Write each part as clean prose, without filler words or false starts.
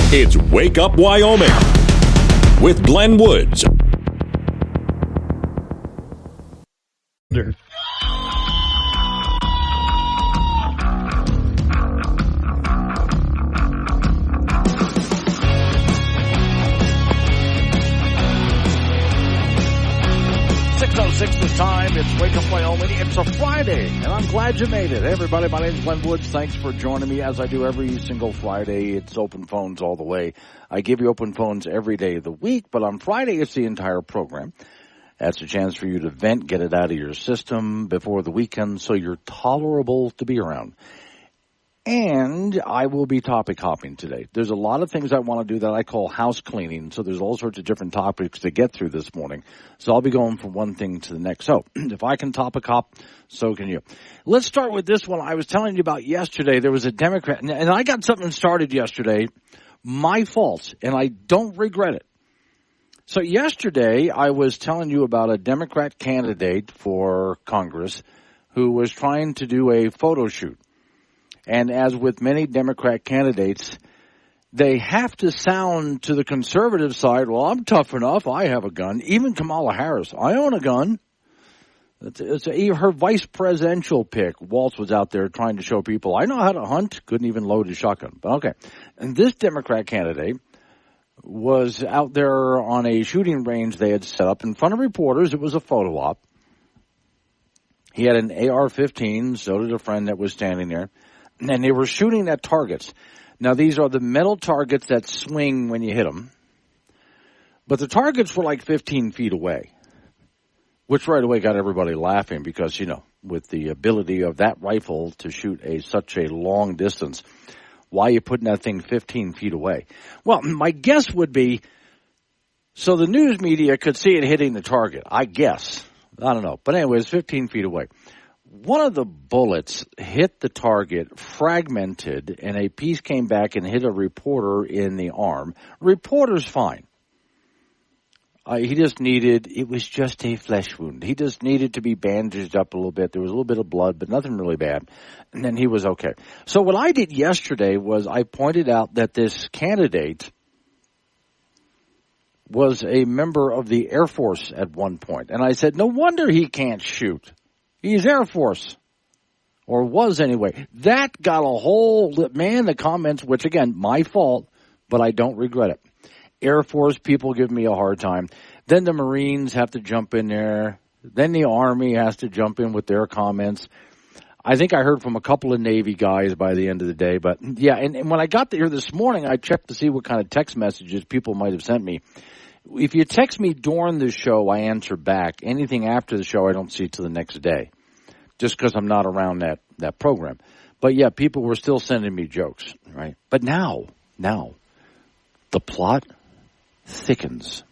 It's Wake Up Wyoming with Glenn Woods. The time. It's Wake Up Wyoming. It's a Friday, and I'm glad you made it. Hey, everybody, my name is Glenn Woods. Thanks for joining me as I do every single Friday. It's open phones all the way. I give you open phones every day of the week, but on Friday, it's the entire program. That's a chance for you to vent, get it out of your system before the weekend so you're tolerable to be around. And I will be topic hopping today. There's a lot of things I want to do that I call house cleaning, so there's all sorts of different topics to get through this morning. So I'll be going from one thing to the next. So if I can topic hop, so can you. Let's start with this one I was telling you about yesterday. There was a Democrat, and I got something started yesterday, my fault, and I don't regret it. So yesterday I was telling you about a Democrat candidate for Congress who was trying to do a photo shoot. And as with many Democrat candidates, they have to sound to the conservative side, well, I'm tough enough, I have a gun. Even Kamala Harris, I own a gun. Her vice presidential pick, Waltz, was out there trying to show people, I know how to hunt, couldn't even load his shotgun. But okay, and this Democrat candidate was out there on a shooting range they had set up in front of reporters. It was a photo op. He had an AR-15, so did a friend that was standing there. And they were shooting at targets. Now, these are the metal targets that swing when you hit them. But the targets were like 15 feet away, which right away got everybody laughing because, you know, with the ability of that rifle to shoot such a long distance, why are you putting that thing 15 feet away? Well, my guess would be so the news media could see it hitting the target, I guess. I don't know. But anyway, it's 15 feet away. One of the bullets hit the target, fragmented, and a piece came back and hit a reporter in the arm. Reporter's fine. It was just a flesh wound. He just needed to be bandaged up a little bit. There was a little bit of blood, but nothing really bad. And then he was okay. So what I did yesterday was I pointed out that this candidate was a member of the Air Force at one point. And I said, no wonder he can't shoot. He's Air Force, or was anyway. That got a whole, the comments, which again, my fault, but I don't regret it. Air Force people give me a hard time. Then the Marines have to jump in there. Then the Army has to jump in with their comments. I think I heard from a couple of Navy guys by the end of the day. But yeah, and when I got here this morning, I checked to see what kind of text messages people might have sent me. If you text me during the show, I answer back. Anything after the show, I don't see till the next day, just because I'm not around that program. But, yeah, people were still sending me jokes, right? But now, the plot thickens.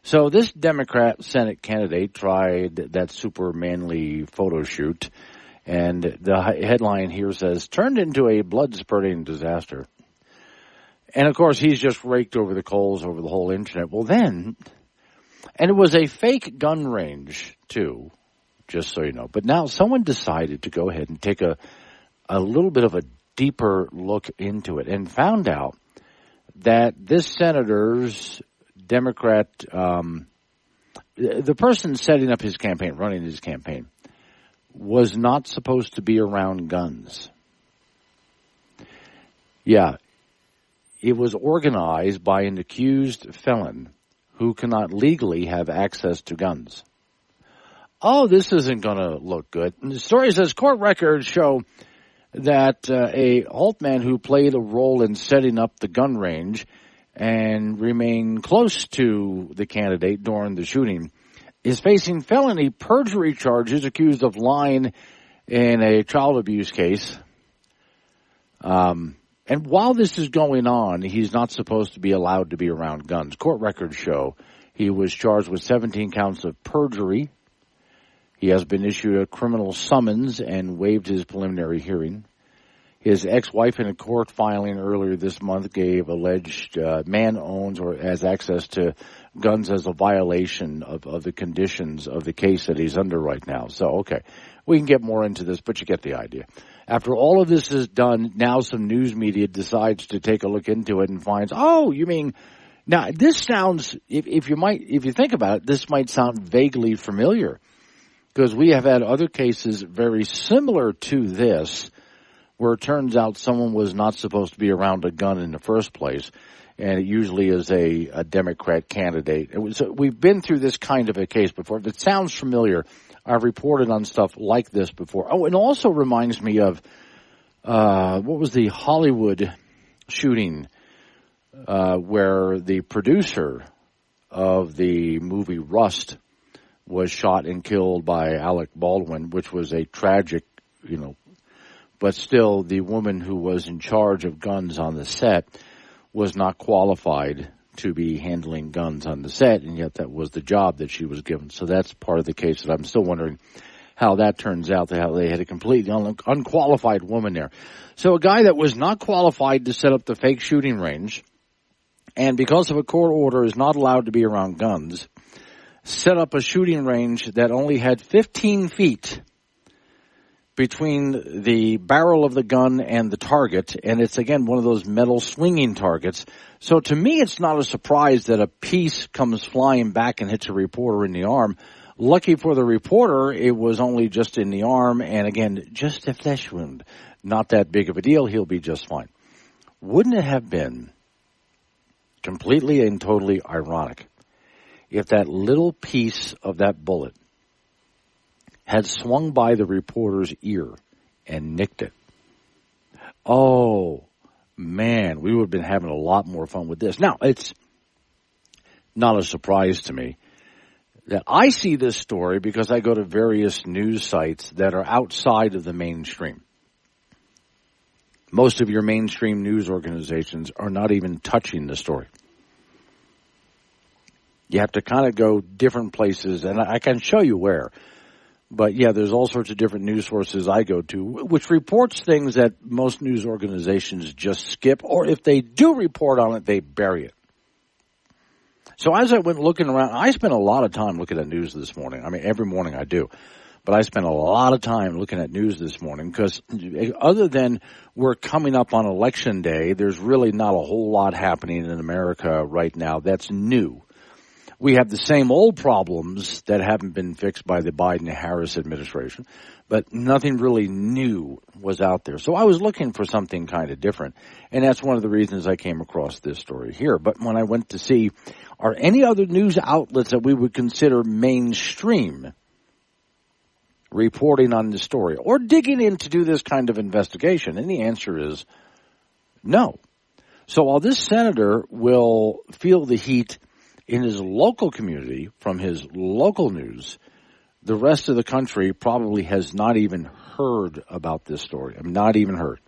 So this Democrat Senate candidate tried that super manly photo shoot, and the headline here says, turned into a blood-spurting disaster. And, of course, he's just raked over the coals over the whole Internet. Well, then, and it was a fake gun range, too, just so you know. But now someone decided to go ahead and take a little bit of a deeper look into it and found out that this senator's Democrat, the person setting up his campaign, running his campaign, was not supposed to be around guns. Yeah. It was organized by an accused felon who cannot legally have access to guns. Oh, this isn't going to look good. And the story says court records show that a Holtman who played a role in setting up the gun range and remained close to the candidate during the shooting is facing felony perjury charges, accused of lying in a child abuse case. And while this is going on, he's not supposed to be allowed to be around guns. Court records show he was charged with 17 counts of perjury. He has been issued a criminal summons and waived his preliminary hearing. His ex-wife, in a court filing earlier this month, gave alleged man owns or has access to guns as a violation of the conditions of the case that he's under right now. So, okay, we can get more into this, but you get the idea. After all of this is done, now some news media decides to take a look into it and finds, oh, you mean, now this sounds, if you think about it, this might sound vaguely familiar, because we have had other cases very similar to this, where it turns out someone was not supposed to be around a gun in the first place, and it usually is a Democrat candidate. We've been through this kind of a case before. If it sounds familiar, I've reported on stuff like this before. Oh, it also reminds me of, what was the Hollywood shooting, where the producer of the movie Rust was shot and killed by Alec Baldwin, which was a tragic, but still the woman who was in charge of guns on the set was not qualified to be handling guns on the set, and yet that was the job that she was given. So that's part of the case that I'm still wondering how that turns out, how they had a completely unqualified woman there. So a guy that was not qualified to set up the fake shooting range, and because of a court order is not allowed to be around guns, set up a shooting range that only had 15 feet between the barrel of the gun and the target, and it's, again, one of those metal swinging targets. So to me, it's not a surprise that a piece comes flying back and hits a reporter in the arm. Lucky for the reporter, it was only just in the arm, and again, just a flesh wound. Not that big of a deal. He'll be just fine. Wouldn't it have been completely and totally ironic if that little piece of that bullet had swung by the reporter's ear and nicked it? Oh, man, we would have been having a lot more fun with this. Now, it's not a surprise to me that I see this story because I go to various news sites that are outside of the mainstream. Most of your mainstream news organizations are not even touching the story. You have to kind of go different places, and I can show you where. But, yeah, there's all sorts of different news sources I go to, which reports things that most news organizations just skip, or if they do report on it, they bury it. So as I went looking around, I spent a lot of time looking at news this morning. I mean, every morning I do. But I spent a lot of time looking at news this morning because other than we're coming up on Election Day, there's really not a whole lot happening in America right now that's new. We have the same old problems that haven't been fixed by the Biden-Harris administration, but nothing really new was out there. So I was looking for something kind of different, and that's one of the reasons I came across this story here. But when I went to see, are any other news outlets that we would consider mainstream reporting on this story or digging in to do this kind of investigation? And the answer is no. So while this senator will feel the heat in his local community from his local news, the rest of the country probably has not even heard about this story. I mean, not even heard.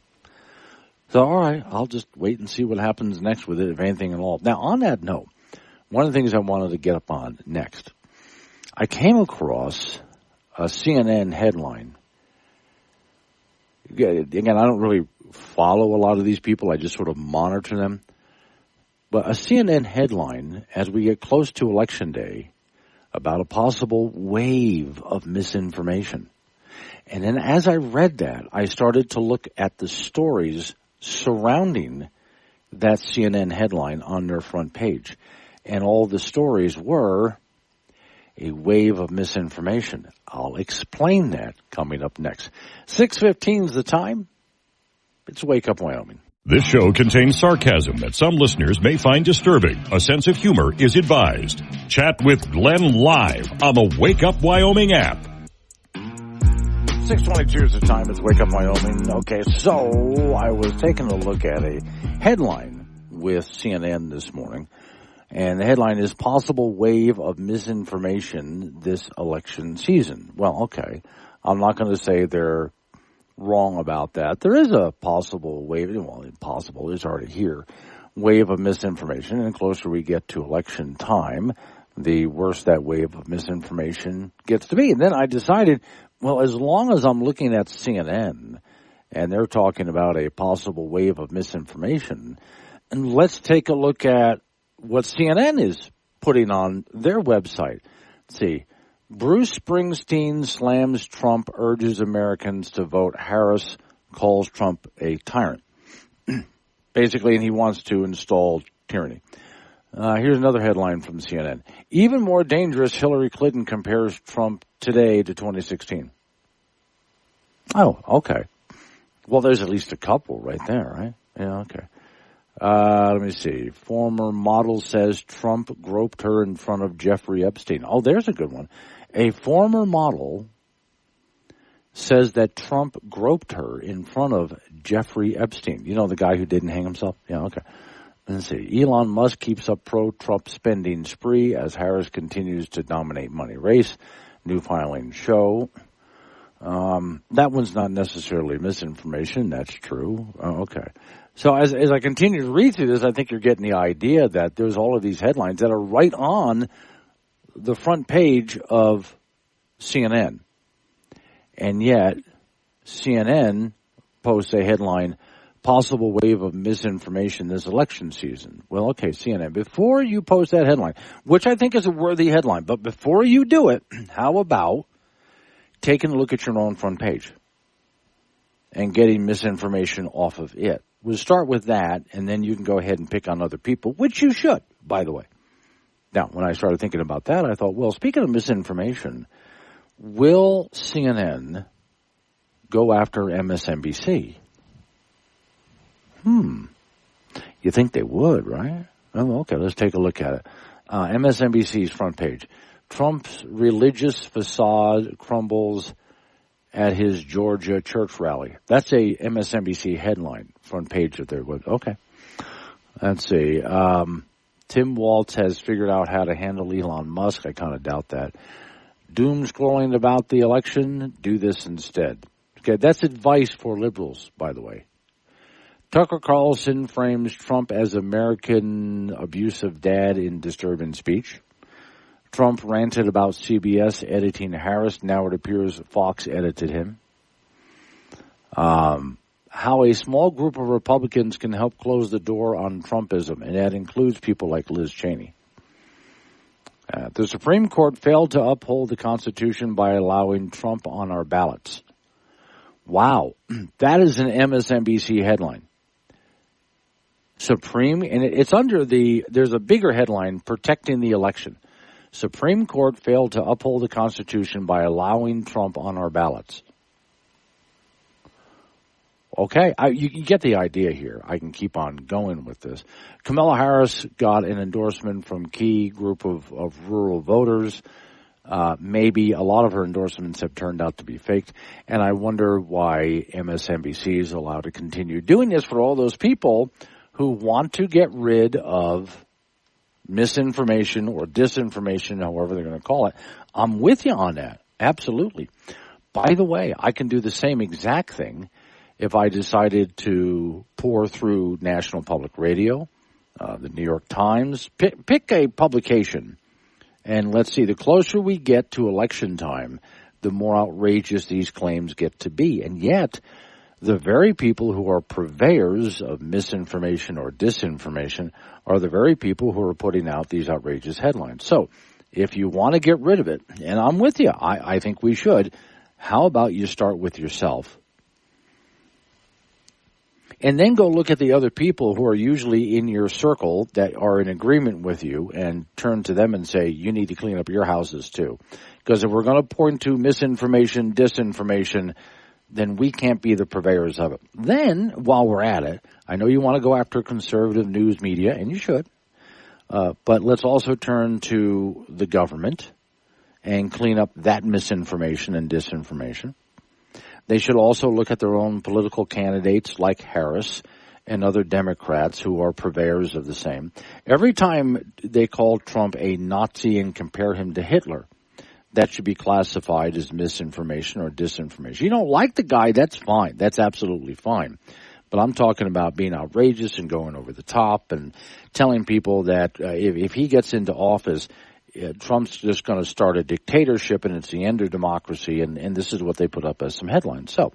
So, all right, I'll just wait and see what happens next with it, if anything at all. Now, on that note, one of the things I wanted to get up on next, I came across a CNN headline. Again, I don't really follow a lot of these people. I just sort of monitor them. But a CNN headline, as we get close to Election Day, about a possible wave of misinformation. And then as I read that, I started to look at the stories surrounding that CNN headline on their front page. And all the stories were a wave of misinformation. I'll explain that coming up next. 6:15 is the time. It's Wake Up Wyoming. This show contains sarcasm that some listeners may find disturbing. A sense of humor is advised. Chat with Glenn live on the Wake Up Wyoming app. 6:22 is the time. It's Wake Up Wyoming. Okay, so I was taking a look at a headline with CNN this morning, and the headline is Possible Wave of Misinformation This Election Season. Well, okay, I'm not going to say they're wrong about that. There is a possible wave, well, impossible, it's already here, wave of misinformation, and the closer we get to election time, the worse that wave of misinformation gets to be. And then I decided, well, as long as I'm looking at CNN and they're talking about a possible wave of misinformation, and let's take a look at what CNN is putting on their website. Let's see. Bruce Springsteen slams Trump, urges Americans to vote Harris calls Trump a tyrant. Basically, and he wants to install tyranny. Here's another headline from CNN. Even more dangerous, Hillary Clinton compares Trump today to 2016. Oh, okay. Well, there's at least a couple right there, right? Yeah, okay. Let me see. Former model says Trump groped her in front of Jeffrey Epstein. Oh, there's a good one. A former model says that Trump groped her in front of Jeffrey Epstein. You know, the guy who didn't hang himself? Yeah, okay. Let's see. Elon Musk keeps up pro-Trump spending spree as Harris continues to dominate money race. New filings show. That one's not necessarily misinformation. That's true. Okay. So as I continue to read through this, I think you're getting the idea that there's all of these headlines that are right on the front page of CNN. And yet, CNN posts a headline, possible wave of misinformation this election season. Well, okay, CNN, before you post that headline, which I think is a worthy headline, but before you do it, how about taking a look at your own front page and getting misinformation off of it? We'll start with that, and then you can go ahead and pick on other people, which you should, by the way. Now, when I started thinking about that, I thought, well, speaking of misinformation, will CNN go after MSNBC? You think they would, right? Oh, okay, let's take a look at it. MSNBC's front page. Trump's religious facade crumbles at his Georgia church rally. That's a MSNBC headline, front page of their web. Okay. Let's see. Tim Walz has figured out how to handle Elon Musk. I kind of doubt that. Doom scrolling about the election. Do this instead. Okay, that's advice for liberals, by the way. Tucker Carlson frames Trump as American abusive dad in disturbing speech. Trump ranted about CBS editing Harris. Now it appears Fox edited him. How a small group of Republicans can help close the door on Trumpism, and that includes people like Liz Cheney. The Supreme Court failed to uphold the Constitution by allowing Trump on our ballots. Wow, that is an MSNBC headline. And it's under there's a bigger headline, protecting the election. Supreme Court failed to uphold the Constitution by allowing Trump on our ballots. Okay, you get the idea here. I can keep on going with this. Kamala Harris got an endorsement from key group of rural voters. Maybe a lot of her endorsements have turned out to be faked. And I wonder why MSNBC is allowed to continue doing this for all those people who want to get rid of misinformation or disinformation, however they're going to call it. I'm with you on that. Absolutely. By the way, I can do the same exact thing if I decided to pour through National Public Radio, the New York Times, pick a publication, and let's see, the closer we get to election time, the more outrageous these claims get to be. And yet, the very people who are purveyors of misinformation or disinformation are the very people who are putting out these outrageous headlines. So, if you want to get rid of it, and I'm with you, I think we should, how about you start with yourself? And then go look at the other people who are usually in your circle that are in agreement with you and turn to them and say, you need to clean up your houses too. Because if we're going to point to misinformation, disinformation, then we can't be the purveyors of it. Then, while we're at it, I know you want to go after conservative news media, and you should, but let's also turn to the government and clean up that misinformation and disinformation. They should also look at their own political candidates like Harris and other Democrats who are purveyors of the same. Every time they call Trump a Nazi and compare him to Hitler, that should be classified as misinformation or disinformation. You don't like the guy, that's fine. That's absolutely fine. But I'm talking about being outrageous and going over the top and telling people that if he gets into office, Trump's just going to start a dictatorship and it's the end of democracy, and this is what they put up as some headlines. So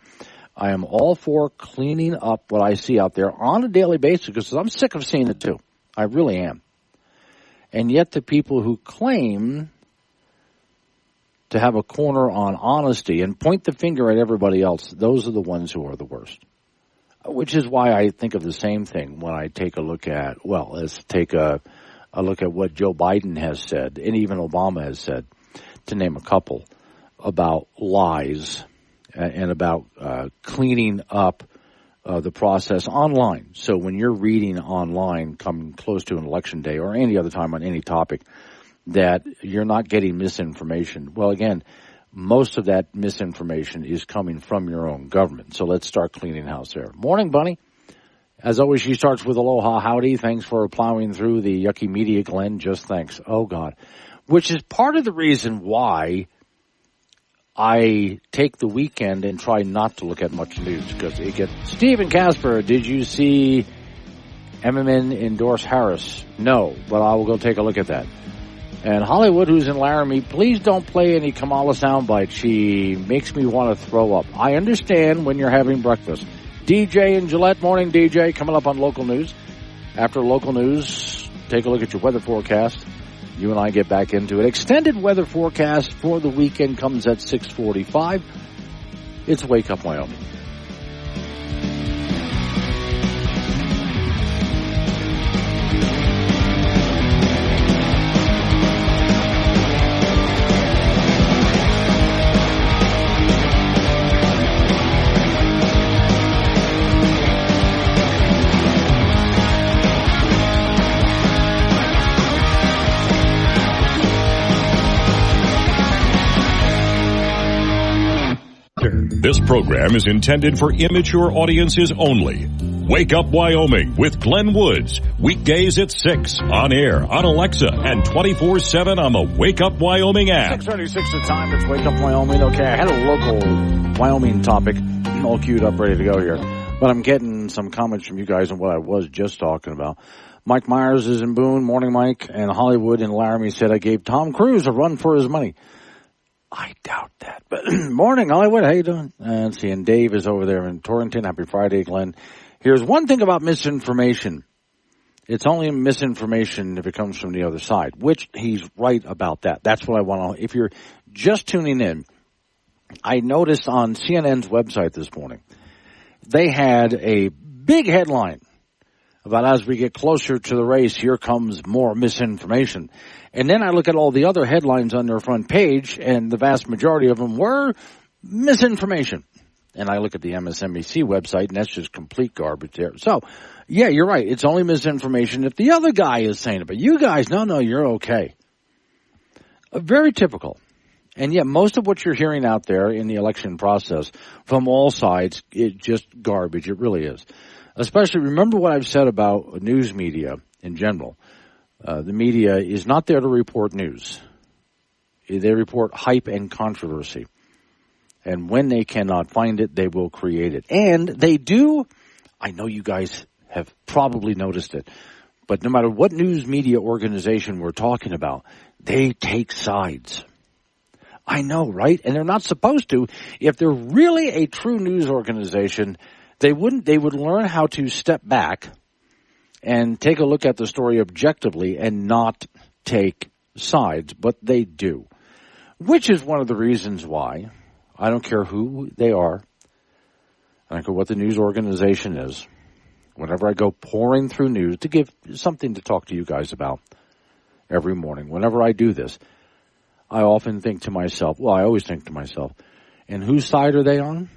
I am all for cleaning up what I see out there on a daily basis because I'm sick of seeing it too. I really am. And yet the people who claim to have a corner on honesty and point the finger at everybody else, those are the ones who are the worst. Which is why I think of the same thing when I take a look at, well, let's take a look at what Joe Biden has said, and even Obama has said, to name a couple, about lies and about cleaning up the process online. So when you're reading online coming close to an election day or any other time on any topic, that you're not getting misinformation. Well, again, most of that misinformation is coming from your own government. So let's start cleaning house there. Morning, Bunny. As always, she starts with aloha, howdy. Thanks for plowing through the yucky media, Glenn. Just thanks. Oh, God. Which is part of the reason why I take the weekend and try not to look at much news, because it gets... Stephen Casper, did you see MMN endorse Harris? No, but I will go take a look at that. And Hollywood, who's in Laramie, please don't play any Kamala soundbite. She makes me want to throw up. I understand when you're having breakfast. DJ in Gillette, morning DJ, coming up on local news. After local news, take a look at your weather forecast. You and I get back into it. Extended weather forecast for the weekend comes at 6:45. It's Wake Up Wyoming. This program is intended for immature audiences only. Wake Up Wyoming with Glenn Woods. Weekdays at 6 on air, on Alexa, and 24/7 on the Wake Up Wyoming app. 6:36 the time. It's Wake Up Wyoming. Okay, I had a local Wyoming topic all queued up, ready to go here. But I'm getting some comments from you guys on what I was just talking about. Mike Myers is in Boone. Morning, Mike. And Hollywood in Laramie said I gave Tom Cruise a run for his money. I doubt that. But morning, Hollywood. How you doing? And seeing Dave is over there in Torrington. Happy Friday, Glenn. Here's one thing about misinformation. It's only misinformation if it comes from the other side, which he's right about that. That's what I want to. If you're just tuning in, I noticed on CNN's website this morning, they had a big headline about as we get closer to the race, here comes more misinformation. And then I look at all the other headlines on their front page, and the vast majority of them were misinformation. And I look at the MSNBC website, and that's just complete garbage there. So, yeah, you're right. It's only misinformation if the other guy is saying it. But you guys, no, you're okay. Very typical. And yet most of what you're hearing out there in the election process from all sides is just garbage. It really is. Especially, remember what I've said about news media in general. The media is not there to report news. They report hype and controversy. And when they cannot find it, they will create it. And they do, I know you guys have probably noticed it, but no matter what news media organization we're talking about, they take sides. I know, right? And they're not supposed to. If they're really a true news organization, they would learn how to step back and take a look at the story objectively and not take sides, but they do. Which is one of the reasons why, I don't care who they are, I don't care what the news organization is, whenever I go pouring through news to give something to talk to you guys about every morning, whenever I do this, I often think to myself, well, I always think to myself, and whose side are they on?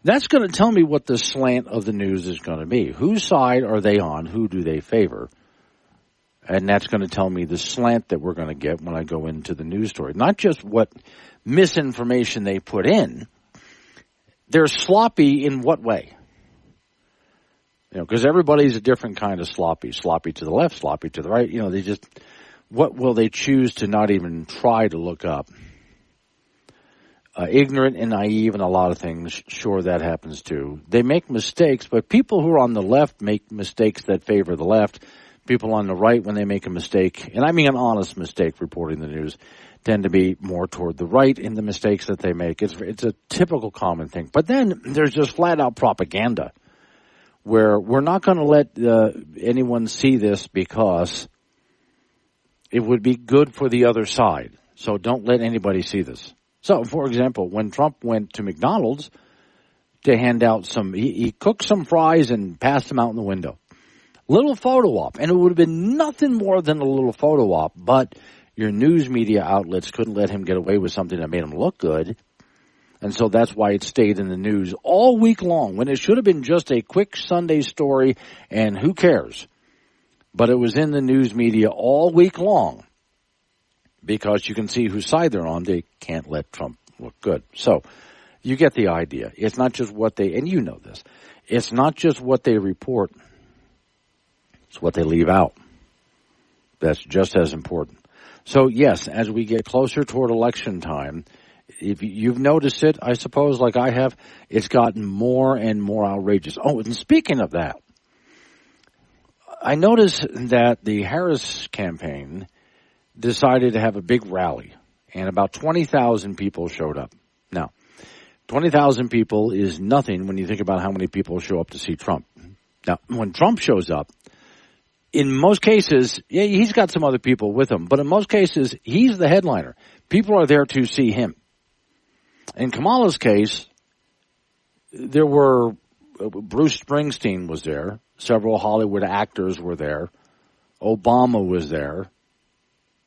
That's going to tell me what the slant of the news is going to be. Whose side are they on? Who do they favor? And that's going to tell me the slant that we're going to get when I go into the news story. Not just what misinformation they put in. They're sloppy in what way? You know, because everybody's a different kind of sloppy. Sloppy to the left, sloppy to the right. You know, they just, what will they choose to not even try to look up? Ignorant and naive in a lot of things, sure, that happens too. They make mistakes, but people who are on the left make mistakes that favor the left. People on the right, when they make a mistake, and I mean an honest mistake reporting the news, tend to be more toward the right in the mistakes that they make. It's a typical common thing. But then there's just flat-out propaganda, where we're not going to let anyone see this because it would be good for the other side. So don't let anybody see this. So, for example, when Trump went to McDonald's to hand out he cooked some fries and passed them out in the window. Little photo op. And it would have been nothing more than a little photo op, but your news media outlets couldn't let him get away with something that made him look good. And so that's why it stayed in the news all week long, when it should have been just a quick Sunday story, and who cares? But it was in the news media all week long because you can see whose side they're on. They can't let Trump look good. So you get the idea. It's not just what and you know this, it's not just what they report, it's what they leave out. That's just as important. So yes, as we get closer toward election time, if you've noticed it, I suppose, like I have, it's gotten more and more outrageous. Oh, and speaking of that, I noticed that the Harris campaign decided to have a big rally, and about 20,000 people showed up. Now, 20,000 people is nothing when you think about how many people show up to see Trump. Now, when Trump shows up, in most cases, yeah, he's got some other people with him, but in most cases, he's the headliner. People are there to see him. In Kamala's case, there were Bruce Springsteen was there. Several Hollywood actors were there. Obama was there.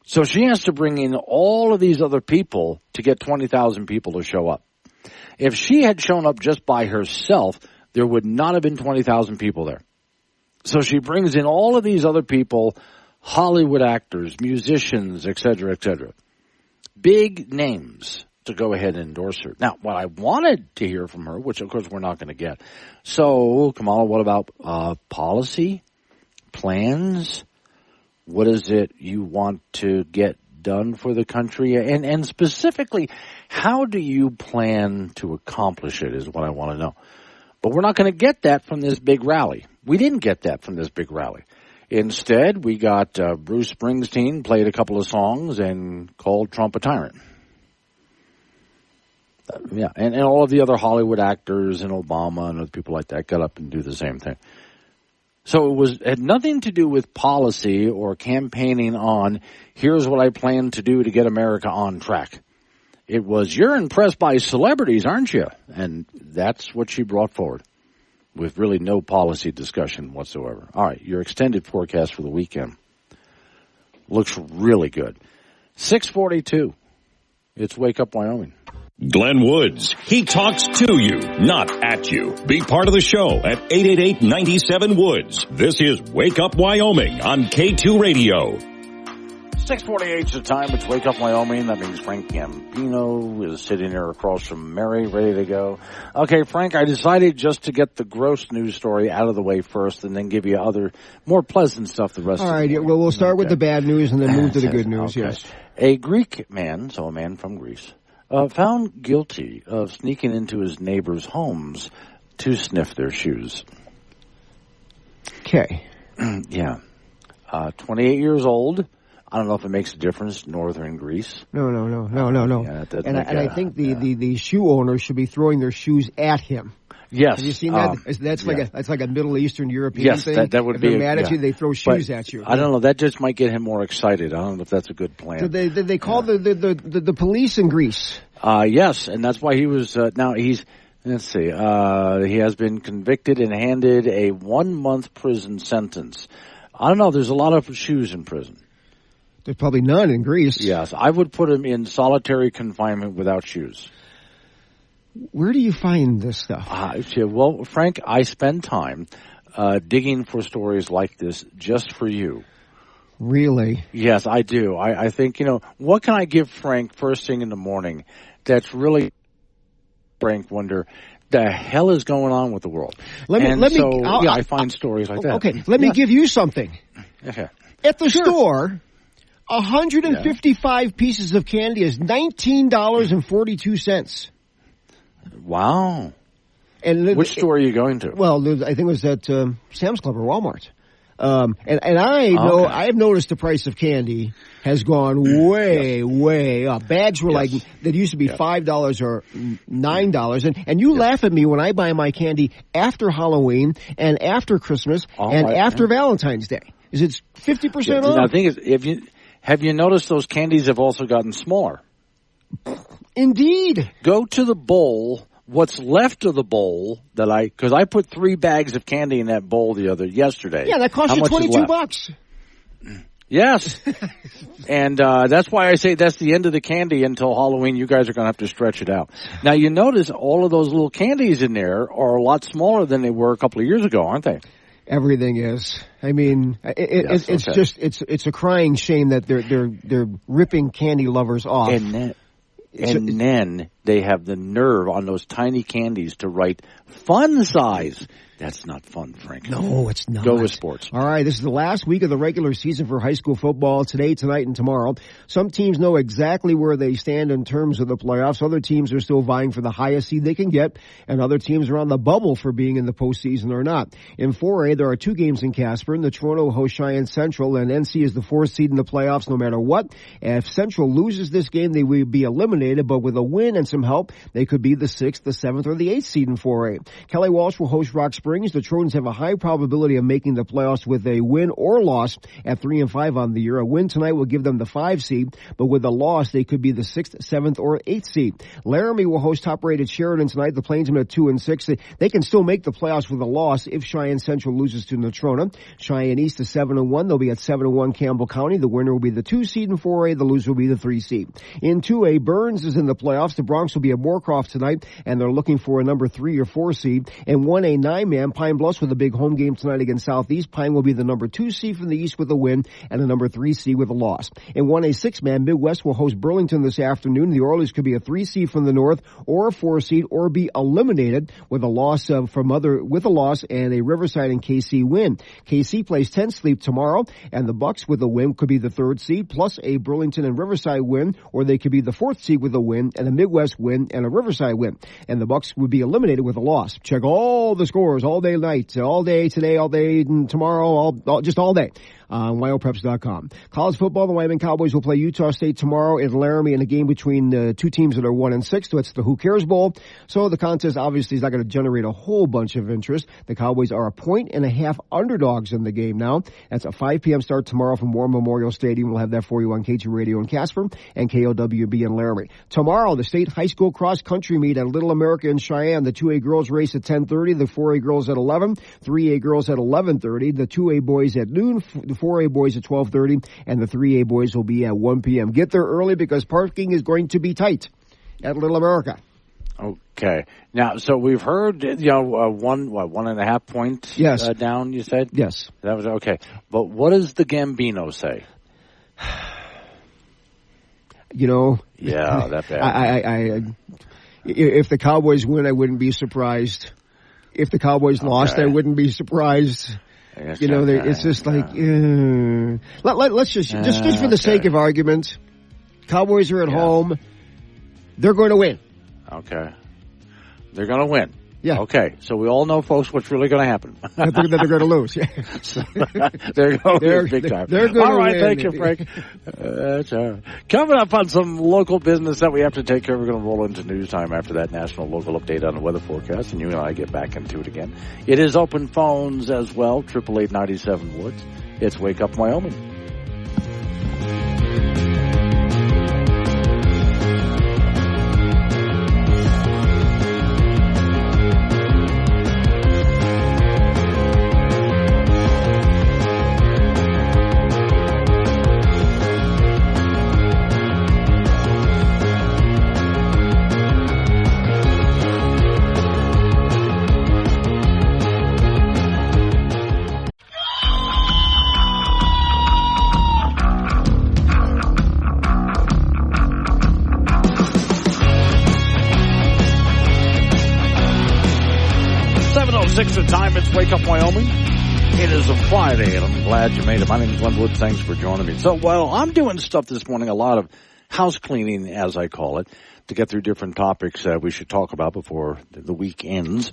So she has to bring in all of these other people to get 20,000 people to show up. If she had shown up just by herself, there would not have been 20,000 people there. So she brings in all of these other people, Hollywood actors, musicians, et cetera, big names to go ahead and endorse her. Now, what I wanted to hear from her, which of course we're not going to get. So, Kamala, what about policy, plans? What is it you want to get done for the country? And specifically, how do you plan to accomplish it is what I want to know. But we're not going to get that from this big rally. We didn't get that from this big rally. Instead, we got Bruce Springsteen played a couple of songs and called Trump a tyrant. Yeah, and all of the other Hollywood actors and Obama and other people like that got up and do the same thing. So it had nothing to do with policy or campaigning on, here's what I plan to do to get America on track. It was, you're impressed by celebrities, aren't you? And that's what she brought forward, with really no policy discussion whatsoever. All right, your extended forecast for the weekend looks really good. 6:42. It's Wake Up Wyoming. Glenn Woods. He talks to you, not at you. Be part of the show at 888-97-WOODS. This is Wake Up Wyoming on K2 Radio. 6:48 is the time. It's Wake Up Wyoming. That means Frank Gambino is sitting there across from Mary, ready to go. Okay, Frank, I decided just to get the gross news story out of the way first and then give you other more pleasant stuff the rest of the day. All right, well, we'll start with the bad news and then move to the good news, okay. Yes. A Greek man, so a man from Greece, found guilty of sneaking into his neighbors' homes to sniff their shoes. Okay. Yeah. 28 years old. I don't know if it makes a difference, northern Greece. No. Yeah, and I think the shoe owners should be throwing their shoes at him. Yes. Have you seen that? That's like a Middle Eastern European thing. Yes, that would be. If they're mad at you, they throw shoes at you. I don't know. That just might get him more excited. I don't know if that's a good plan. So they call the police in Greece. Yes, and that's why he was. Now he's. Let's see. He has been convicted and handed a 1-month prison sentence. I don't know. There's a lot of shoes in prison. There's probably none in Greece. Yes, I would put him in solitary confinement without shoes. Where do you find this stuff? Well, Frank, I spend time digging for stories like this just for you. Really? Yes, I do. I think, what can I give Frank first thing in the morning that's really Frank wonder the hell is going on with the world? I find stories like that. Okay, let me give you something. Okay. At the store, 155 pieces of candy is $19.42. Wow. And which store are you going to? Well, I think it was at Sam's Club or Walmart. I have noticed the price of candy has gone way up. Bags were that used to be $5 or $9. And you laugh at me when I buy my candy after Halloween and after Christmas after Valentine's Day. Is it 50% off? I think Have you noticed those candies have also gotten smaller? Indeed. Go to the bowl. What's left of the bowl because I put 3 bags of candy in that bowl yesterday. Yeah, that cost you $22. Yes. And that's why I say that's the end of the candy until Halloween. You guys are going to have to stretch it out. Now, you notice all of those little candies in there are a lot smaller than they were a couple of years ago, aren't they? Everything is. I mean, it's a crying shame that they're ripping candy lovers off. And then they have the nerve on those tiny candies to write fun size. That's not fun, Frank. No, it's not. Go with sports. All right, this is the last week of the regular season for high school football, today, tonight, and tomorrow. Some teams know exactly where they stand in terms of the playoffs. Other teams are still vying for the highest seed they can get, and other teams are on the bubble for being in the postseason or not. In 4A, there are 2 games in Casper, and the Toronto hosts Cheyenne Central, and NC is the 4th seed in the playoffs no matter what. If Central loses this game, they will be eliminated, but with a win and some help, they could be the 6th, the 7th, or the 8th seed in 4A. Kelly Walsh will host Rock Springs. The Trojans have a high probability of making the playoffs with a win or loss at 3-5 on the year. A win tonight will give them the 5 seed, but with a loss, they could be the 6th, 7th, or 8th seed. Laramie will host top-rated Sheridan tonight. The Plainsmen at 2-6. They can still make the playoffs with a loss if Cheyenne Central loses to Natrona. Cheyenne East is 7-1. They'll be at 7-1 Campbell County. The winner will be the 2 seed in 4A. The loser will be the 3 seed. In 2A, Burns is in the playoffs. The Bronx will be at Moorcroft tonight, and they're looking for a number 3 or 4 seed. In 1A, 9-man, Pine Bluffs with a big home game tonight against Southeast. Pine will be the number 2 seed from the East with a win and the number 3 seed with a loss. In 1A 6-man, Midwest will host Burlington this afternoon. The Oilers could be a 3 seed from the North or a 4 seed or be eliminated with a loss and a Riverside and KC win. KC plays 10 sleep tomorrow, and the Bucks with a win could be the 3rd seed plus a Burlington and Riverside win, or they could be the 4th seed with a win and a Midwest win and a Riverside win. And the Bucks would be eliminated with a loss. Check all the scores all day night, all day today, all day tomorrow, just all day on WyoPreps.com. College football, the Wyoming Cowboys will play Utah State tomorrow in Laramie in a game between 2 teams that are 1-6. So it's the Who Cares Bowl. So the contest obviously is not going to generate a whole bunch of interest. The Cowboys are 1.5 underdogs in the game now. That's a 5 p.m. start tomorrow from War Memorial Stadium. We'll have that for you on KG Radio in Casper and KOWB in Laramie. Tomorrow, the state high school cross country meet at Little America in Cheyenne. The 2A girls race at 10:30. The 4A girls at 11. 3A girls at 11:30. The 2A boys at noon. The 4A boys at 12:30, and the 3A boys will be at 1 p.m. Get there early because parking is going to be tight at Little America. Okay. Now, so we've heard, 1.5 points down, you said? Yes. That was okay. But what does the Gambino say? Yeah, that bad. If the Cowboys win, I wouldn't be surprised. If the Cowboys lost, I wouldn't be surprised. It's just like, let's just for the sake of argument, Cowboys are at home. They're going to win. Okay. They're going to win. Yeah. Okay. So we all know, folks, what's really going to happen. that they're going to lose. Yeah. So, they're going to lose big time. They're going all right. Win. Thank you, Frank. That's all right. Coming up on some local business that we have to take care of, we're going to roll into news time after that national local update on the weather forecast, and you and I get back into it again. It is open phones as well, 888-97 Woods. It's Wake Up Wyoming. It's Wake Up Wyoming. It is a Friday, and I'm glad you made it. My name is Glenn Wood. Thanks for joining me. So, while I'm doing stuff this morning, a lot of house cleaning, as I call it, to get through different topics that we should talk about before the week ends,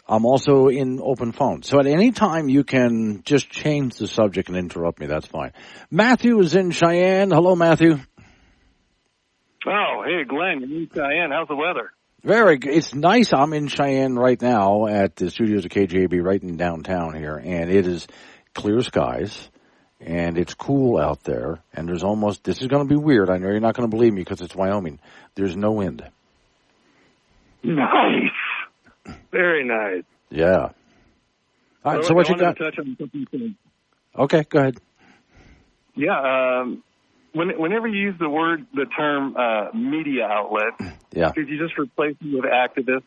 I'm also in open phone. So at any time, you can just change the subject and interrupt me. That's fine. Matthew is in Cheyenne. Hello, Matthew. Oh, hey, Glenn. You're in Cheyenne. How's the weather? Very good. It's nice. I'm in Cheyenne right now at the studios of KJB right in downtown here, and it is clear skies. and it's cool out there, and there's almost, this is going to be weird. I know you're not going to believe me because it's Wyoming. There's no wind. Nice. Very nice. Yeah. All right, so what you got? To touch on something. Okay, go ahead. Yeah, whenever you use the term media outlet, could you just replace it with activist?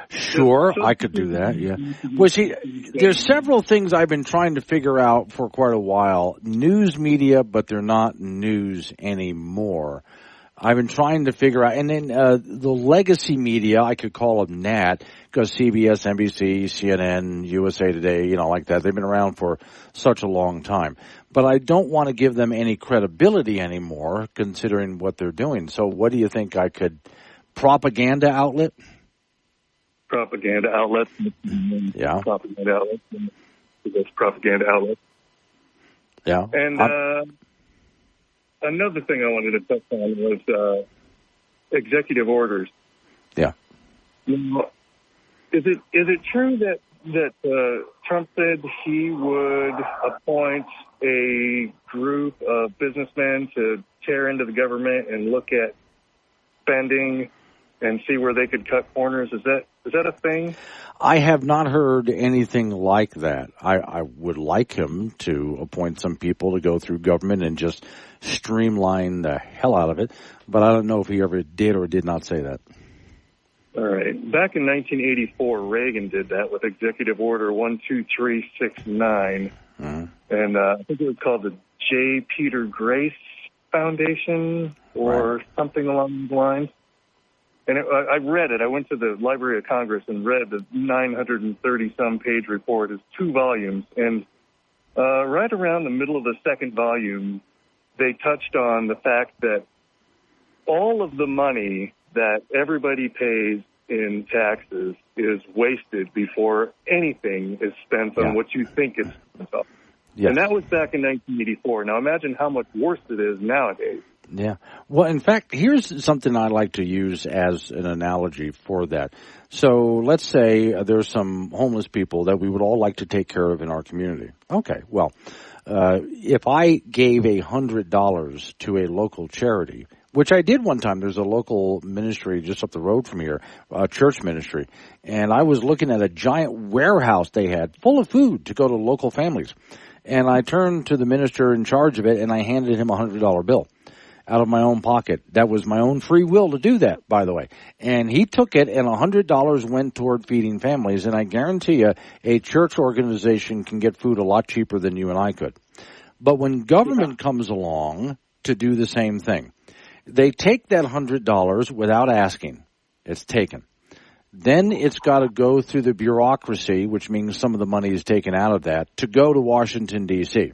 Sure, I could do that, yeah. Well, see, there's several things I've been trying to figure out for quite a while. News media, but they're not news anymore. I've been trying to figure out, and then the legacy media, I could call them NAT, because CBS, NBC, CNN, USA Today, like that, they've been around for such a long time. But I don't want to give them any credibility anymore, considering what they're doing. So what do you think I could, propaganda outlet? Propaganda outlets. Yeah. Propaganda outlets. That's propaganda outlets. Yeah. And another thing I wanted to touch on was executive orders. Yeah. Is it true that Trump said he would appoint a group of businessmen to tear into the government and look at spending and see where they could cut corners? Is that a thing? I have not heard anything like that. I would like him to appoint some people to go through government and just streamline the hell out of it, but I don't know if he ever did or did not say that. All right. Back in 1984, Reagan did that with Executive Order 12369, and I think it was called the J. Peter Grace Foundation or something along those lines. And I read it. I went to the Library of Congress and read the 930-some page report. It's 2 volumes. And right around the middle of the second volume, they touched on the fact that all of the money that everybody pays in taxes is wasted before anything is spent on what you think it's spent on. Yes. And that was back in 1984. Now imagine how much worse it is nowadays. Yeah. Well, in fact, here's something I like to use as an analogy for that. So let's say there's some homeless people that we would all like to take care of in our community. Okay, well, if I gave $100 to a local charity, which I did one time, there's a local ministry just up the road from here, a church ministry, and I was looking at a giant warehouse they had full of food to go to local families. And I turned to the minister in charge of it, and I handed him a $100 bill out of my own pocket. That was my own free will to do that, by the way. And he took it, and $100 went toward feeding families. And I guarantee you, a church organization can get food a lot cheaper than you and I could. But when government comes along to do the same thing, they take that $100 without asking. It's taken. Then it's got to go through the bureaucracy, which means some of the money is taken out of that, to go to Washington, D.C.,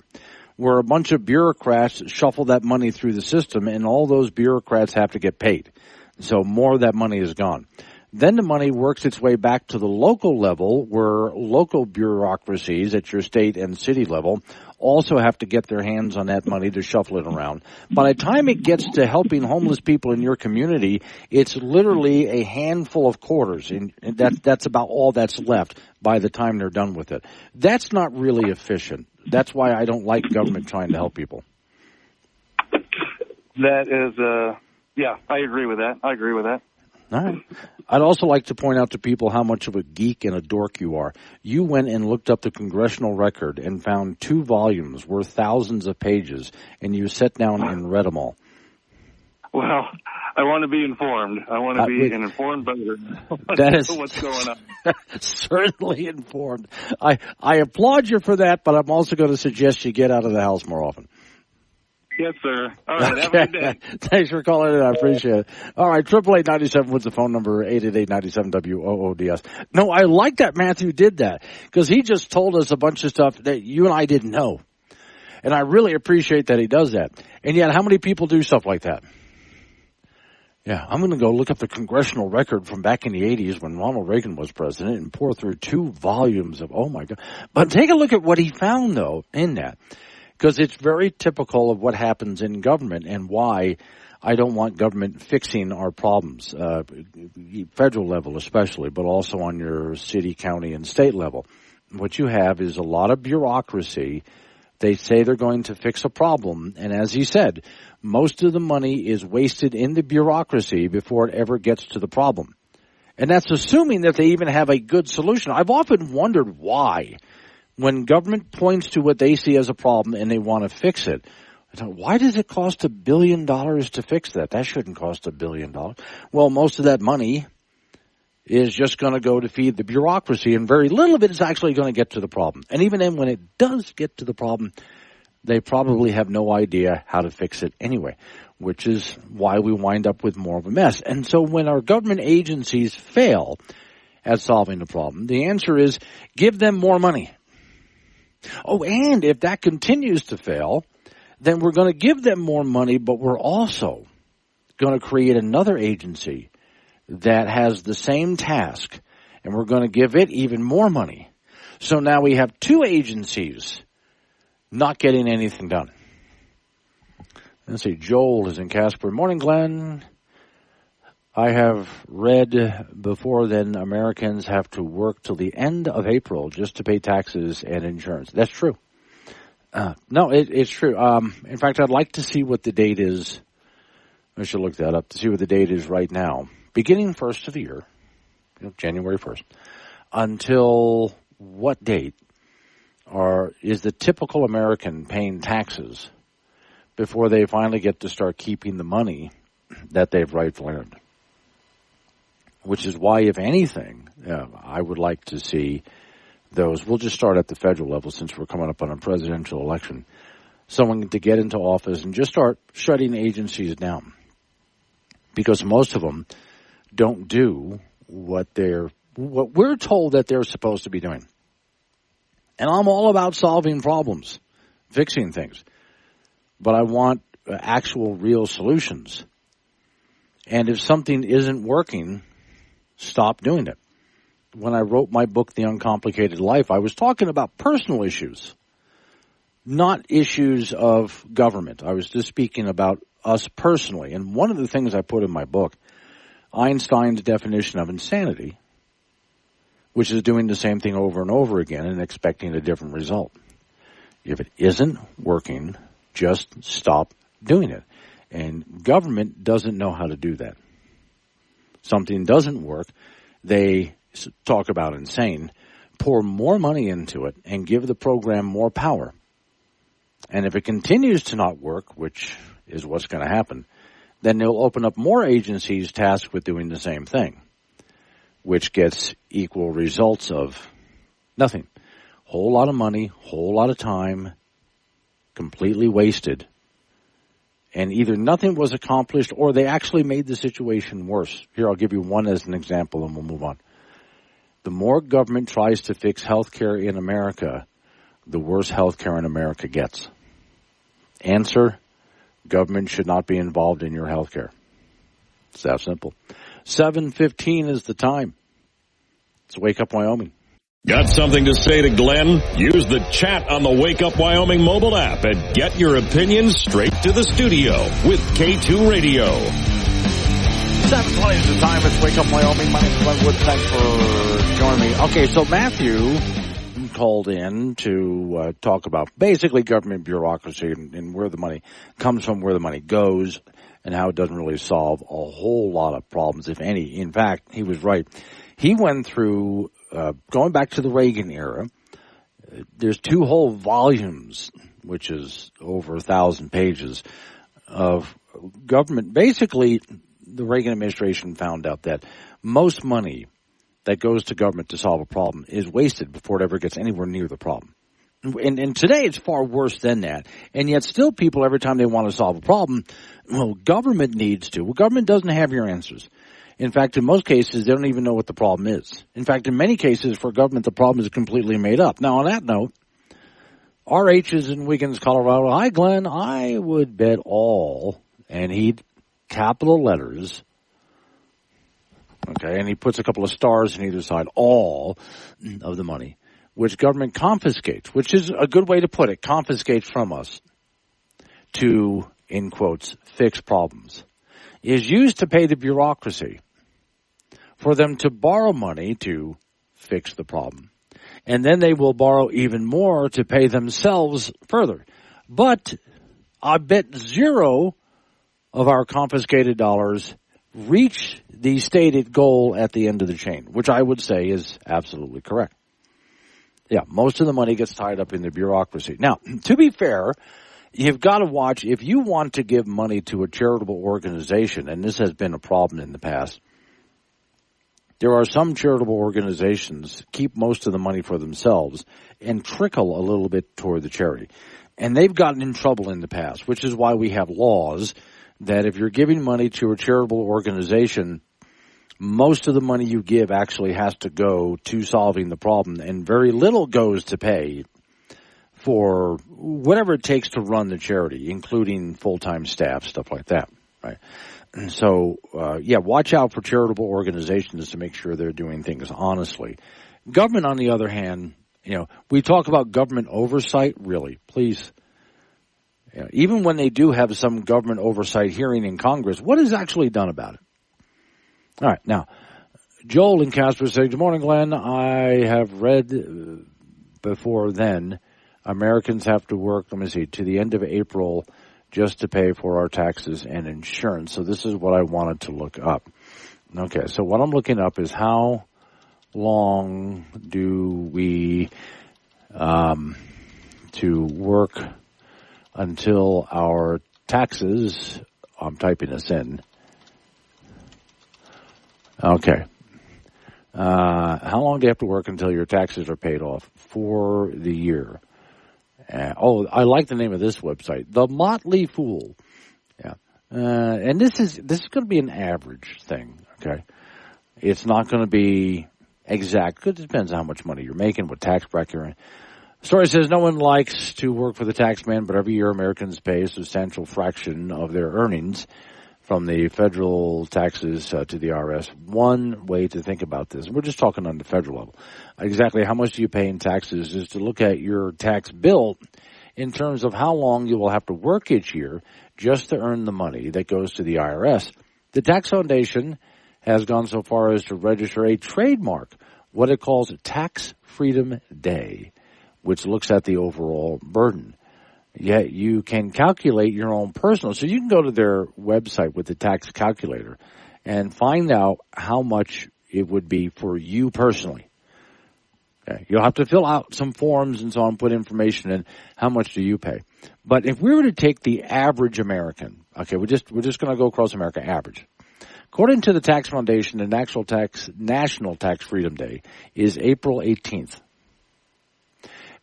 where a bunch of bureaucrats shuffle that money through the system, and all those bureaucrats have to get paid. So more of that money is gone. Then the money works its way back to the local level, where local bureaucracies at your state and city level also have to get their hands on that money to shuffle it around. By the time it gets to helping homeless people in your community, it's literally a handful of quarters, and that's about all that's left by the time they're done with it. That's not really efficient. That's why I don't like government trying to help people. That is, I agree with that. All right. I'd also like to point out to people how much of a geek and a dork you are. You went and looked up the congressional record and found 2 volumes worth thousands of pages, and you sat down and read them all. Well, I want to be informed. I want to be an informed voter. That is what's going on. Certainly informed. I applaud you for that, but I'm also going to suggest you get out of the house more often. Yes, sir. All right, have a good day. Thanks for calling in. I appreciate it. All right, 888-97 was the phone number, 888-97-WOODS. No, I like that Matthew did that, because he just told us a bunch of stuff that you and I didn't know. And I really appreciate that he does that. And yet, how many people do stuff like that? Yeah, I'm going to go look up the congressional record from back in the 80s when Ronald Reagan was president and pour through 2 volumes of, oh my God. But take a look at what he found, though, in that. Because it's very typical of what happens in government and why I don't want government fixing our problems, federal level especially, but also on your city, county, and state level. What you have is a lot of bureaucracy They say they're going to fix a problem, and as he said, most of the money is wasted in the bureaucracy before it ever gets to the problem. And that's assuming that they even have a good solution. I've often wondered why, when government points to what they see as a problem and they want to fix it, I thought, why does it cost $1 billion to fix that? That shouldn't cost $1 billion. Well, most of that money is just going to go to feed the bureaucracy, and very little of it is actually going to get to the problem. And even then, when it does get to the problem, they probably have no idea how to fix it anyway, which is why we wind up with more of a mess. And so when our government agencies fail at solving the problem, the answer is give them more money. Oh, and if that continues to fail, then we're going to give them more money, but we're also going to create another agency that has the same task, and we're going to give it even more money. So now we have two agencies not getting anything done. Let's see, Joel is in Casper. Morning, Glenn. I have read before then Americans have to work till the end of April just to pay taxes and insurance. That's true. No, it's true. In fact, I'd like to see what the date is. I should look that up to see what the date is right now. Beginning 1st of the year, January 1st, until what date is the typical American paying taxes before they finally get to start keeping the money that they've rightfully earned? Which is why, if anything, I would like to see those. We'll just start at the federal level since we're coming up on a presidential election. Someone to get into office and just start shutting agencies down. Because most of them don't do what we're told that they're supposed to be doing. And I'm all about solving problems, fixing things. But I want actual real solutions. And if something isn't working, stop doing it. When I wrote my book, The Uncomplicated Life, I was talking about personal issues, not issues of government. I was just speaking about us personally. And one of the things I put in my book, Einstein's definition of insanity, which is doing the same thing over and over again and expecting a different result. If it isn't working, just stop doing it. And government doesn't know how to do that. Something doesn't work, they talk about insane, pour more money into it and give the program more power. And if it continues to not work, which is what's going to happen, then they'll open up more agencies tasked with doing the same thing, which gets equal results of nothing. Whole lot of money, whole lot of time, completely wasted. And either nothing was accomplished or they actually made the situation worse. Here, I'll give you one as an example and we'll move on. The more government tries to fix health care in America, the worse health care in America gets. Answer, government should not be involved in your health care. It's that simple. 7:15 is the time. It's Wake Up Wyoming. Got something to say to Glenn? Use the chat on the Wake Up Wyoming mobile app and get your opinions straight to the studio with K2 Radio. 7:20 is the time. It's Wake Up Wyoming. My name is Glenn Wood. Thanks for joining me. Okay, so Matthew called in to talk about basically government bureaucracy and where the money comes from, where the money goes, and how it doesn't really solve a whole lot of problems, if any. In fact, he was right. He went through, going back to the Reagan era, there's 2 whole volumes, which is over 1,000 pages, of government. Basically, the Reagan administration found out that most money that goes to government to solve a problem is wasted before it ever gets anywhere near the problem. And today it's far worse than that. And yet still people, every time they want to solve a problem, well, government needs to. Well, government doesn't have your answers. In fact, in most cases, they don't even know what the problem is. In fact, in many cases, for government, the problem is completely made up. Now, on that note, RH is in Wiggins, Colorado. Hi, Glenn. I would bet all, and he'd capital letters, okay, and he puts a couple of stars on either side, all of the money, which government confiscates, which is a good way to put it, confiscates from us to, in quotes, fix problems, is used to pay the bureaucracy for them to borrow money to fix the problem. And then they will borrow even more to pay themselves further. But I bet zero of our confiscated dollars reach the stated goal at the end of the chain, which I would say is absolutely correct. Yeah, most of the money gets tied up in the bureaucracy. Now, to be fair, you've got to watch, if you want to give money to a charitable organization, and this has been a problem in the past, there are some charitable organizations keep most of the money for themselves and trickle a little bit toward the charity. And they've gotten in trouble in the past, which is why we have laws that if you're giving money to a charitable organization, most of the money you give actually has to go to solving the problem, and very little goes to pay for whatever it takes to run the charity, including full-time staff, stuff like that, right? And so, watch out for charitable organizations to make sure they're doing things honestly. Government, on the other hand, we talk about government oversight, really, please. Even when they do have some government oversight hearing in Congress, what is actually done about it? All right, now, Joel in Casper said, good morning, Glenn. I have read before then, Americans have to work, to the end of April just to pay for our taxes and insurance. So this is what I wanted to look up. Okay, so what I'm looking up is how long do we to work until our taxes, I'm typing this in. Okay. How long do you have to work until your taxes are paid off for the year? I like the name of this website, The Motley Fool. Yeah. And this is going to be an average thing, okay? It's not going to be exact, because it depends on how much money you're making, what tax bracket you're in. Story says no one likes to work for the tax man, but every year Americans pay a substantial fraction of their earnings from the federal taxes to the IRS. One way to think about this, we're just talking on the federal level, exactly how much do you pay in taxes is to look at your tax bill in terms of how long you will have to work each year just to earn the money that goes to the IRS. The Tax Foundation has gone so far as to register a trademark, what it calls Tax Freedom Day, which looks at the overall burden. Yet you can calculate your own personal. So you can go to their website with the tax calculator and find out how much it would be for you personally. Okay. You'll have to fill out some forms and so on, put information in. How much do you pay? But if we were to take the average American, okay, we're just going to go across America, average. According to the Tax Foundation, the National Tax Freedom Day is April 18th.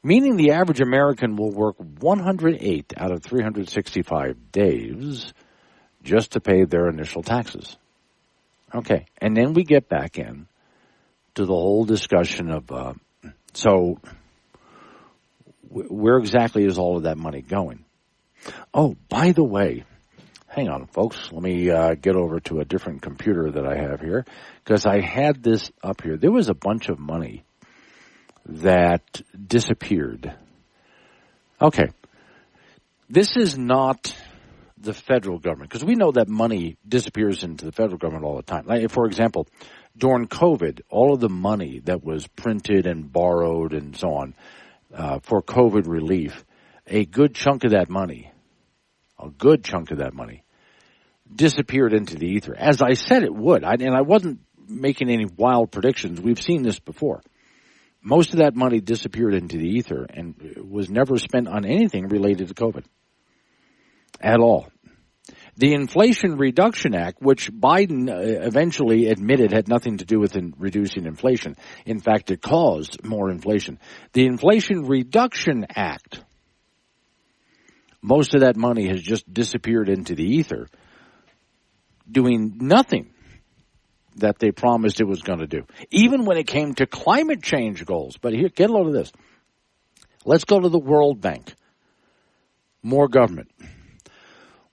Meaning the average American will work 108 out of 365 days just to pay their initial taxes. Okay, and then we get back in to the whole discussion of, where exactly is all of that money going? Oh, by the way, hang on, folks. Let me get over to a different computer that I have here, because I had this up here. There was a bunch of money that disappeared. Okay. This is not the federal government, because we know that money disappears into the federal government all the time. Like, for example, during COVID, all of the money that was printed and borrowed and so on for COVID relief, a good chunk of that money disappeared into the ether, as I said it would. And I wasn't making any wild predictions. We've seen this before. Most of that money disappeared into the ether and was never spent on anything related to COVID at all. The Inflation Reduction Act, which Biden eventually admitted had nothing to do with reducing inflation. In fact, it caused more inflation. The Inflation Reduction Act, most of that money has just disappeared into the ether, doing nothing that they promised it was going to do, even when it came to climate change goals. But here, get a load of this. Let's go to the World Bank. More government.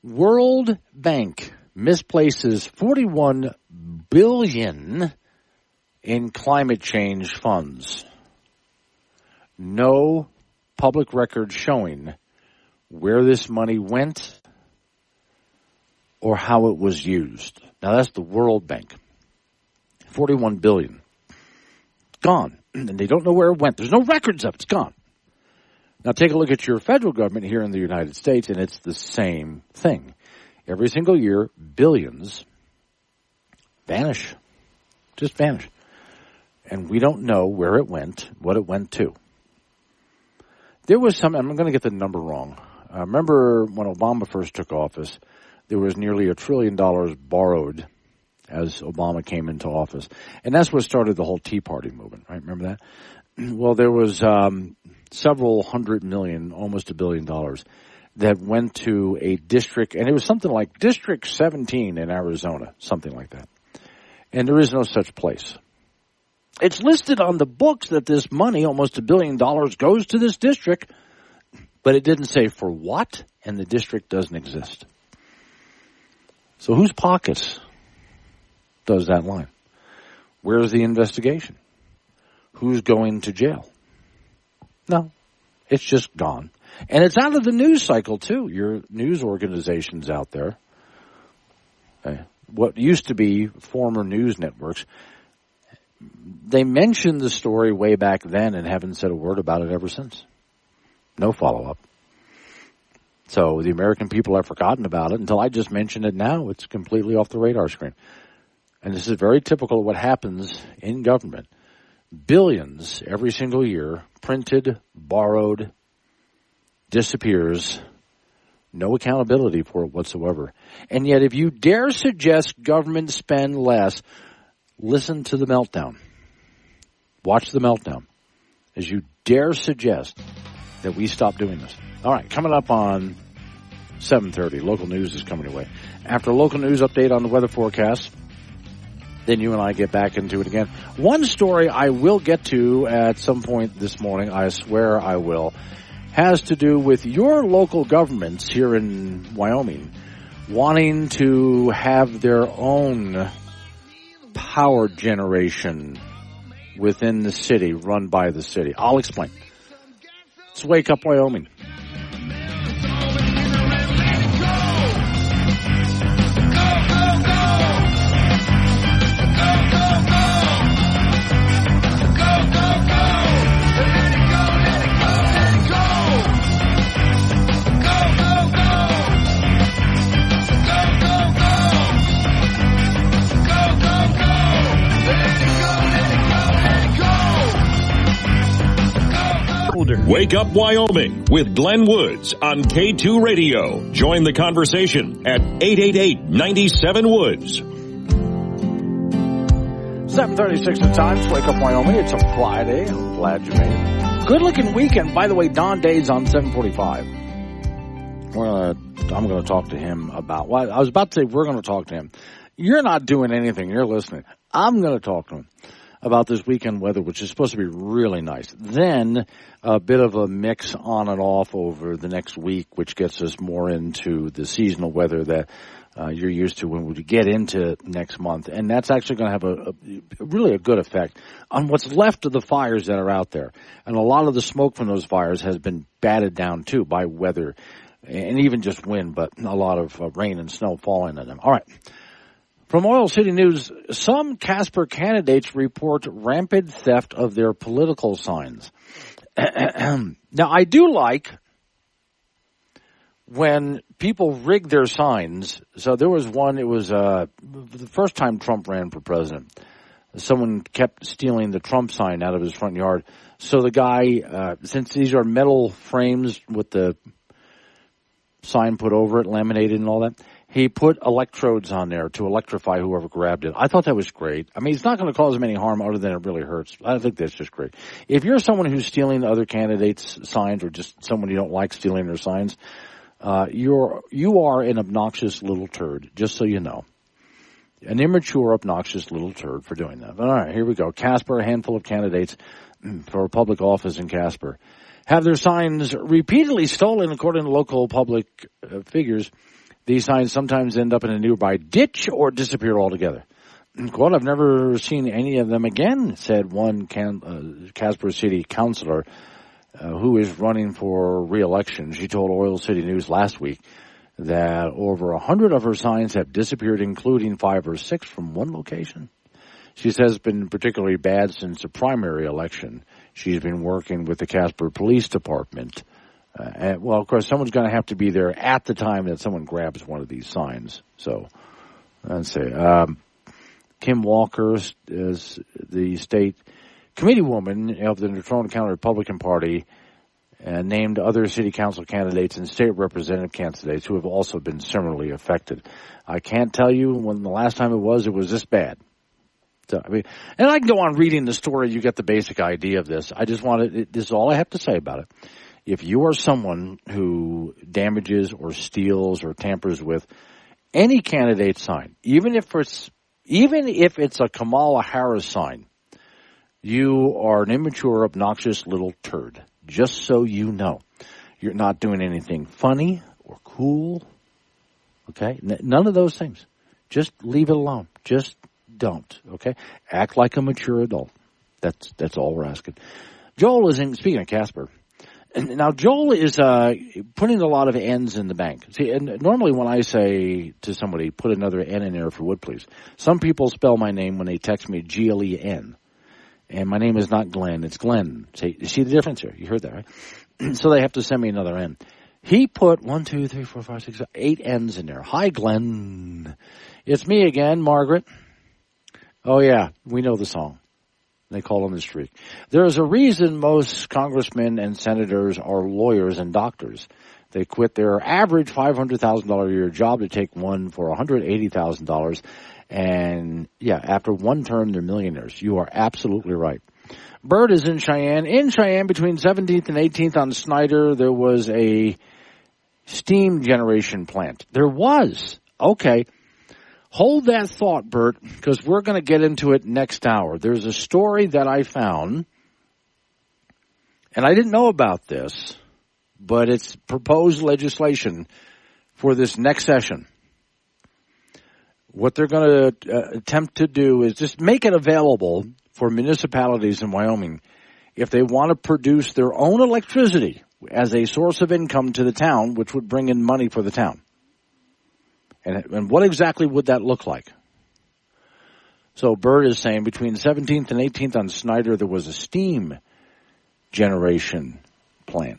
World Bank misplaces $41 billion in climate change funds. No public record showing where this money went or how it was used. Now, that's the World Bank. $41 billion. Gone. and they don't know where it went. There's no records of it. It's gone. Now take a look at your federal government here in the United States, and it's the same thing. Every single year, billions vanish. Just vanish. And we don't know where it went, what it went to. There was some, I'm going to get the number wrong. Remember when Obama first took office, there was nearly $1 trillion borrowed as Obama came into office. And that's what started the whole Tea Party movement, right? Remember that? Well, there was several hundred million, almost $1 billion, that went to a district, and it was something like District 17 in Arizona, something like that. And there is no such place. It's listed on the books that this money, almost $1 billion, goes to this district, but it didn't say for what, and the district doesn't exist. So whose pockets does that line? Where's the investigation? Who's going to jail? No, it's just gone. And it's out of the news cycle, too. Your news organizations out there, what used to be former news networks, they mentioned the story way back then and haven't said a word about it ever since. No follow-up. So the American people have forgotten about it until I just mentioned it now. It's completely off the radar screen. And this is very typical of what happens in government. Billions every single year, printed, borrowed, disappears, no accountability for it whatsoever. And yet if you dare suggest government spend less, listen to the meltdown. Watch the meltdown as you dare suggest that we stop doing this. All right, coming up on 7:30, local news is coming your way. After a local news update on the weather forecast, then you and I get back into it again. One story I will get to at some point this morning, I swear I will, has to do with your local governments here in Wyoming wanting to have their own power generation within the city, run by the city. I'll explain. Let's Wake Up Wyoming. Wake Up Wyoming with Glenn Woods on K2 Radio. Join the conversation at 888-97-WOODS. 7:36 the time. It's Wake Up Wyoming. It's a Friday. I'm glad you made it. Good looking weekend. By the way, Don Day's on 7:45. I'm going to talk to him about, well, I was about to say we're going to talk to him. You're not doing anything. You're listening. I'm going to talk to him about this weekend weather, which is supposed to be really nice. Then a bit of a mix on and off over the next week, which gets us more into the seasonal weather that you're used to when we get into next month. And that's actually going to have really a good effect on what's left of the fires that are out there. And a lot of the smoke from those fires has been batted down, too, by weather and even just wind, but a lot of rain and snow falling on them. All right. From Oil City News, some Casper candidates report rampant theft of their political signs. Now, I do like when people rig their signs. So there was one, it was the first time Trump ran for president. Someone kept stealing the Trump sign out of his front yard. So the guy, since these are metal frames with the sign put over it, laminated and all that, he put electrodes on there to electrify whoever grabbed it. I thought that was great. I mean, it's not going to cause him any harm other than it really hurts. I think that's just great. If you're someone who's stealing other candidates' signs or just someone you don't like stealing their signs, you are an obnoxious little turd, just so you know. An immature, obnoxious little turd for doing that. All right, here we go. Casper, a handful of candidates for public office in Casper have their signs repeatedly stolen, according to local public figures. These signs sometimes end up in a nearby ditch or disappear altogether. Quote, I've never seen any of them again, said one Casper City councilor who is running for re-election. She told Oil City News last week that over 100 of her signs have disappeared, including 5 or 6 from one location. She says it's been particularly bad since the primary election. She's been working with the Casper Police Department. Well, of course, someone's going to have to be there at the time that someone grabs one of these signs. So, let's see. Kim Walker is the state committeewoman of the Natrona County Republican Party, and named other city council candidates and state representative candidates who have also been similarly affected. I can't tell you when the last time it was this bad. So, I mean, and I can go on reading the story. You get the basic idea of this. I just wanted, this is all I have to say about it. If you are someone who damages or steals or tampers with any candidate sign, even if it's a Kamala Harris sign, you are an immature, obnoxious little turd. Just so you know, you're not doing anything funny or cool. Okay, none of those things. Just leave it alone. Just don't. Okay, act like a mature adult. That's all we're asking. Joel is speaking of Casper. And now Joel is putting a lot of N's in the bank. See, and normally when I say to somebody, put another N in there if you would, please. Some people spell my name when they text me Glen. And my name is not Glenn, it's Glenn. See the difference here? You heard that, right? So they have to send me another N. He put 1, 2, 3, 4, 5, 6, 8 N's in there. Hi, Glenn. It's me again, Margaret. Oh, yeah, we know the song. They call him the streak. There is a reason most congressmen and senators are lawyers and doctors. They quit their average $500,000 a year job to take one for $180,000. And, yeah, after one term, they're millionaires. You are absolutely right. Bert is in Cheyenne. In Cheyenne, between 17th and 18th on Snyder, there was a steam generation plant. There was. Okay. Hold that thought, Bert, because we're going to get into it next hour. There's a story that I found, and I didn't know about this, but it's proposed legislation for this next session. What they're going to attempt to do is just make it available for municipalities in Wyoming if they want to produce their own electricity as a source of income to the town, which would bring in money for the town. And what exactly would that look like? So Bert is saying between 17th and 18th on Snyder, there was a steam generation plant.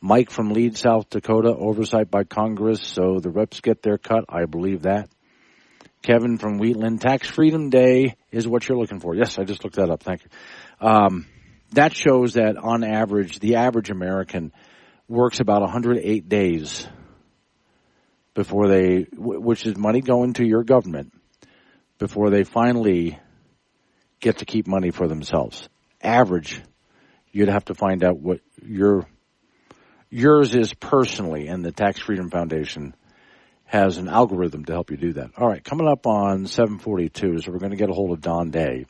Mike from Leeds, South Dakota, oversight by Congress, so the reps get their cut. I believe that. Kevin from Wheatland, Tax Freedom Day is what you're looking for. Yes, I just looked that up. Thank you. That shows that on average, the average American works about 108 days before which is money going to your government, before they finally get to keep money for themselves. Average, you'd have to find out what yours is personally, and the Tax Freedom Foundation has an algorithm to help you do that. All right, coming up on 7:42, so we're going to get a hold of Don Day.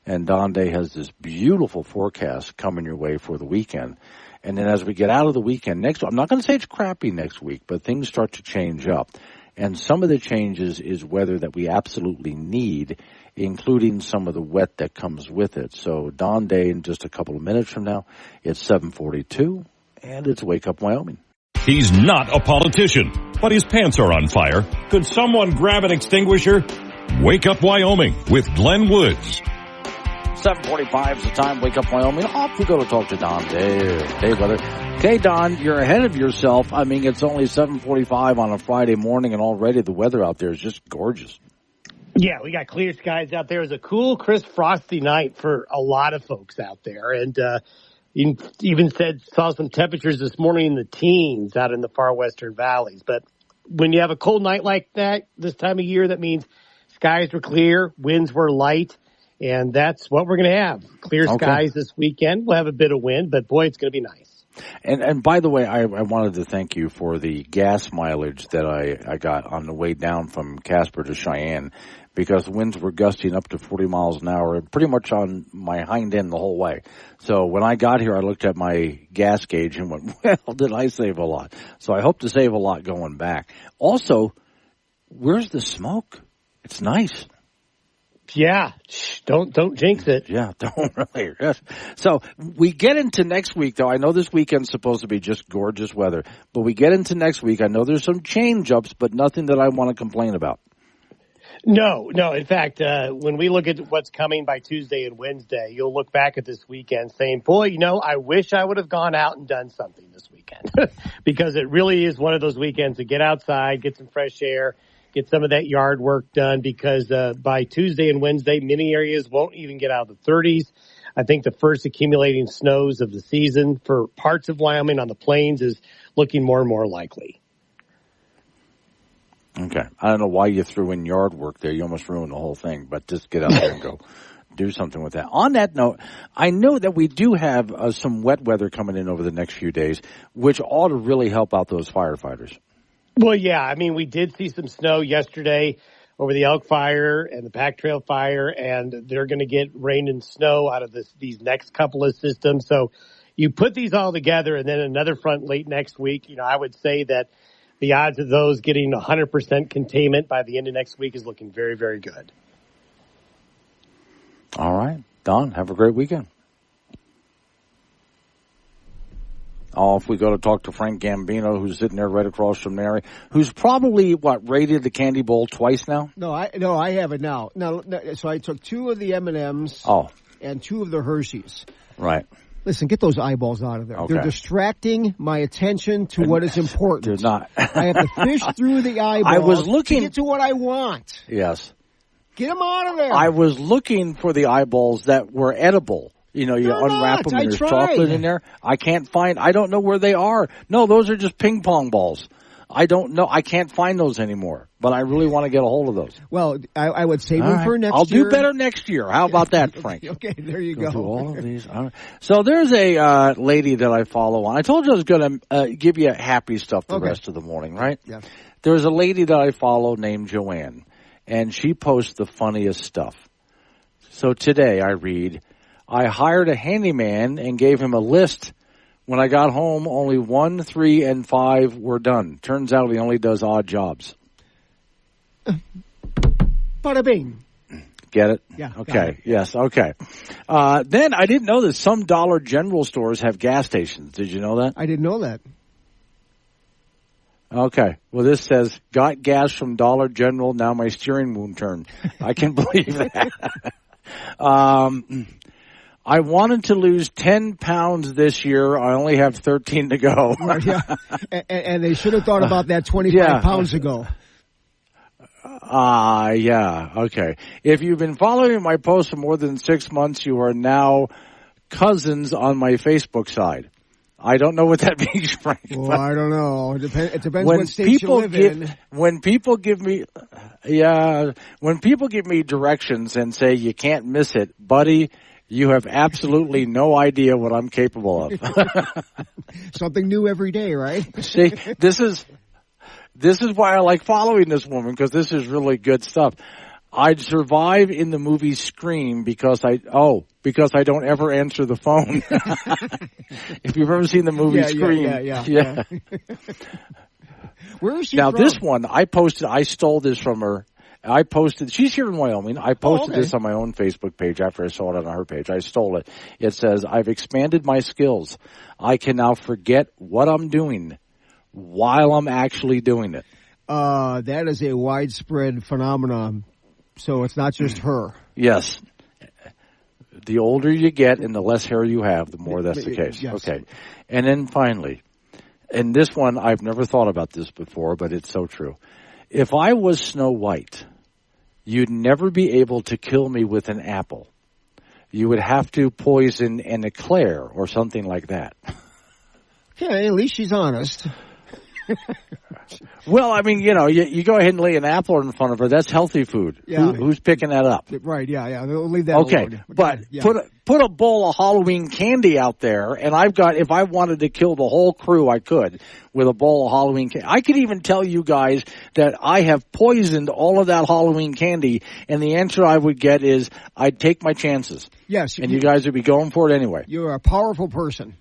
And Don Day has this beautiful forecast coming your way for the weekend. And then as we get out of the weekend I'm not going to say it's crappy next week, but things start to change up. And some of the changes is weather that we absolutely need, including some of the wet that comes with it. So Don Day in just a couple of minutes from now. It's 7:42, and it's Wake Up Wyoming. He's not a politician, but his pants are on fire. Could someone grab an extinguisher? Wake Up Wyoming with Glenn Woods. 7:45 is the time. Wake Up Wyoming. Off we go to talk to Don Day weather. Okay, Don, you're ahead of yourself. I mean, it's only 7:45 on a Friday morning, and already the weather out there is just gorgeous. Yeah, we got clear skies out there. It was a cool, crisp, frosty night for a lot of folks out there. And you even saw some temperatures this morning in the teens out in the far western valleys. But when you have a cold night like that this time of year, that means skies were clear, winds were light. And that's what we're going to have. Clear skies this weekend. We'll have a bit of wind, but boy, it's going to be nice. And by the way, I wanted to thank you for the gas mileage that I got on the way down from Casper to Cheyenne, because the winds were gusting up to 40 miles an hour, pretty much on my hind end the whole way. So when I got here, I looked at my gas gauge and went, well, did I save a lot? So I hope to save a lot going back. Also, where's the smoke? It's nice. Yeah, don't jinx it. Yeah, don't really. So we get into next week, though. I know this weekend's supposed to be just gorgeous weather, but we get into next week. I know there's some change-ups, but nothing that I want to complain about. No. In fact, when we look at what's coming by Tuesday and Wednesday, you'll look back at this weekend saying, boy, I wish I would have gone out and done something this weekend because it really is one of those weekends to get outside, get some fresh air, get some of that yard work done because by Tuesday and Wednesday, many areas won't even get out of the 30s. I think the first accumulating snows of the season for parts of Wyoming on the plains is looking more and more likely. Okay. I don't know why you threw in yard work there. You almost ruined the whole thing, but just get out there and go do something with that. On that note, I know that we do have some wet weather coming in over the next few days, which ought to really help out those firefighters. Well, yeah. I mean, we did see some snow yesterday over the Elk Fire and the Pack Trail Fire, and they're going to get rain and snow out of these next couple of systems. So you put these all together, and then another front late next week, I would say that the odds of those getting 100% containment by the end of next week is looking very, very good. All right. Don, have a great weekend. If we go to talk to Frank Gambino, who's sitting there right across from Mary, who's probably, raided the candy bowl twice now? No, I have it now. So I took 2 of the M&Ms and 2 of the Hershey's. Right. Listen, get those eyeballs out of there. Okay. They're distracting my attention to what is important. They're not. I have to fish through the eyeballs I was looking to get to what I want. Yes. Get them out of there. I was looking for the eyeballs that were edible. You unwrap them and there's chocolate in there. I don't know where they are. No, those are just ping pong balls. I don't know. I can't find those anymore, but I really want to get a hold of those. Well, I would save them for next year. I'll do better next year. How about that, Frank? Okay, there you go. Do all of these. So there's a lady that I follow on. I told you I was going to give you happy stuff the rest of the morning, right? Yeah. There's a lady that I follow named Joanne, and she posts the funniest stuff. So today I read, I hired a handyman and gave him a list. When I got home, only 1, 3, and 5 were done. Turns out he only does odd jobs. Bada bing. Get it? Yeah. Okay. Yes. Okay. Then I didn't know that some Dollar General stores have gas stations. Did you know that? I didn't know that. Okay. Well, this says, got gas from Dollar General. Now my steering won't turn. I can believe that. I wanted to lose 10 pounds this year. I only have 13 to go. Yeah. And they should have thought about that 25 pounds ago. Yeah. Okay. If you've been following my posts for more than 6 months, you are now cousins on my Facebook side. I don't know what that means, Frank. Well, I don't know. It depends what state you live in. When people give me directions and say you can't miss it, buddy, you have absolutely no idea what I'm capable of. Something new every day, right? See, this is why I like following this woman, because this is really good stuff. I'd survive in the movie Scream because I don't ever answer the phone. If you've ever seen the movie Scream. Yeah. Where is she now, from? this one, I stole this from her. She's here in Wyoming. I posted this on my own Facebook page after I saw it on her page. I stole it. It says, I've expanded my skills. I can now forget what I'm doing while I'm actually doing it. That is a widespread phenomenon. So it's not just her. Yes. The older you get and the less hair you have, the more that's the case. Yes. Okay. And then finally, and this one, I've never thought about this before, but it's so true. If I was Snow White, you'd never be able to kill me with an apple. You would have to poison an eclair or something like that. Okay, at least she's honest. Well, I mean, you go ahead and lay an apple in front of her. That's healthy food. Yeah. Who's picking that up? Right, yeah. We'll leave that okay, alone. But put a bowl of Halloween candy out there, and if I wanted to kill the whole crew, I could with a bowl of Halloween candy. I could even tell you guys that I have poisoned all of that Halloween candy, and the answer I would get is I'd take my chances. Yes. And you guys would be going for it anyway. You're a powerful person.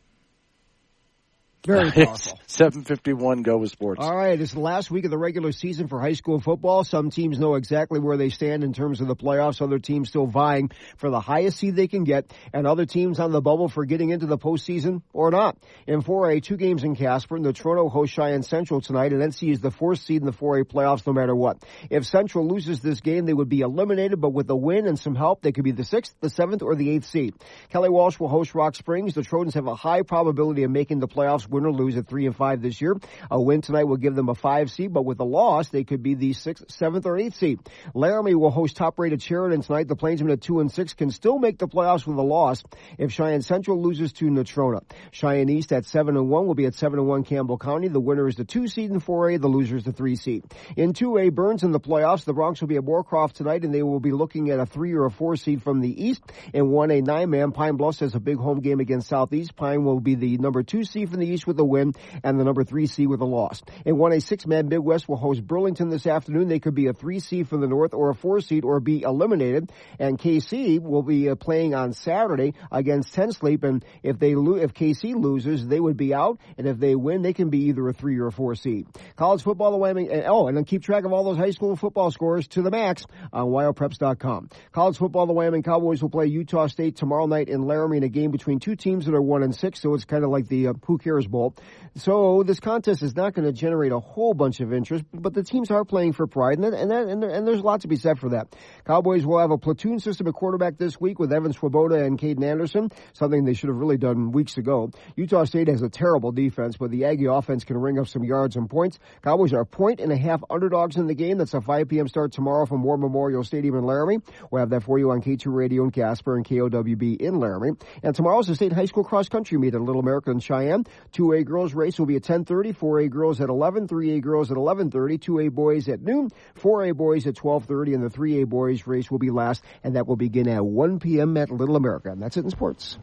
Very powerful. 7:51, go with sports. All right, it's the last week of the regular season for high school football. Some teams know exactly where they stand in terms of the playoffs. Other teams still vying for the highest seed they can get, and other teams on the bubble for getting into the postseason or not. In 4A, 2 games in Casper, the Toronto hosts Cheyenne Central tonight, and NC is the 4th seed in the 4A playoffs no matter what. If Central loses this game, they would be eliminated, but with a win and some help, they could be the 6th, the 7th, or the 8th seed. Kelly Walsh will host Rock Springs. The Trojans have a high probability of making the playoffs, win or lose, at 3-5 this year. A win tonight will give them a 5 seed, but with a loss, they could be the 6th, 7th, or 8th seed. Laramie will host top-rated Sheridan tonight. The Plainsmen at 2-6 can still make the playoffs with a loss if Cheyenne Central loses to Natrona. Cheyenne East at 7-1 will be at 7-1 Campbell County. The winner is the 2 seed in 4A. The loser is the 3 seed. In 2A, Burns in the playoffs. The Bronx will be at Moorcroft tonight, and they will be looking at a 3 or a 4 seed from the East. In 1A, 9-man, Pine Bluffs has a big home game against Southeast. Pine will be the number 2 seed from the East with a win, and the number 3 seed with a loss. In 1A, 6-man, Midwest will host Burlington this afternoon. They could be a 3 seed from the North or a 4 seed or be eliminated. And KC will be playing on Saturday against Ten Sleep. And if KC loses, they would be out. And if they win, they can be either a 3 or a 4 seed. College football, the Wyoming, and then keep track of all those high school football scores to the max on WyoPreps.com. College football, the Wyoming Cowboys will play Utah State tomorrow night in Laramie in a game between two teams that are 1-6. So it's kind of like the Who Cares Bowl. So this contest is not going to generate a whole bunch of interest, but the teams are playing for pride, and there's a lot to be said for that. Cowboys will have a platoon system at quarterback this week with Evan Swoboda and Caden Anderson, something they should have really done weeks ago. Utah State has a terrible defense, but the Aggie offense can ring up some yards and points. Cowboys are 1.5-point underdogs in the game. That's a 5 p.m. start tomorrow from War Memorial Stadium in Laramie. We'll have that for you on K2 Radio in Casper and KOWB in Laramie. And tomorrow's the state high school cross country meet at Little America in Cheyenne. 2A girls race will be at 10:30, 4A girls at 11, 3A girls at 11:30, 2A boys at noon, 4A boys at 12:30, and the 3A boys race will be last, and that will begin at 1 p.m. at Little America. And that's it in sports.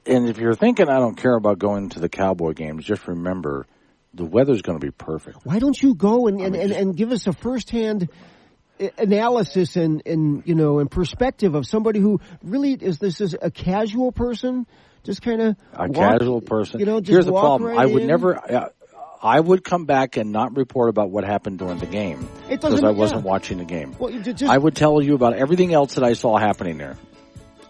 And if you're thinking I don't care about going to the Cowboy games, just remember the weather's going to be perfect. Why don't you go and give us a firsthand analysis and perspective of somebody who really is a casual person, just kind of casual person. Just here's the walk problem: right I would in. never. I would come back and not report about what happened during the game because I wasn't watching the game. Well, I would tell you about everything else that I saw happening there.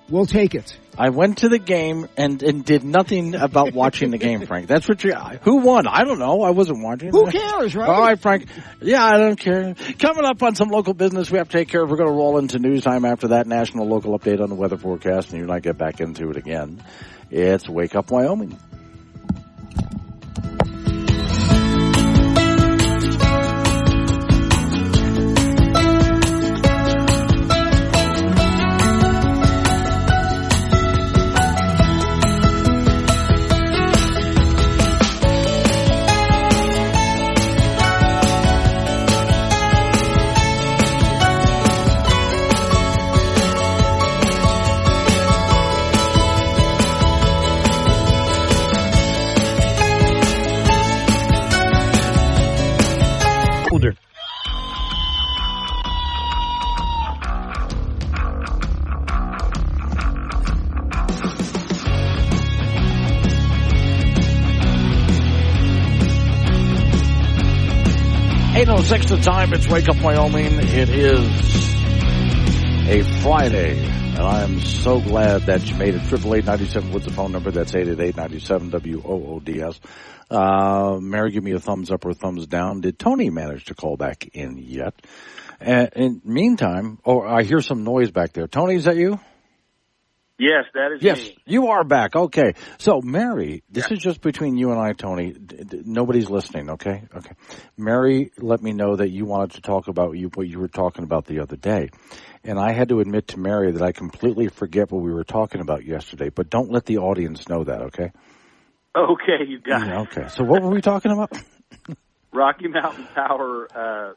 We'll take it. I went to the game and did nothing about watching the game, Frank. That's what who won? I don't know. I wasn't watching. Who cares, right? All right, Frank. Yeah, I don't care. Coming up on some local business we have to take care of. We're going to roll into news time after that national local update on the weather forecast, and you and I get back into it again. It's Wake Up Wyoming. Six the time. It's Wake Up Wyoming. It is a Friday, and I'm so glad that you made it. 888-97 with the phone number. That's 888-97-WOODS. Mary, give me a thumbs up or a thumbs down. Did Tony manage to call back in yet? In meantime, I hear some noise back there. Tony, is that you? Yes, that is me. Yes, you are back. Okay. So, Mary, this is just between you and I, Tony. Nobody's listening, okay? Okay. Mary let me know that you wanted to talk about what you were talking about the other day. And I had to admit to Mary that I completely forget what we were talking about yesterday. But don't let the audience know that, okay? Okay, you got it. Okay. So what were we talking about? Rocky Mountain Power,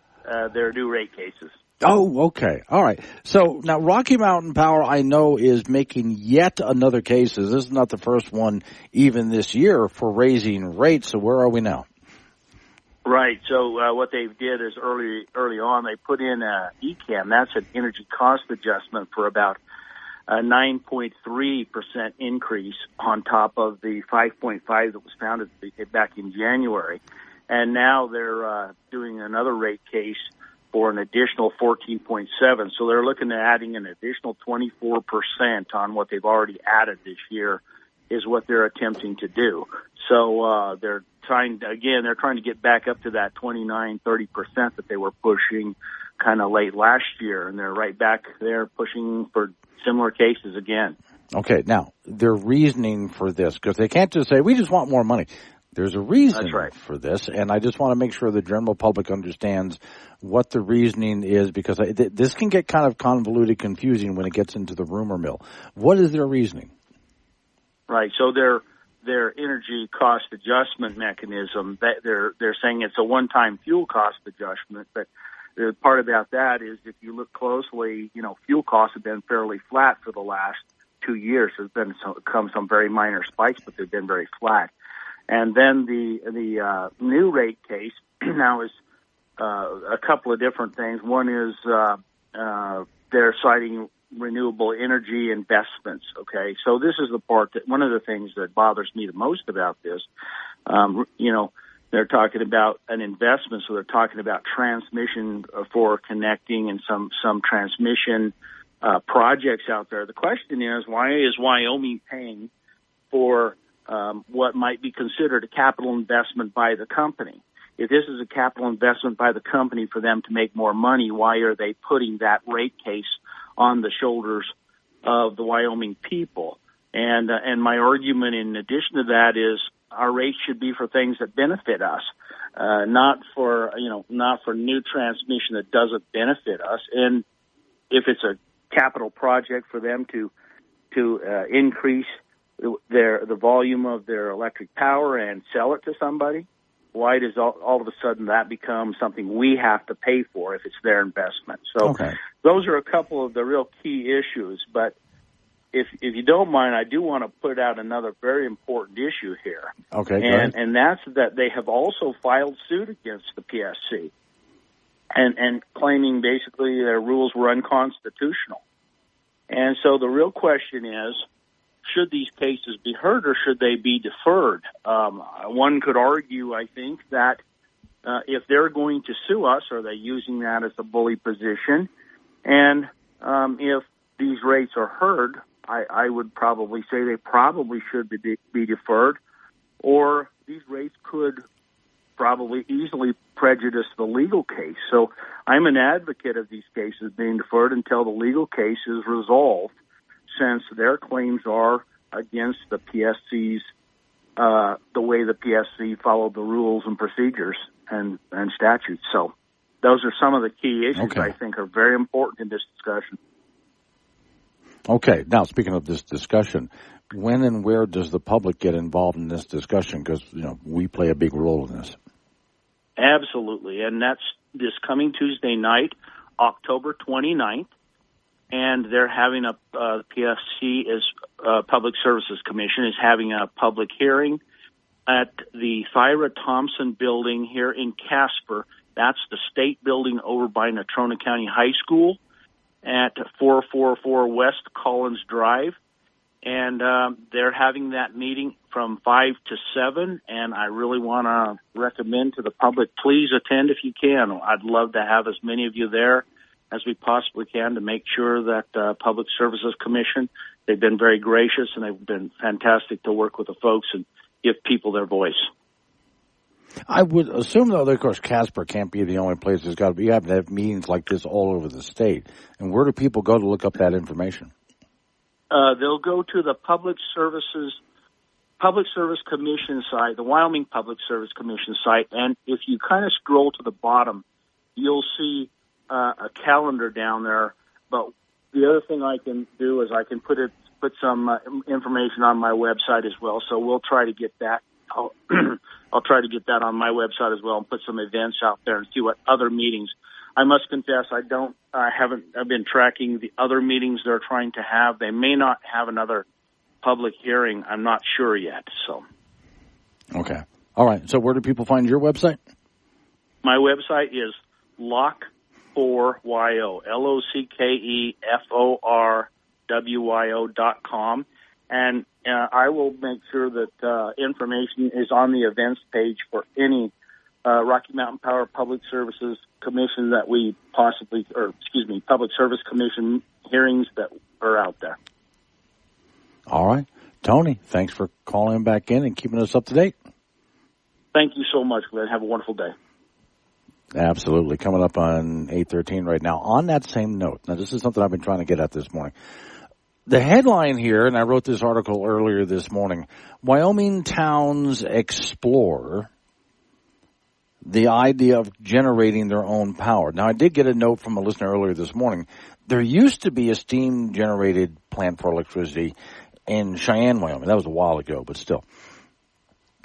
their new rate cases. Oh, okay. All right. So now Rocky Mountain Power, I know, is making yet another case. This is not the first one even this year for raising rates. So where are we now? Right. So what they did is early on, they put in ECAM. That's an energy cost adjustment for about a 9.3% increase on top of the 5.5 that was found back in January. And now they're doing another rate case for an additional 14.7. So they're looking at adding an additional 24% on what they've already added this year is what they're attempting to do. So they're trying to get back up to that 29-30% that they were pushing kind of late last year, and they're right back there pushing for similar cases again. Okay, now, their reasoning for this, because they can't just say, we just want more money. There's a reason for this, and I just want to make sure the general public understands what the reasoning is, because this can get kind of convoluted, confusing when it gets into the rumor mill. What is their reasoning? Right, so their energy cost adjustment mechanism, they're saying it's a one-time fuel cost adjustment, but the part about that is if you look closely, fuel costs have been fairly flat for the last 2 years. There's been some very minor spikes, but they've been very flat. And then the new rate case now is a couple of different things. One is they're citing renewable energy investments. Okay, so this is the part that one of the things that bothers me the most about this. They're talking about an investment, so they're talking about transmission for connecting and some transmission projects out there. The question is, why is Wyoming paying for what might be considered a capital investment by the company? If this is a capital investment by the company for them to make more money, why are they putting that rate case on the shoulders of the Wyoming people? And my argument in addition to that is our rates should be for things that benefit us, not for new transmission that doesn't benefit us. And if it's a capital project for them to increase the volume of their electric power and sell it to somebody, why does all of a sudden that become something we have to pay for if it's their investment? So those are a couple of the real key issues. But if you don't mind, I do want to put out another very important issue here. Okay, and that's that they have also filed suit against the PSC and claiming basically their rules were unconstitutional. And so the real question is, should these cases be heard or should they be deferred? One could argue, I think, that if they're going to sue us, are they using that as a bully position? And if these rates are heard, I would probably say they probably should be deferred, or these rates could probably easily prejudice the legal case. So I'm an advocate of these cases being deferred until the legal case is resolved, since their claims are against the PSC's, the way the PSC followed the rules and procedures and statutes. So those are some of the key issues I think are very important in this discussion. Okay. Now, speaking of this discussion, when and where does the public get involved in this discussion? Because, we play a big role in this. Absolutely. And that's this coming Tuesday night, October 29th. And they're having PSC Public Services Commission is having a public hearing at the Thyra Thompson building here in Casper. That's the state building over by Natrona County High School at 444 West Collins Drive. And they're having that meeting from 5 to 7. And I really want to recommend to the public, please attend if you can. I'd love to have as many of you there as we possibly can to make sure that Public Services Commission, they've been very gracious and they've been fantastic to work with the folks and give people their voice. I would assume, though, that, of course, Casper can't be the only place there's got to be. You have to have meetings like this all over the state. And where do people go to look up that information? They'll go to the Public Service Commission site, the Wyoming Public Service Commission site. And if you kind of scroll to the bottom, you'll see a calendar down there. But the other thing I can do is I can put some information on my website as well. So we'll try to get that. I'll try to get that on my website as well and put some events out there and see what other meetings. I must confess, I've been tracking the other meetings they're trying to have. They may not have another public hearing. I'm not sure yet. So. Okay. All right. So where do people find your website? My website is Lock4YO, LOCKEFOR wyo.com. And I will make sure that information is on the events page for any Rocky Mountain Power Public Services Commission that we Public Service Commission hearings that are out there. All right. Tony, thanks for calling back in and keeping us up to date. Thank you so much, Glenn. Have a wonderful day. Absolutely. Coming up on 8:13 right now. On that same note, now this is something I've been trying to get at this morning. The headline here, and I wrote this article earlier this morning, Wyoming towns explore the idea of generating their own power. Now, I did get a note from a listener earlier this morning. There used to be a steam-generated plant for electricity in Cheyenne, Wyoming. That was a while ago, but still.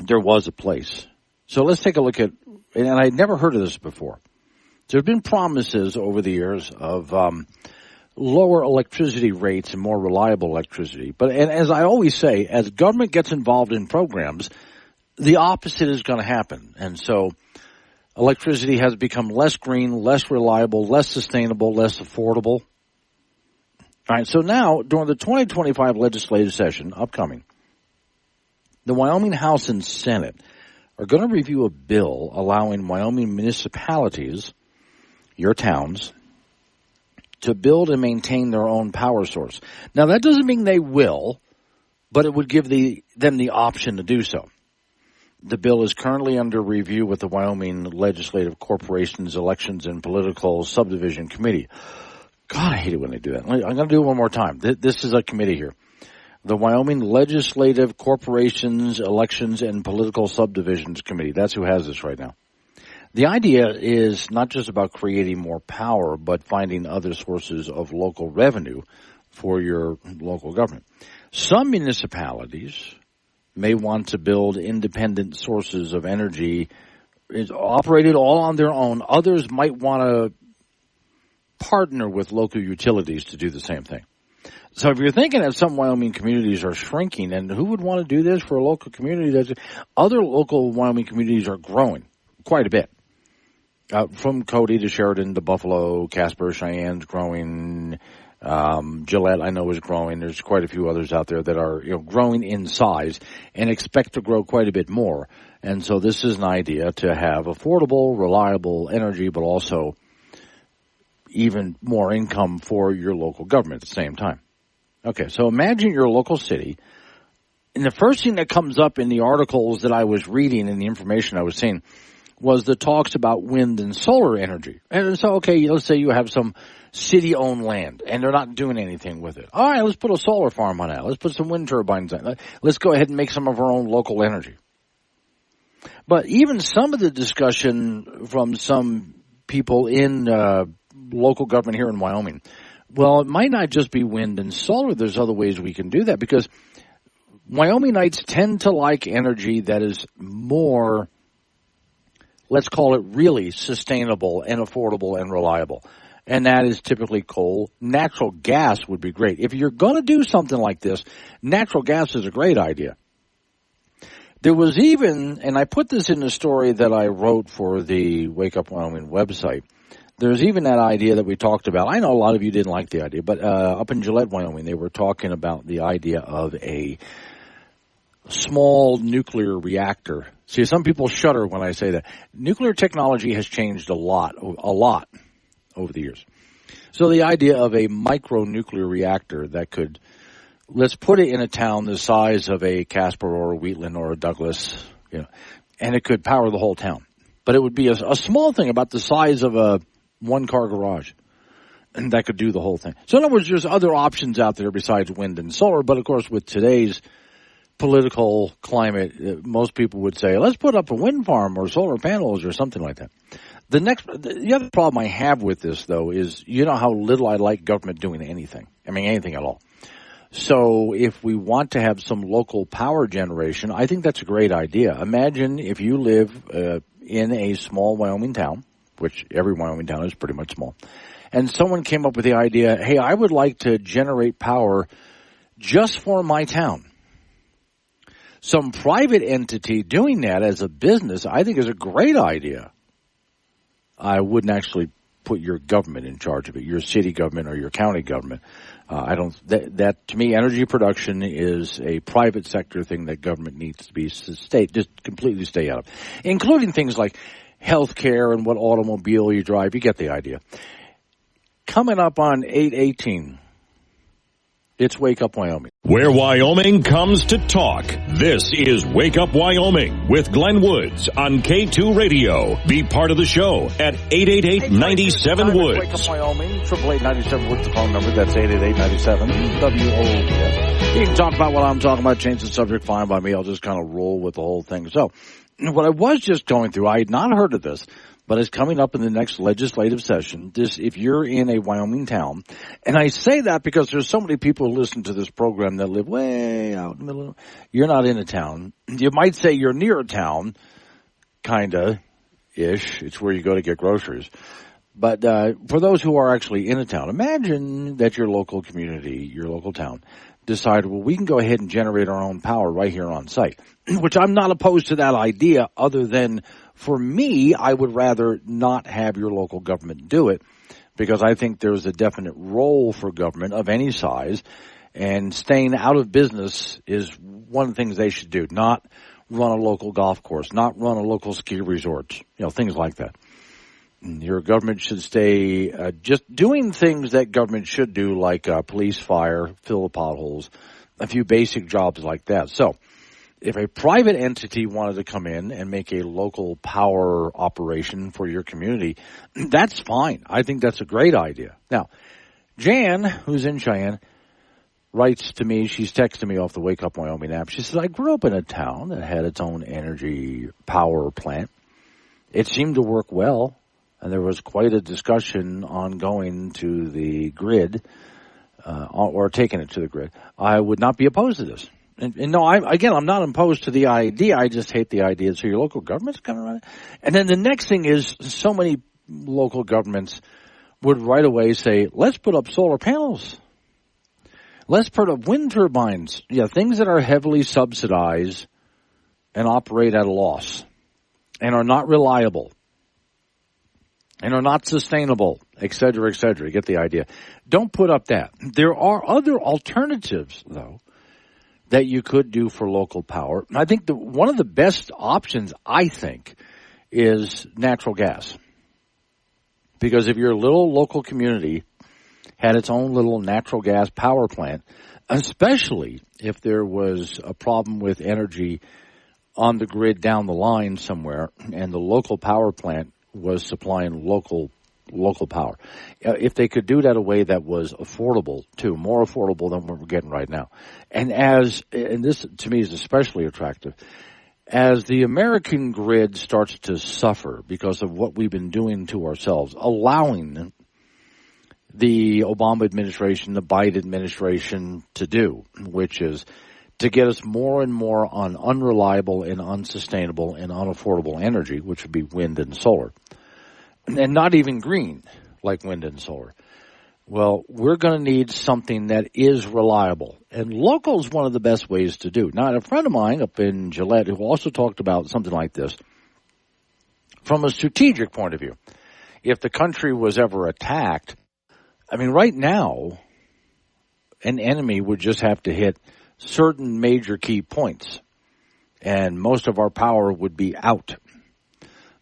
There was a place. So let's take a look at, and I'd never heard of this before. There have been promises over the years of lower electricity rates and more reliable electricity. And as I always say, as government gets involved in programs, the opposite is going to happen. And so electricity has become less green, less reliable, less sustainable, less affordable. All right, so now, during the 2025 legislative session upcoming, the Wyoming House and Senate are going to review a bill allowing Wyoming municipalities, your towns, to build and maintain their own power source. Now, that doesn't mean they will, but it would give them the option to do so. The bill is currently under review with the Wyoming Legislative Corporations Elections and Political Subdivision Committee. God, I hate it when they do that. I'm going to do it one more time. This is a committee here. The Wyoming Legislative Corporations Elections and Political Subdivisions Committee. That's who has this right now. The idea is not just about creating more power, but finding other sources of local revenue for your local government. Some municipalities may want to build independent sources of energy, operated all on their own. Others might want to partner with local utilities to do the same thing. So if you're thinking that some Wyoming communities are shrinking, and who would want to do this for a local community? Other local Wyoming communities are growing quite a bit. From Cody to Sheridan to Buffalo, Casper, Cheyenne's growing. Gillette, I know, is growing. There's quite a few others out there that are, growing in size and expect to grow quite a bit more. And so this is an idea to have affordable, reliable energy, but also even more income for your local government at the same time. Okay, so imagine your local city, and the first thing that comes up in the articles that I was reading and the information I was seeing was the talks about wind and solar energy. And so, okay, let's say you have some city-owned land, and they're not doing anything with it. All right, let's put a solar farm on that. Let's put some wind turbines on it. Let's go ahead and make some of our own local energy. But even some of the discussion from some people in local government here in Wyoming, well, it might not just be wind and solar. There's other ways we can do that because Wyomingites tend to like energy that is more, let's call it really sustainable and affordable and reliable. And that is typically coal. Natural gas would be great. If you're going to do something like this, natural gas is a great idea. There was even, and I put this in the story that I wrote for the Wake Up Wyoming website, there's even that idea that we talked about. I know a lot of you didn't like the idea, but up in Gillette, Wyoming, they were talking about the idea of a small nuclear reactor. See, some people shudder when I say that. Nuclear technology has changed a lot over the years. So the idea of a micro-nuclear reactor that could, let's put it in a town the size of a Casper or a Wheatland or a Douglas, and it could power the whole town. But it would be a small thing about the size of a one-car garage, and that could do the whole thing. So in other words, there's other options out there besides wind and solar, but of course with today's political climate, most people would say, let's put up a wind farm or solar panels or something like that. The other problem I have with this, though, is how little I like government doing anything. I mean, anything at all. So if we want to have some local power generation, I think that's a great idea. Imagine if you live in a small Wyoming town, which every Wyoming town is pretty much small, and someone came up with the idea, hey, I would like to generate power just for my town. Some private entity doing that as a business, I think, is a great idea. I wouldn't actually put your government in charge of it, your city government or your county government. That to me, energy production is a private sector thing that government needs to be just completely stay out of, including things like health care and what automobile you drive. You get the idea. Coming up on 8:18. It's Wake Up Wyoming. Where Wyoming comes to talk. This is Wake Up Wyoming with Glenn Woods on K2 Radio. Be part of the show at 888-97-WOODS. Wake Up Wyoming, 888-97-WOODS, the phone number. That's 888-97-WOODS. You can talk about what I'm talking about, change the subject, fine by me. I'll just kind of roll with the whole thing. So, what I was just going through, I had not heard of this, but it's coming up in the next legislative session. If you're in a Wyoming town, and I say that because there's so many people who listen to this program that live way out in the middle. You're not in a town. You might say you're near a town, kinda-ish. It's where you go to get groceries. But for those who are actually in a town, imagine that your local community, your local town, decide, well, we can go ahead and generate our own power right here on site, which I'm not opposed to that idea other than for me, I would rather not have your local government do it because I think there's a definite role for government of any size, and staying out of business is one of the things they should do, not run a local golf course, not run a local ski resort, things like that. Your government should stay just doing things that government should do, like police, fire, fill the potholes, a few basic jobs like that. So if a private entity wanted to come in and make a local power operation for your community, that's fine. I think that's a great idea. Now, Jan, who's in Cheyenne, writes to me, she's texting me off the Wake Up Wyoming app. She says, I grew up in a town that had its own energy power plant. It seemed to work well, and there was quite a discussion on going to the grid, or taking it to the grid. I would not be opposed to this. And no, I'm not opposed to the idea. I just hate the idea. So your local government's going to run it. And then the next thing is so many local governments would right away say, let's put up solar panels. Let's put up wind turbines. Things that are heavily subsidized and operate at a loss and are not reliable and are not sustainable, et cetera, et cetera. You get the idea. Don't put up that. There are other alternatives, though, that you could do for local power. I think one of the best options, is natural gas. Because if your little local community had its own little natural gas power plant, especially if there was a problem with energy on the grid down the line somewhere and the local power plant was supplying local power. If they could do that a way that was affordable, too, more affordable than what we're getting right now. And this to me is especially attractive, as the American grid starts to suffer because of what we've been doing to ourselves, allowing the Obama administration, the Biden administration to do, which is to get us more and more on unreliable and unsustainable and unaffordable energy, which would be wind and solar. And not even green, like wind and solar. Well, we're going to need something that is reliable. And local is one of the best ways to do. Now, a friend of mine up in Gillette who also talked about something like this from a strategic point of view. If the country was ever attacked, right now, an enemy would just have to hit certain major key points, and most of our power would be out.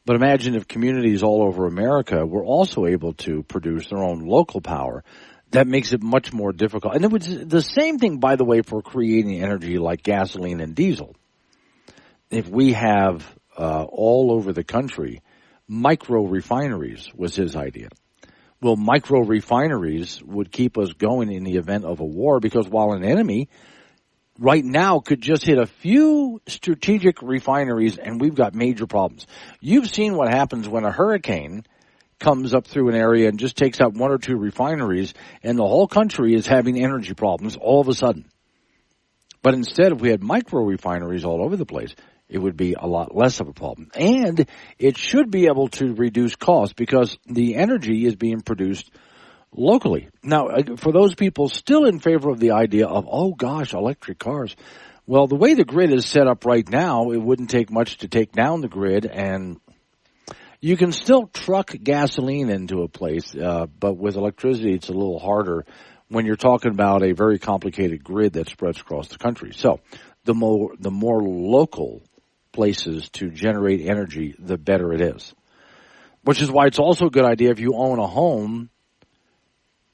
But imagine if communities all over America were also able to produce their own local power. That makes it much more difficult. And it was the same thing, by the way, for creating energy like gasoline and diesel. If we have all over the country micro refineries, was his idea. Well, micro refineries would keep us going in the event of a war, because while an enemy right now could just hit a few strategic refineries and we've got major problems. You've seen what happens when a hurricane comes up through an area and just takes out one or two refineries, and the whole country is having energy problems all of a sudden. But instead, if we had micro refineries all over the place, it would be a lot less of a problem. And it should be able to reduce costs because the energy is being produced locally. Now, for those people still in favor of the idea of, oh gosh, electric cars, well, the way the grid is set up right now, it wouldn't take much to take down the grid, and You can still truck gasoline into a place, but with electricity, it's a little harder when you're talking about a very complicated grid that spreads across the country. So the more local places to generate energy, the better it is. Which is why it's also a good idea if you own a home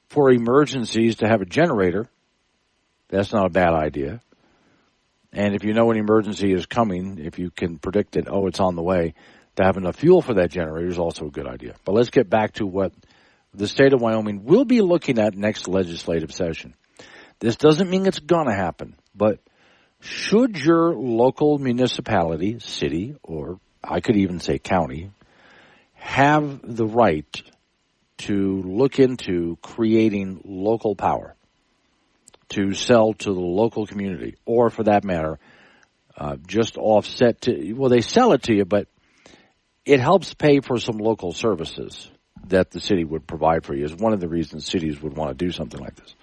for emergencies to have a generator. That's not a bad idea. And if you know an emergency is coming, if you can predict it, it's on the way, to have enough fuel for that generator is also a good idea. But let's get back to what the state of Wyoming will be looking at next legislative session. This doesn't mean it's going to happen, but should your local municipality, city, or I could even say county, have the right to look into creating local power to sell to the local community, or for that matter, just offset they sell it to you, but it helps pay for some local services that the city would provide for you is one of the reasons cities would want to do something like this.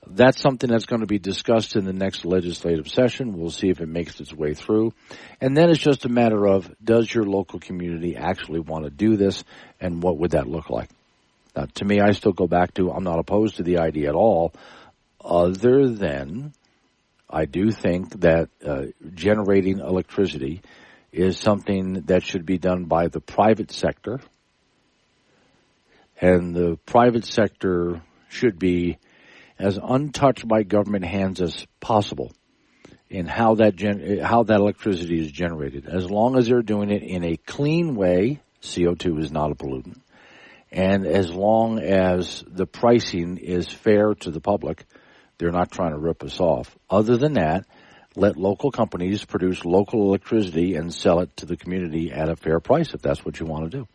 That's something that's going to be discussed in the next legislative session. We'll see if it makes its way through. And then it's just a matter of, does your local community actually want to do this, and what would that look like? Now, to me, I still go back to, I'm not opposed to the idea at all, other than I do think that generating electricity is something that should be done by the private sector, and the private sector should be as untouched by government hands as possible in how that electricity is generated. As long as they're doing it in a clean way, CO2 is not a pollutant, and as long as the pricing is fair to the public, they're not trying to rip us off. Other than that, let local companies produce local electricity and sell it to the community at a fair price if that's what you want to do.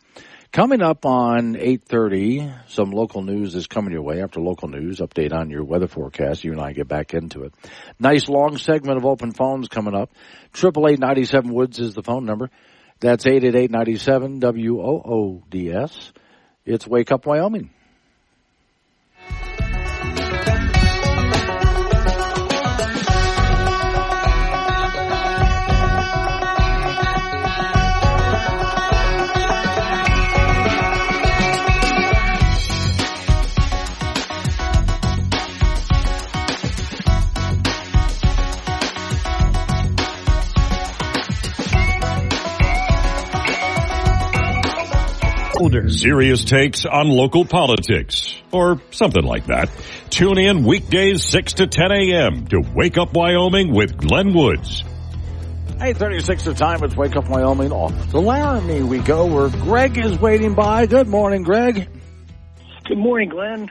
Coming up on 8:30, some local news is coming your way. After local news, update on your weather forecast. You and I get back into it. Nice long segment of open phones coming up. 888-97-WOODS is the phone number. That's 888-97-WOODS. It's Wake Up Wyoming. Serious takes on local politics, or something like that. Tune in weekdays 6 to 10 a.m. to Wake Up Wyoming with Glenn Woods. 8:36 the time. It's Wake Up Wyoming. Off to Laramie we go, where Greg is waiting by. Good morning, Greg. Good morning, Glenn.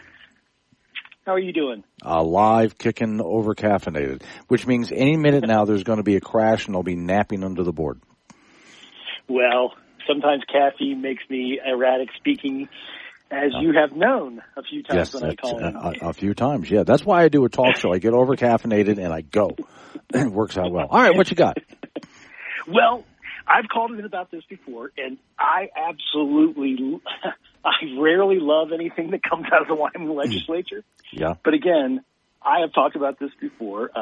How are you doing? Alive, kicking, over-caffeinated, which means any minute now there's going to be a crash and I'll be napping under the board. Well, sometimes caffeine makes me erratic speaking, as you have known a few times when I call in. A few times, yeah. That's why I do a talk show. I get over-caffeinated and I go. It works out well. All right, what you got? Well, I've called in about this before, and I rarely love anything that comes out of the Wyoming legislature. Yeah. But again, I have talked about this before.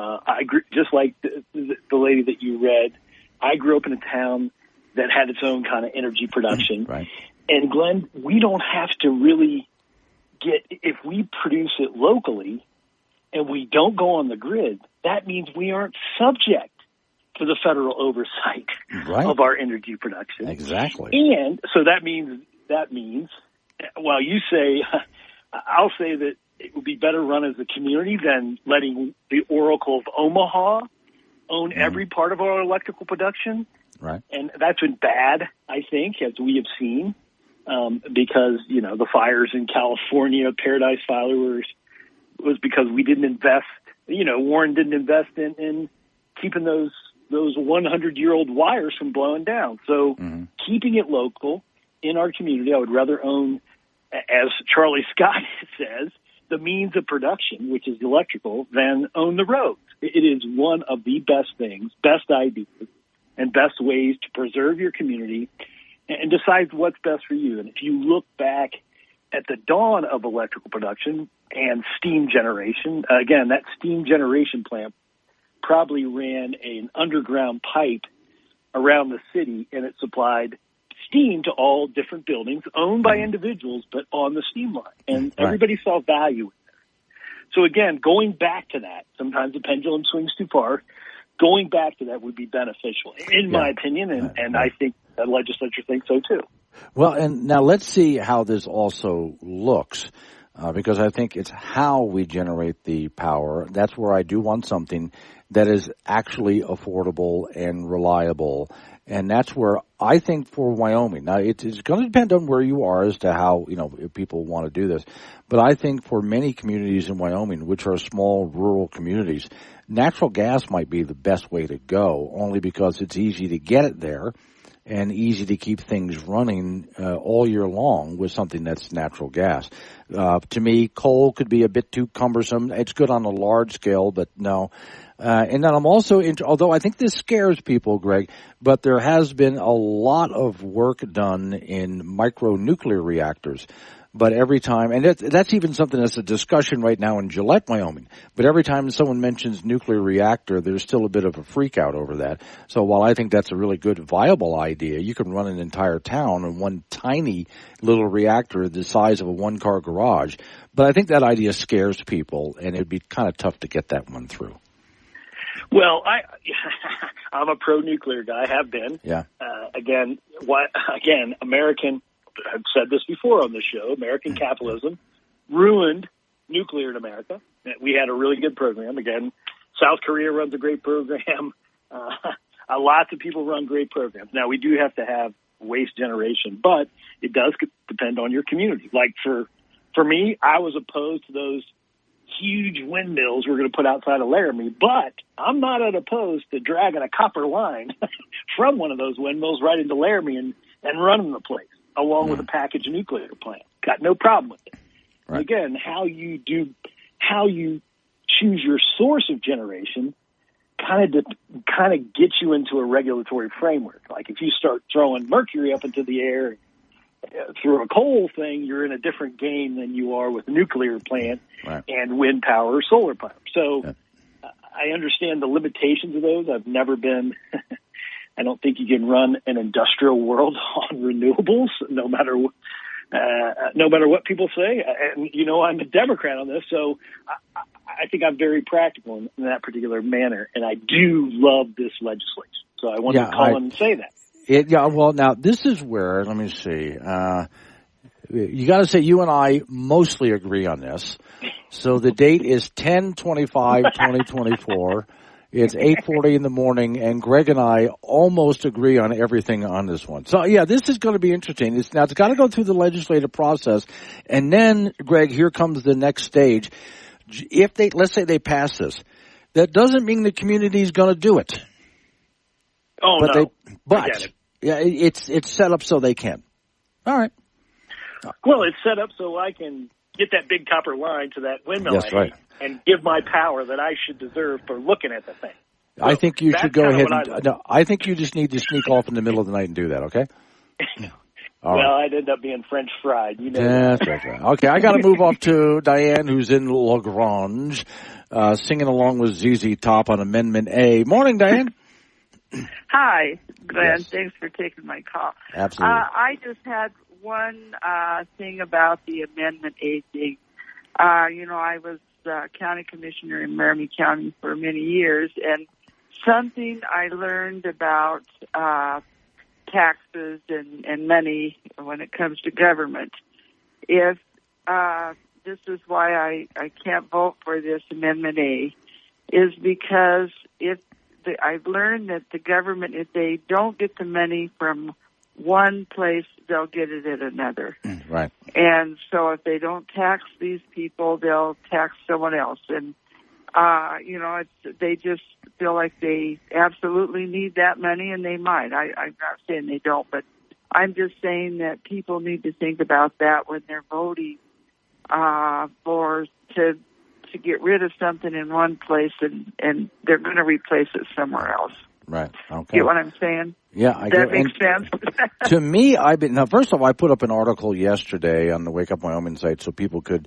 Just like the lady that you read, I grew up in a town that had its own kind of energy production. Right. And Glenn, we don't have to really if we produce it locally and we don't go on the grid, that means we aren't subject to the federal oversight of our energy production. Exactly. And so that means, well, you say, I'll say that it would be better run as a community than letting the Oracle of Omaha own every part of our electrical production. Right. And that's been bad, I think, as we have seen, because, the fires in California, Paradise Fire was because we didn't invest, Warren didn't invest in keeping those 100-year-old wires from blowing down. So keeping it local in our community, I would rather own, as Charlie Scott says, the means of production, which is electrical, than own the roads. It is one of the best things, best ideas, and best ways to preserve your community and decide what's best for you. And if you look back at the dawn of electrical production and steam generation, again, that steam generation plant probably ran an underground pipe around the city, and it supplied steam to all different buildings owned by individuals, but on the steam line. And everybody saw value in it. So again, going back to that, sometimes the pendulum swings too far. Going back to that would be beneficial, in my opinion, and I think the legislature thinks so too. Well, and now let's see how this also looks, because I think it's how we generate the power. That's where I do want something that is actually affordable and reliable. And that's where I think for Wyoming, now it's going to depend on where you are as to how, if people want to do this. But I think for many communities in Wyoming, which are small rural communities, natural gas might be the best way to go, only because it's easy to get it there and easy to keep things running all year long with something that's natural gas. To me, coal could be a bit too cumbersome. It's good on a large scale, but no. And then I'm also, although I think this scares people, Greg, but there has been a lot of work done in micronuclear reactors. But every time, and that's even something that's a discussion right now in Gillette, Wyoming. But every time someone mentions nuclear reactor, there's still a bit of a freak out over that. So while I think that's a really good, viable idea, you can run an entire town in one tiny little reactor the size of a one-car garage. But I think that idea scares people, and it'd be kind of tough to get that one through. Well, I'm a pro-nuclear guy, have been. Yeah. Again, American, I've said this before on the show, American capitalism ruined nuclear in America. We had a really good program. Again, South Korea runs a great program. Lots of people run great programs. Now, we do have to have waste generation, but it does depend on your community. Like for me, I was opposed to those huge windmills we're going to put outside of Laramie, but I'm not opposed to dragging a copper line from one of those windmills right into Laramie and running the place, along with a package nuclear plant. Got no problem with it. Right. Again, how you choose your source of generation kind of gets you into a regulatory framework. Like if you start throwing mercury up into the air through a coal thing, you're in a different game than you are with a nuclear plant and wind power or solar power. So I understand the limitations of those. I've never been I don't think you can run an industrial world on renewables, no matter what people say. And I'm a Democrat on this, so I think I'm very practical in that particular manner, and I do love this legislation. So I wanted to call in and say that. Well, now this is where, let me see. You got to say you and I mostly agree on this. So the date is 10/25/2024. It's 8:40 in the morning, and Greg and I almost agree on everything on this one. So, this is going to be interesting. It's got to go through the legislative process, and then, Greg, here comes the next stage. If let's say they pass this, that doesn't mean the community is going to do it. Oh, no. It's set up so they can. All right. Well, it's set up so I can get that big copper line to that windmill. That's right. And give my power that I should deserve for looking at the thing. So I think you should go ahead I think you just need to sneak off in the middle of the night and do that, okay? I'd end up being French fried. That's right. Okay, I got to move off to Diane, who's in La Grange, singing along with ZZ Top on Amendment A. Morning, Diane. Hi, Glenn. Yes. Thanks for taking my call. Absolutely. I just had one thing about the Amendment A thing. I was county commissioner in Laramie County for many years, and something I learned about taxes and money when it comes to government. If this is why I can't vote for this Amendment A, is because I've learned that the government, if they don't get the money from one place, they'll get it at another. Right. And so if they don't tax these people, they'll tax someone else. And, they just feel like they absolutely need that money, and they might. I'm not saying they don't, but I'm just saying that people need to think about that when they're voting to get rid of something in one place, and they're going to replace it somewhere else. Right. Okay. Get what I'm saying? Yeah, I That makes sense. To me, first of all, I put up an article yesterday on the Wake Up Wyoming site so people could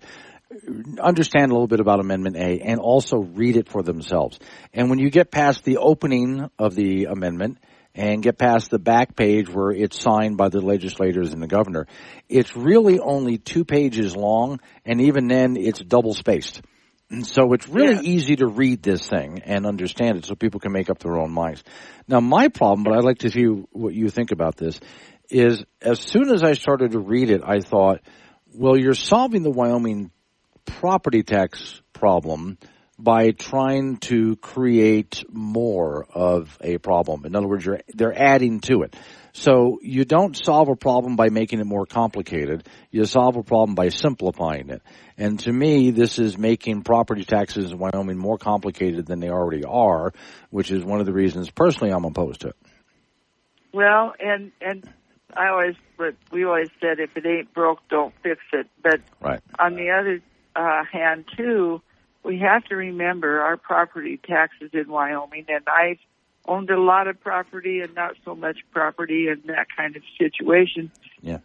understand a little bit about Amendment A and also read it for themselves. And when you get past the opening of the amendment, and get past the back page where it's signed by the legislators and the governor. It's really only 2 pages long, and even then it's double spaced. So it's really easy to read this thing and understand it so people can make up their own minds. Now, my problem, but I'd like to see what you think about this, is as soon as I started to read it, I thought, well, you're solving the Wyoming property tax problem by trying to create more of a problem. In other words, they're adding to it. So you don't solve a problem by making it more complicated. You solve a problem by simplifying it. And to me, this is making property taxes in Wyoming more complicated than they already are, which is one of the reasons personally I'm opposed to it. Well, and we always said if it ain't broke, don't fix it. But on the other hand, too, we have to remember our property taxes in Wyoming, and I've owned a lot of property and not so much property in that kind of situation. Yeah.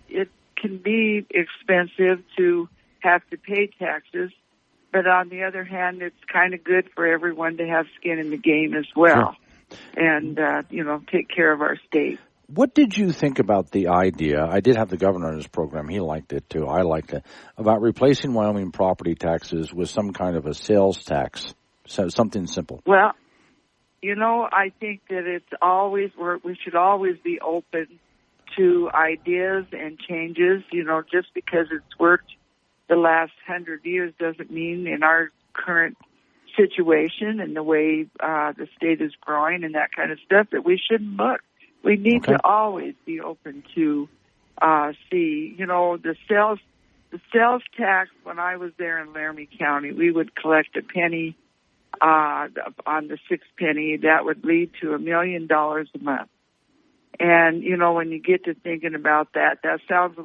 It can be expensive to have to pay taxes, but on the other hand, it's kind of good for everyone to have skin in the game as well, and take care of our state. What did you think about the idea? I did have the governor on his program. He liked it, too. I liked it. About replacing Wyoming property taxes with some kind of a sales tax, so something simple. Well, I think that we should always be open to ideas and changes. Just because it's worked the last 100 years doesn't mean in our current situation and the way the state is growing and that kind of stuff that we shouldn't look. We need to always be open to see, the sales tax. When I was there in Laramie County, we would collect a penny on the 6 penny. That would lead to $1 million a month. And, when you get to thinking about that sounds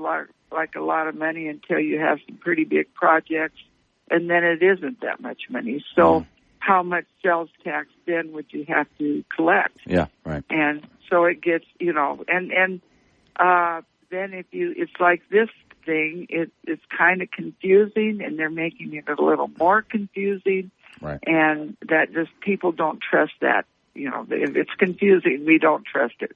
like a lot of money until you have some pretty big projects, and then it isn't that much money. So how much sales tax then would you have to collect? Yeah, right. And so it gets, then it's like this thing, it's kind of confusing, and they're making it a little more confusing. Right. And that just people don't trust that. If it's confusing, we don't trust it.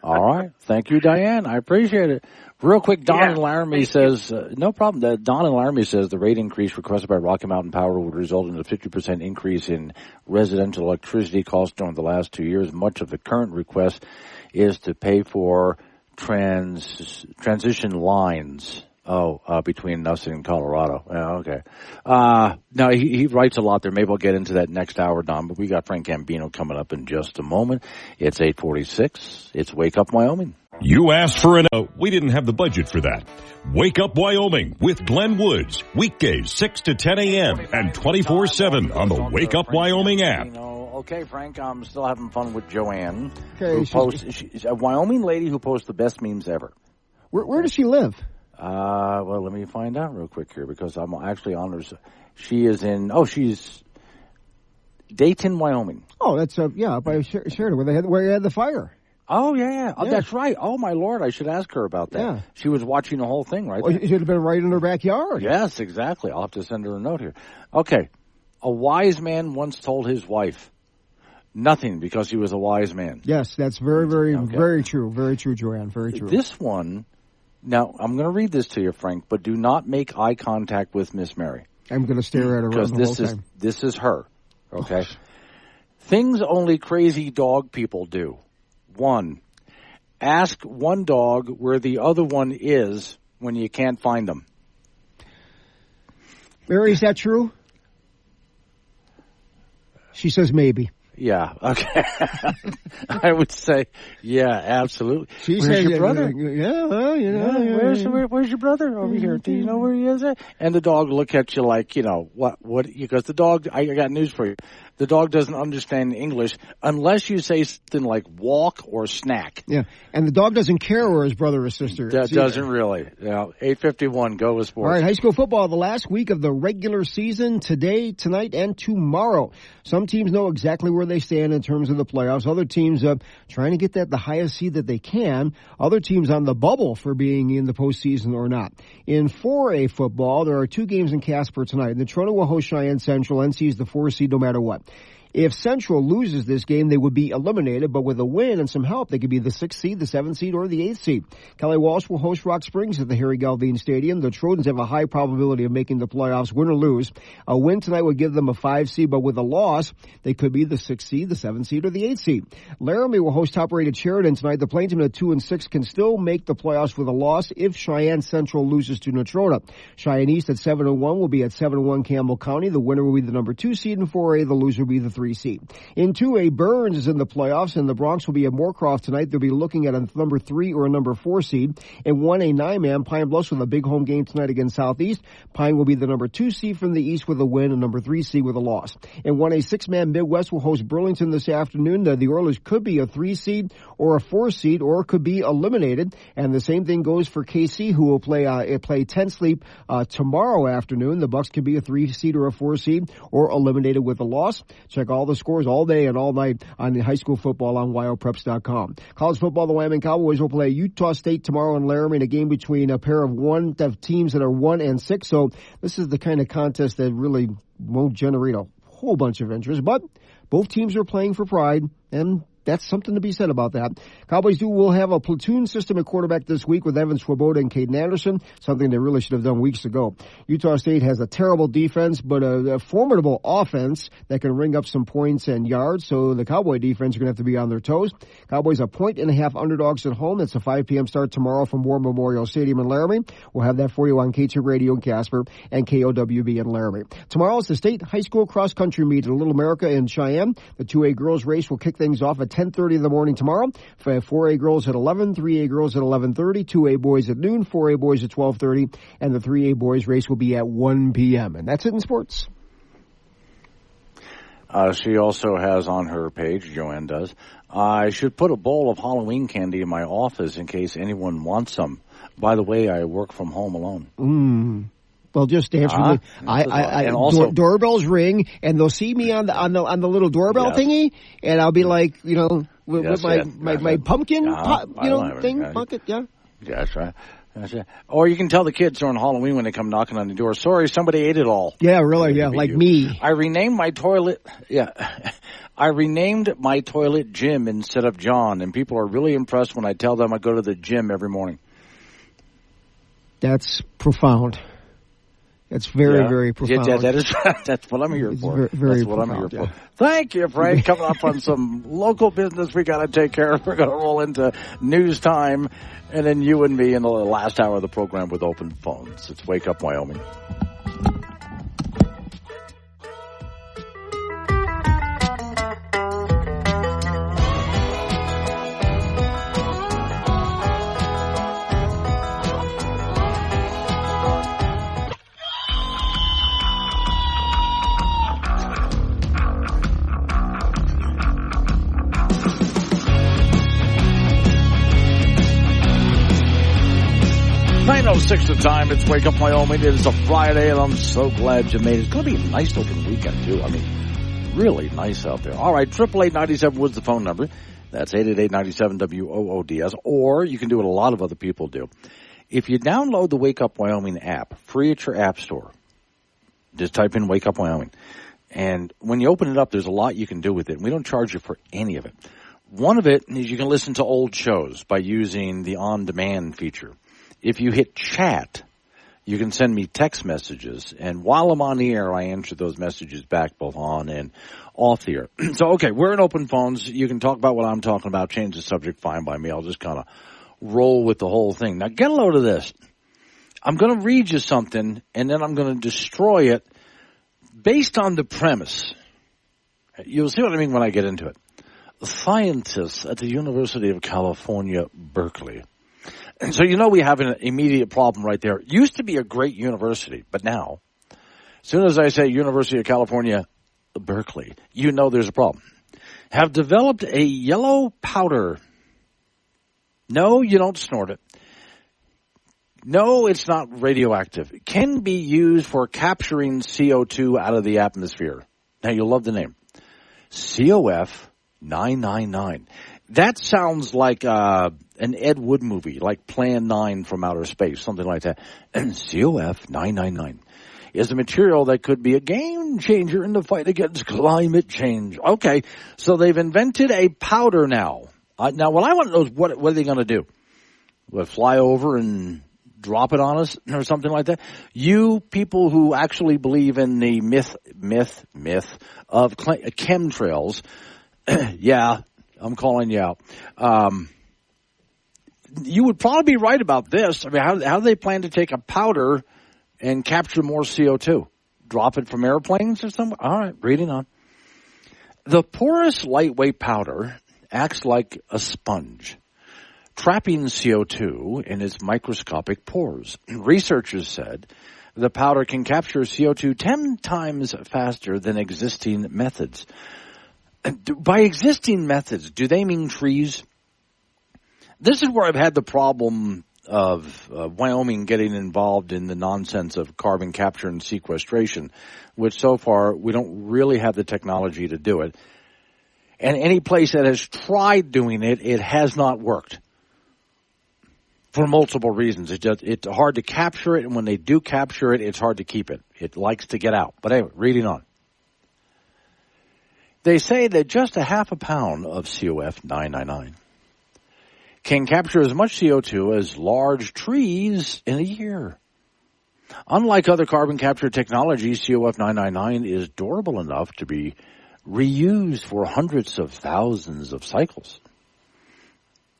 All right. Thank you, Diane. I appreciate it. Real quick, Don in Laramie says, no problem. Don in Laramie says the rate increase requested by Rocky Mountain Power would result in a 50% increase in residential electricity costs during the last 2 years. Much of the current request is to pay for transition lines. Between us and Colorado. Okay. Now, he writes a lot there. Maybe we'll get into that next hour, Don, but we got Frank Gambino coming up in just a moment. It's 8:46. It's Wake Up Wyoming. You asked for we didn't have the budget for that. Wake Up Wyoming with Glenn Woods. Weekdays 6 to 10 a.m. and 24/7 on the Wake Up Wyoming app. Okay, Frank, I'm still having fun with Joanne. Okay, she's a Wyoming lady who posts the best memes ever. Where does she live? Well, let me find out real quick here because I'm actually on her. She is she's Dayton, Wyoming. Oh, that's by Sheridan where they had the fire. Oh, yeah. Oh, that's right. Oh, my Lord, I should ask her about that. Yeah. She was watching the whole thing, right? Well, it should have been right in her backyard. Yes, exactly. I'll have to send her a note here. Okay. A wise man once told his wife nothing because he was a wise man. Yes, that's very, very, very true. Very true, Joanne. Very true. This one... Now, I'm going to read this to you, Frank, but do not make eye contact with Miss Mary. I'm going to stare at her because this is her, okay? Things only crazy dog people do. 1, ask one dog where the other one is when you can't find them. Mary, is that true? She says maybe. Yeah, okay. I would say, yeah, absolutely. Where's your brother? Well, where's your brother over here? Do you know where he is? And the dog look at you like, what, because the dog, I got news for you. The dog doesn't understand English unless you say something like walk or snack. Yeah, and the dog doesn't care where his brother or sister is. That doesn't really. 8:51, go with sports. All right, high school football, the last week of the regular season, today, tonight, and tomorrow. Some teams know exactly where they stand in terms of the playoffs. Other teams trying to get the highest seed that they can. Other teams on the bubble for being in the postseason or not. In 4A football, there are 2 games in Casper tonight. The Natrona will host Cheyenne Central. NC is the 4 seed no matter what. If Central loses this game, they would be eliminated, but with a win and some help, they could be the 6th seed, the 7th seed, or the 8th seed. Kelly Walsh will host Rock Springs at the Harry Galvin Stadium. The Trojans have a high probability of making the playoffs, win or lose. A win tonight would give them a 5 seed, but with a loss, they could be the 6th seed, the 7th seed, or the 8th seed. Laramie will host top-rated Sheridan tonight. The Plainsmen at 2-6 can still make the playoffs with a loss if Cheyenne Central loses to Natrona. Cheyenne East at 7-1 will be at 7-1 Campbell County. The winner will be the number 2 seed in 4A. The loser will be the 3 seed. In 2A, Burns is in the playoffs, and the Bronx will be at Moorcroft tonight. They'll be looking at a number 3 or a number 4 seed. In 1A, 9-man, Pine Bluffs with a big home game tonight against Southeast. Pine will be the number 2 seed from the East with a win and number 3 seed with a loss. In 1A, 6-man, Midwest will host Burlington this afternoon. The Oilers could be a 3 seed or a 4 seed or could be eliminated. And the same thing goes for KC, who will play 10 sleep tomorrow afternoon. The Bucks could be a 3 seed or a 4 seed or eliminated with a loss. Check all the scores all day and all night on high school football on WyoPreps.com. College football, the Wyoming Cowboys will play Utah State tomorrow in Laramie in a game between a pair of teams that are 1-6. So this is the kind of contest that really won't generate a whole bunch of interest, but both teams are playing for pride, and that's something to be said about that. Cowboys will have a platoon system at quarterback this week with Evan Swoboda and Caden Anderson, something they really should have done weeks ago. Utah State has a terrible defense, but a formidable offense that can ring up some points and yards, so the Cowboy defense are going to have to be on their toes. Cowboys are 1.5 underdogs at home. It's a 5 p.m. start tomorrow from War Memorial Stadium in Laramie. We'll have that for you on K2 Radio in Casper and KOWB in Laramie. Tomorrow is the state high school cross-country meet at Little America in Cheyenne. The 2A girls race will kick things off at 10:30 in the morning tomorrow. 4A girls at 11, 3A girls at 11:30, 2A boys at noon, 4A boys at 12:30, and the 3A boys race will be at 1 p.m. And that's it in sports. She also has on her page, Joanne does, I should put a bowl of Halloween candy in my office in case anyone wants some. By the way, I work from home alone. Well, just answer and also doorbells ring, and they'll see me on the little doorbell thingy, and I'll be like, with my pumpkin, thing, bucket, That's right. Or you can tell the kids during Halloween when they come knocking on the door, sorry, somebody ate it all. Yeah, really, like me. I renamed my toilet, I renamed my toilet Jim instead of John, and people are really impressed when I tell them I go to the gym every morning. That's profound. It's very, very profound. That's what I'm here for. Very that's what I'm here for. Thank you, Frank. Coming up on some local business we got to take care of. We're going to roll into news time, and then you and me in the last hour of the program with open phones. It's Wake Up Wyoming. Six the time. It's Wake Up Wyoming. It is a Friday, and I'm so glad you made it. It's going to be a nice open weekend, too. I mean, really nice out there. All right, 888-97 was the phone number. That's 888-97-WOODS. Or you can do what a lot of other people do. If you download the Wake Up Wyoming app, free at your app store, just type in Wake Up Wyoming. And when you open it up, there's a lot you can do with it. And we don't charge you for any of it. One of it is you can listen to old shows by using the on-demand feature. If you hit chat, you can send me text messages, and while I'm on the air, I answer those messages back both on and off the air. So, okay, we're in open phones. You can talk about what I'm talking about, change the subject, fine by me. I'll just kind of roll with the whole thing. Now, get a load of this. I'm going to read you something, and then I'm going to destroy it based on the premise. You'll see what I mean when I get into it. Scientists at the University of California, Berkeley. And so we have an immediate problem right there. It used to be a great university, but now, as soon as I say University of California, Berkeley, there's a problem. Have developed a yellow powder. No, you don't snort it. No, it's not radioactive. It can be used for capturing CO2 out of the atmosphere. Now, you'll love the name. COF 999. That sounds like an Ed Wood movie, like Plan 9 from Outer Space, something like that. And COF 999. is a material that could be a game changer in the fight against climate change. Okay, so they've invented a powder now. Now, what I want to know is what are they going to do? Will fly over and drop it on us or something like that? You people who actually believe in the myth of chemtrails, yeah, I'm calling you out. You would probably be right about this. I mean, how do they plan to take a powder and capture more CO2? Drop it from airplanes or something? All right, reading on. The porous, lightweight powder acts like a sponge, trapping CO2 in its microscopic pores. Researchers said the powder can capture CO2 10 times faster than existing methods. By existing methods, do they mean trees? This is where I've had the problem of Wyoming getting involved in the nonsense of carbon capture and sequestration, which so far we don't really have the technology to do it. And any place that has tried doing it, it has not worked for multiple reasons. It's hard to capture it, and when they do capture it, it's hard to keep it. It likes to get out. But anyway, reading on. They say that just a half a pound of COF 999 can capture as much CO2 as large trees in a year. Unlike other carbon capture technologies, COF 999 is durable enough to be reused for hundreds of thousands of cycles.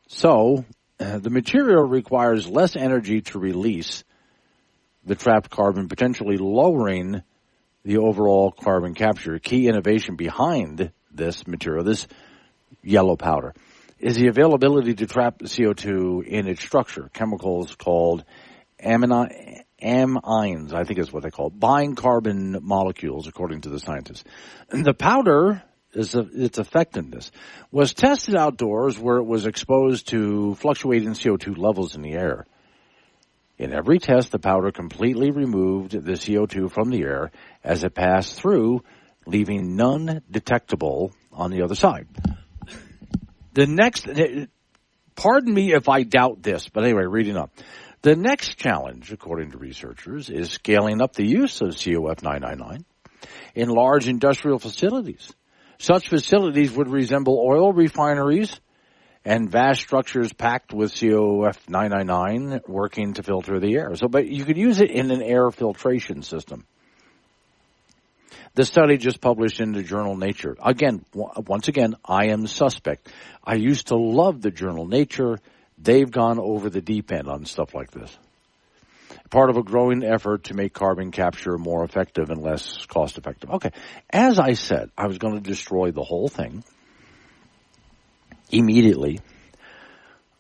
So, the material requires less energy to release the trapped carbon, potentially lowering the overall carbon capture. Key innovation behind this material, this yellow powder, is the availability to trap CO2 in its structure. Chemicals called amines, I think is what they call it, bind carbon molecules, according to the scientists. And the powder, its effectiveness, was tested outdoors where it was exposed to fluctuating CO2 levels in the air. In every test, the powder completely removed the CO2 from the air as it passed through, leaving none detectable on the other side. The next, pardon me if I doubt this, but anyway, reading up. The next challenge, according to researchers, is scaling up the use of COF 999 in large industrial facilities. Such facilities would resemble oil refineries and vast structures packed with COF 999 working to filter the air. But you could use it in an air filtration system. The study just published in the journal Nature. Once again, I am suspect. I used to love the journal Nature. They've gone over the deep end on stuff like this. Part of a growing effort to make carbon capture more effective and less cost effective. Okay, as I said, I was going to destroy the whole thing immediately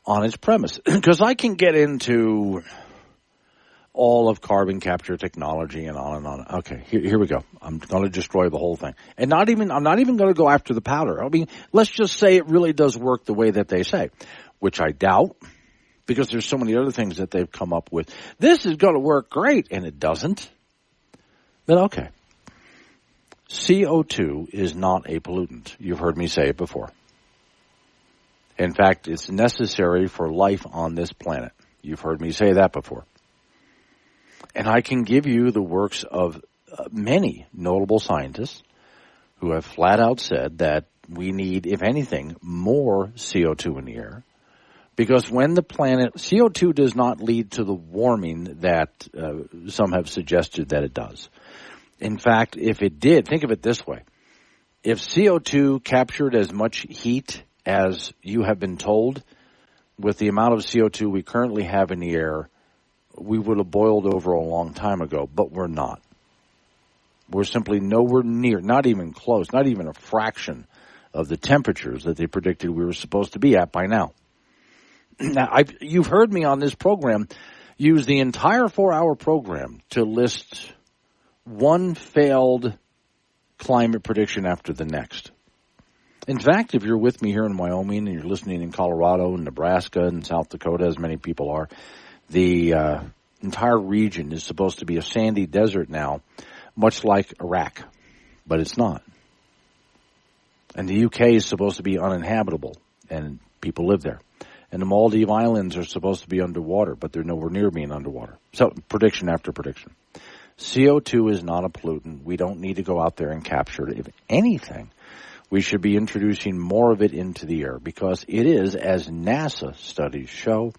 on its premise, because I can get into all of carbon capture technology and on and on. Okay, here we go. I'm going to destroy the whole thing. And I'm not even going to go after the powder. I mean, let's just say it really does work the way that they say, which I doubt, because there's so many other things that they've come up with. This is going to work great, and it doesn't. Then okay. CO2 is not a pollutant. You've heard me say it before. In fact, it's necessary for life on this planet. You've heard me say that before. And I can give you the works of many notable scientists who have flat out said that we need, if anything, more CO2 in the air. Because when the planet, CO2 does not lead to the warming that some have suggested that it does. In fact, if it did, think of it this way. If CO2 captured as much heat as you have been told, with the amount of CO2 we currently have in the air, we would have boiled over a long time ago, but we're not. We're simply nowhere near, not even close, not even a fraction of the temperatures that they predicted we were supposed to be at by now. Now, you've heard me on this program use the entire 4-hour program to list one failed climate prediction after the next. In fact, if you're with me here in Wyoming and you're listening in Colorado and Nebraska and South Dakota, as many people are, the entire region is supposed to be a sandy desert now, much like Iraq, but it's not. And the UK is supposed to be uninhabitable, and people live there. And the Maldive Islands are supposed to be underwater, but they're nowhere near being underwater. So, prediction after prediction. CO2 is not a pollutant. We don't need to go out there and capture it. If anything, we should be introducing more of it into the air because it is, as NASA studies show,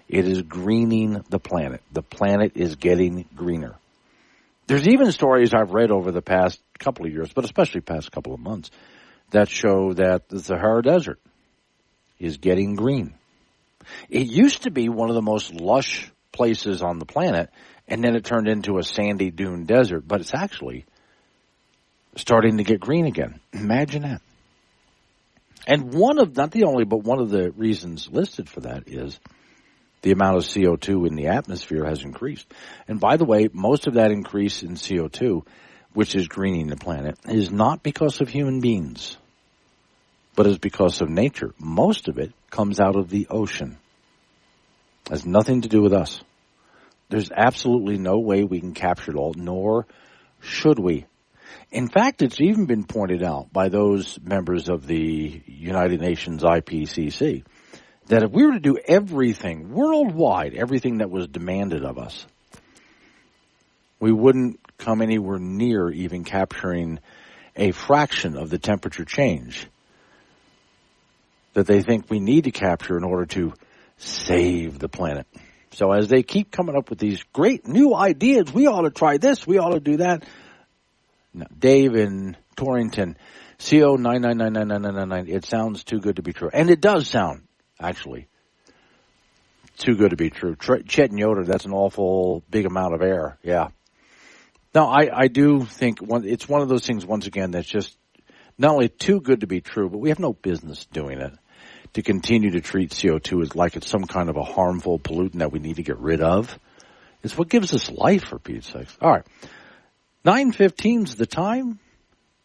it is greening the planet. The planet is getting greener. There's even stories I've read over the past couple of years, but especially past couple of months, that show that the Sahara Desert is getting green. It used to be one of the most lush places on the planet, and then it turned into a sandy dune desert, but it's actually starting to get green again. Imagine that. And not the only, but one of the reasons listed for that is the amount of CO2 in the atmosphere has increased. And by the way, most of that increase in CO2, which is greening the planet, is not because of human beings, but is because of nature. Most of it comes out of the ocean. It has nothing to do with us. There's absolutely no way we can capture it all, nor should we. In fact, it's even been pointed out by those members of the United Nations IPCC that if we were to do everything worldwide, everything that was demanded of us, we wouldn't come anywhere near even capturing a fraction of the temperature change that they think we need to capture in order to save the planet. So as they keep coming up with these great new ideas, we ought to try this, we ought to do that. No, Dave in Torrington, CO 9999999, it sounds too good to be true. And it does sound, actually, too good to be true. Chet and Yoder, that's an awful big amount of air, yeah. No, I do think it's one of those things, once again, that's just not only too good to be true, but we have no business doing it. To continue to treat CO2 as like it's some kind of a harmful pollutant that we need to get rid of. It's what gives us life, for Pete's sakes. All right. 9:15's the time.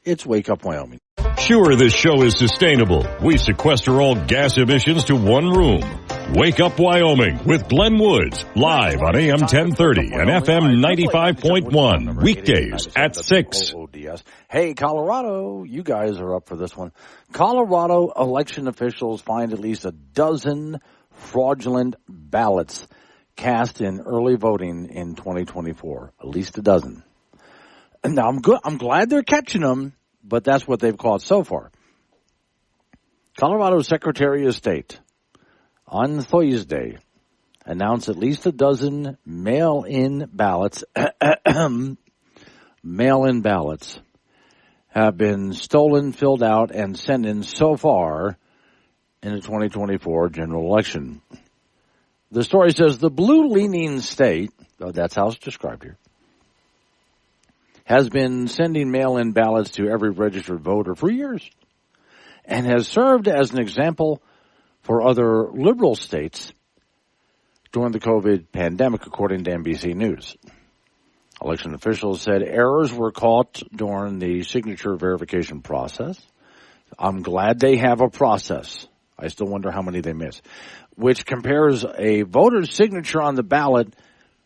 It's Wake Up Wyoming. Sure, this show is sustainable. We sequester all gas emissions to one room. Wake Up Wyoming with Glenn Woods, live on AM 1030 and FM 95.1, weekdays at 6. Hey, Colorado, you guys are up for this one. Colorado election officials find at least a dozen fraudulent ballots cast in early voting in 2024. At least a dozen. Now, I'm glad they're catching them, but that's what they've caught so far. Colorado Secretary of State on Thursday announced at least a dozen mail-in ballots have been stolen, filled out, and sent in so far in the 2024 general election. The story says the blue-leaning state, that's how it's described here, has been sending mail-in ballots to every registered voter for years and has served as an example for other liberal states during the COVID pandemic, according to NBC News. Election officials said errors were caught during the signature verification process. I'm glad they have a process. I still wonder how many they miss, which compares a voter's signature on the ballot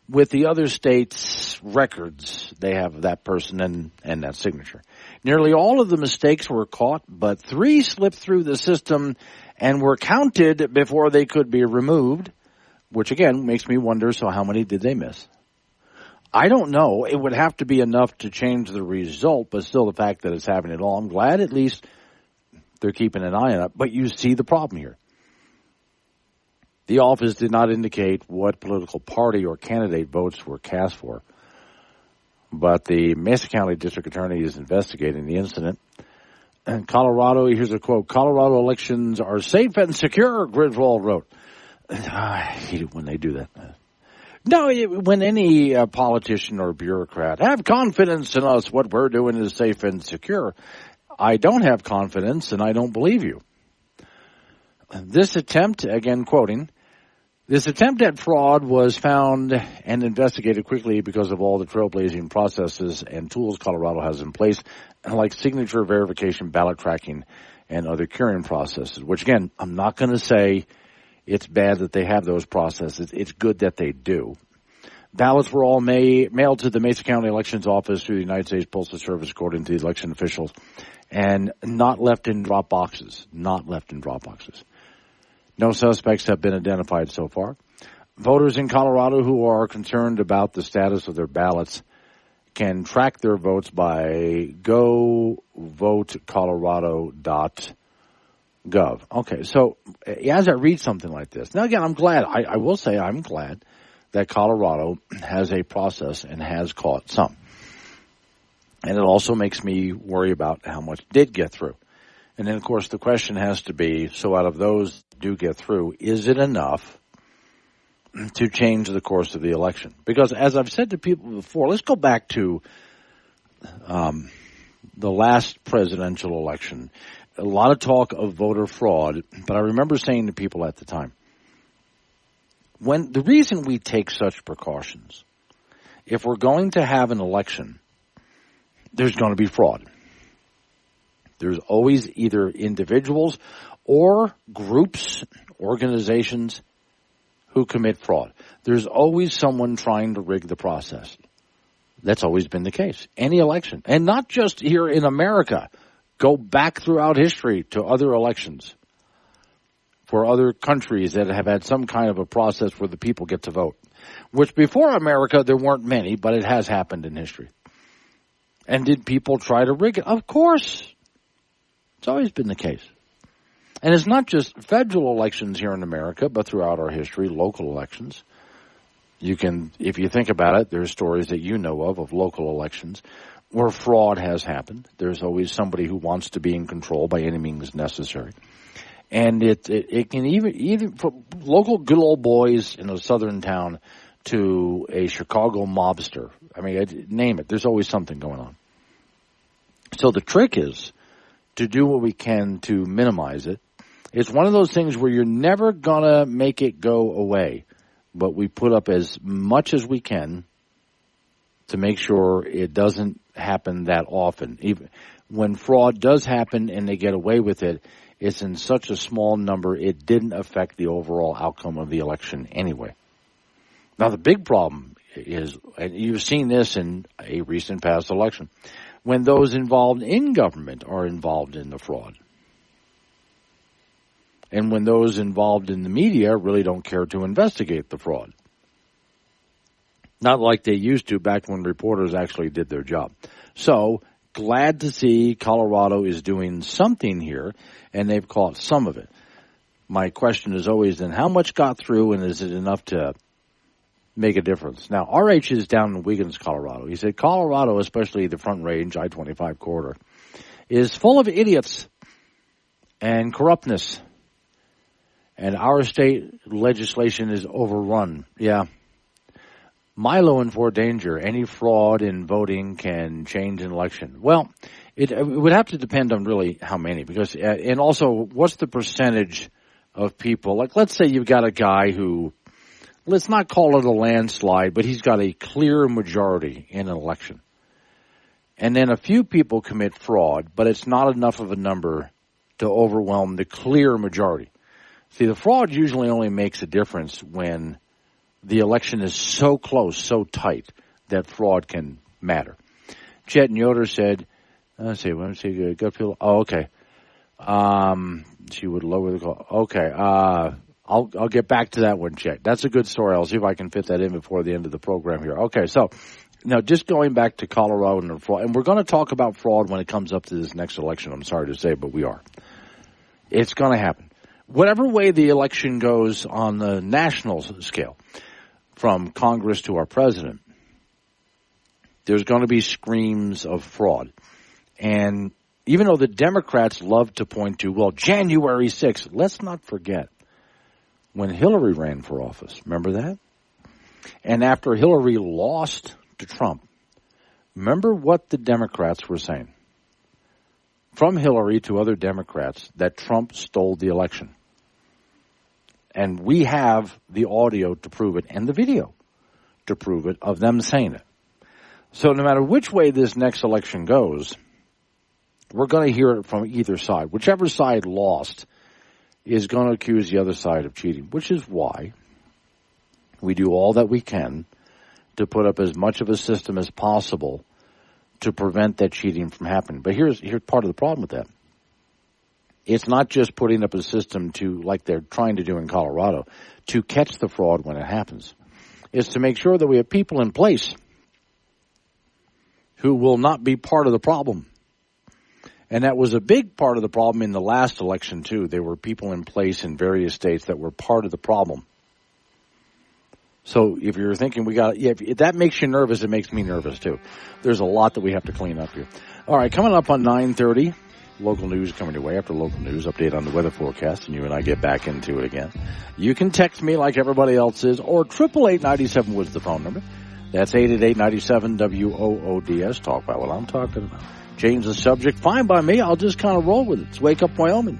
with the other state's records. They have that person and that signature. Nearly all of the mistakes were caught, but 3 slipped through the system and were counted before they could be removed, which again makes me wonder, so how many did they miss? I don't know. It would have to be enough to change the result, but still the fact that it's happening at all, I'm glad at least they're keeping an eye on it. But you see the problem here. The office did not indicate what political party or candidate votes were cast for, but the Mesa County District Attorney is investigating the incident. And Colorado, here's a quote, "Colorado elections are safe and secure," Griswold wrote. I hate it when they do that. No, when any politician or bureaucrat have confidence in us, what we're doing is safe and secure. I don't have confidence, and I don't believe you. This attempt, again quoting, "This attempt at fraud was found and investigated quickly because of all the trailblazing processes and tools Colorado has in place, like signature verification, ballot tracking, and other curing processes," which, again, I'm not going to say it's bad that they have those processes. It's good that they do. Ballots were all mailed to the Mesa County Elections Office through the United States Postal Service, according to the election officials, and not left in drop boxes. Not left in drop boxes. No suspects have been identified so far. Voters in Colorado who are concerned about the status of their ballots can track their votes by govotecolorado.gov. Okay, so as I read something like this, now again, I'm glad. I will say I'm glad that Colorado has a process and has caught some. And it also makes me worry about how much did get through. And then, of course, the question has to be, so out of those that do get through, is it enough to change the course of the election? Because as I've said to people before, let's go back to the last presidential election. A lot of talk of voter fraud, but I remember saying to people at the time, when the reason we take such precautions, if we're going to have an election, there's going to be fraud. There's always either individuals or groups, organizations who commit fraud. There's always someone trying to rig the process. That's always been the case. Any election. And not just here in America. Go back throughout history to other elections for other countries that have had some kind of a process where the people get to vote. Which before America, there weren't many, but it has happened in history. And did people try to rig it? Of course. It's always been the case. And it's not just federal elections here in America, but throughout our history, local elections. You can, if you think about it, there's stories that you know of local elections where fraud has happened. There's always somebody who wants to be in control by any means necessary. And it can even from local good old boys in a southern town to a Chicago mobster. I mean, name it. There's always something going on. So the trick is to do what we can to minimize it. It's one of those things where you're never going to make it go away, but we put up as much as we can to make sure it doesn't happen that often. Even when fraud does happen and they get away with it, it's in such a small number it didn't affect the overall outcome of the election anyway. Now, the big problem is, and you've seen this in a recent past election, when those involved in government are involved in the fraud. And when those involved in the media really don't care to investigate the fraud. Not like they used to back when reporters actually did their job. So, glad to see Colorado is doing something here, and they've caught some of it. My question is always then, how much got through, and is it enough to make a difference? Now, RH is down in Wiggins, Colorado. He said Colorado, especially the Front Range, I-25 corridor, is full of idiots and corruptness. And our state legislation is overrun. Yeah. Milo in Fort Danger, any fraud in voting can change an election. Well, it would have to depend on really how many, because, and also what's the percentage of people, like let's say you've got a guy who, let's not call it a landslide, but he's got a clear majority in an election. And then a few people commit fraud, but it's not enough of a number to overwhelm the clear majority. See, the fraud usually only makes a difference when the election is so close, so tight, that fraud can matter. Chet Yoder said, let's see, gut feel. Oh, okay. She would lower the call. Okay. I'll get back to that one, Chet. That's a good story. I'll see if I can fit that in before the end of the program here. Okay, so now just going back to Colorado and the fraud, and we're going to talk about fraud when it comes up to this next election. I'm sorry to say, but we are. It's going to happen. Whatever way the election goes on the national scale, from Congress to our president, there's going to be screams of fraud. And even though the Democrats love to point to, well, January 6th, let's not forget when Hillary ran for office. Remember that? And after Hillary lost to Trump, remember what the Democrats were saying? From Hillary to other Democrats, that Trump stole the election. And we have the audio to prove it and the video to prove it of them saying it. So no matter which way this next election goes, we're going to hear it from either side. Whichever side lost is going to accuse the other side of cheating, which is why we do all that we can to put up as much of a system as possible to prevent that cheating from happening. But here's part of the problem with that. It's not just putting up a system to, like they're trying to do in Colorado, to catch the fraud when it happens. It's to make sure that we have people in place who will not be part of the problem. And that was a big part of the problem in the last election, too. There were people in place in various states that were part of the problem. So if you're thinking if that makes you nervous, it makes me nervous, too. There's a lot that we have to clean up here. All right, coming up on 9:30, local news coming your way. After local news, update on the weather forecast, and you and I get back into it again. You can text me like everybody else is, or 888-97 Woods, the phone number. That's 888-97-WOODS. Talk about what I'm talking about. Change the subject. Fine by me. I'll just kind of roll with it. It's Wake Up Wyoming.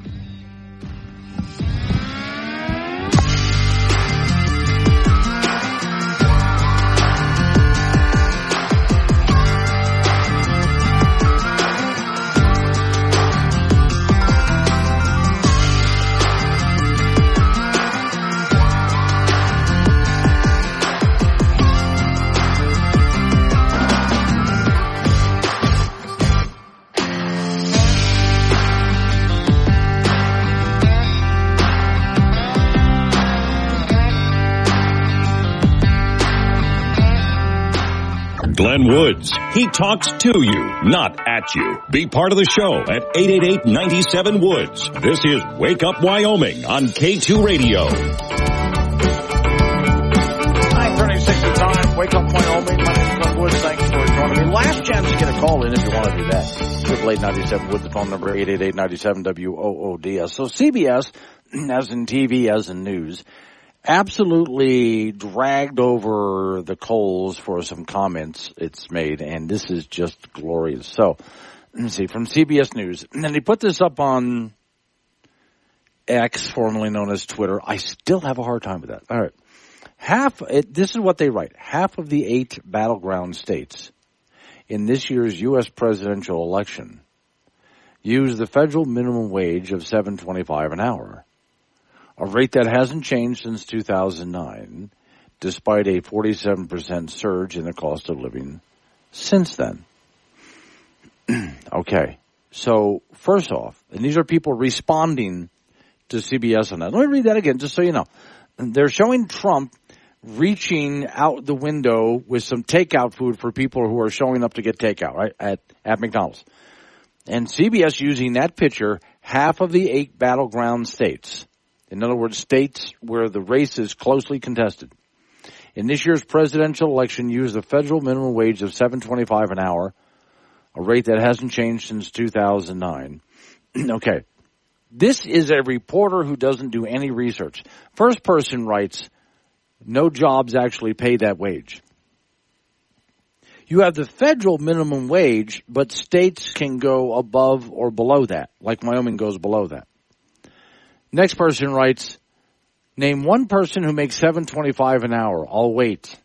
Glenn Woods. He talks to you, not at you. Be part of the show at 888-97-WOODS. This is Wake Up Wyoming on K2 Radio. 9:36 the time. Wake Up Wyoming. My name is Glenn Woods. Thanks for joining me. Last chance to get a call in if you want to do that. 888-97-WOODS, the phone number 888-97-WOODS. So CBS, as in TV, as in news, absolutely dragged over the coals for some comments it's made, and this is just glorious. So, let's see, from CBS News, and they put this up on X, formerly known as Twitter. I still have a hard time with that. All right. This is what they write. Half of the 8 battleground states in this year's U.S. presidential election use the federal minimum wage of $7.25 an hour. A rate that hasn't changed since 2009, despite a 47% surge in the cost of living since then. Okay, so first off, and these are people responding to CBS on that. Let me read that again, just so you know. They're showing Trump reaching out the window with some takeout food for people who are showing up to get takeout, right, at McDonald's. And CBS using that picture, half of the 8 battleground states. In other words, states where the race is closely contested. In this year's presidential election, use the federal minimum wage of $7.25 an hour, a rate that hasn't changed since 2009. Okay. This is a reporter who doesn't do any research. First person writes, no jobs actually pay that wage. You have the federal minimum wage, but states can go above or below that, like Wyoming goes below that. Next person writes, name one person who makes $7.25 an hour. I'll wait,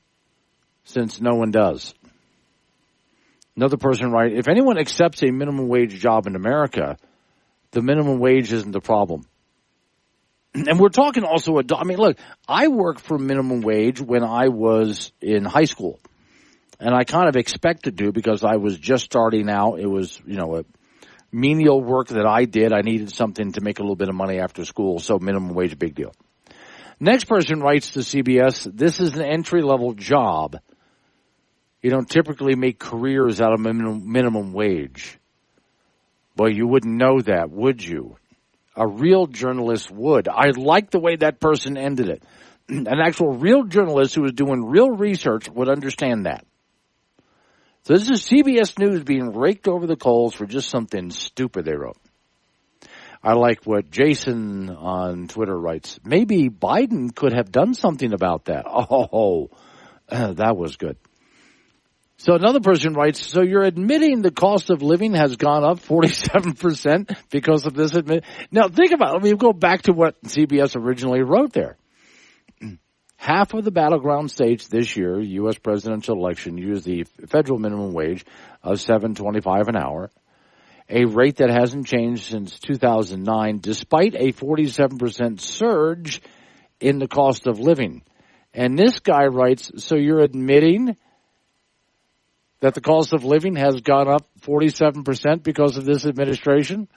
since no one does. Another person writes, if anyone accepts a minimum wage job in America, the minimum wage isn't the problem. And we're talking also, look, I worked for minimum wage when I was in high school. And I kind of expected to because I was just starting out. It was, a menial work that I did. I needed something to make a little bit of money after school, so minimum wage, big deal. Next person writes to CBS, this is an entry-level job. You don't typically make careers out of minimum wage. Well, you wouldn't know that, would you? A real journalist would. I like the way that person ended it. An actual real journalist who was doing real research would understand that. So this is CBS News being raked over the coals for just something stupid they wrote. I like what Jason on Twitter writes. Maybe Biden could have done something about that. Oh, that was good. So another person writes, so you're admitting the cost of living has gone up 47% because of this admit. Now think about it. Let me go back to what CBS originally wrote there. Half of the battleground states this year, U.S. presidential election, use the federal minimum wage of $7.25 an hour, a rate that hasn't changed since 2009, despite a 47% surge in the cost of living. And this guy writes, so you're admitting that the cost of living has gone up 47% because of this administration?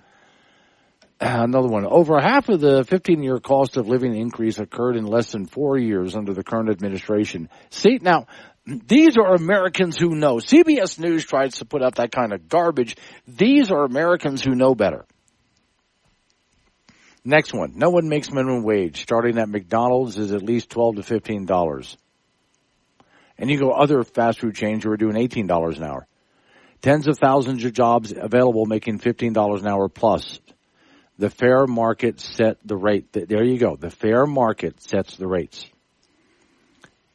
Another one. Over half of the 15-year cost of living increase occurred in less than 4 years under the current administration. See, now, these are Americans who know. CBS News tries to put out that kind of garbage. These are Americans who know better. Next one. No one makes minimum wage. Starting at McDonald's is at least $12 to $15. And you go other fast food chains who are doing $18 an hour. Tens of thousands of jobs available making $15 an hour plus. The fair market set the rate. There you go. The fair market sets the rates.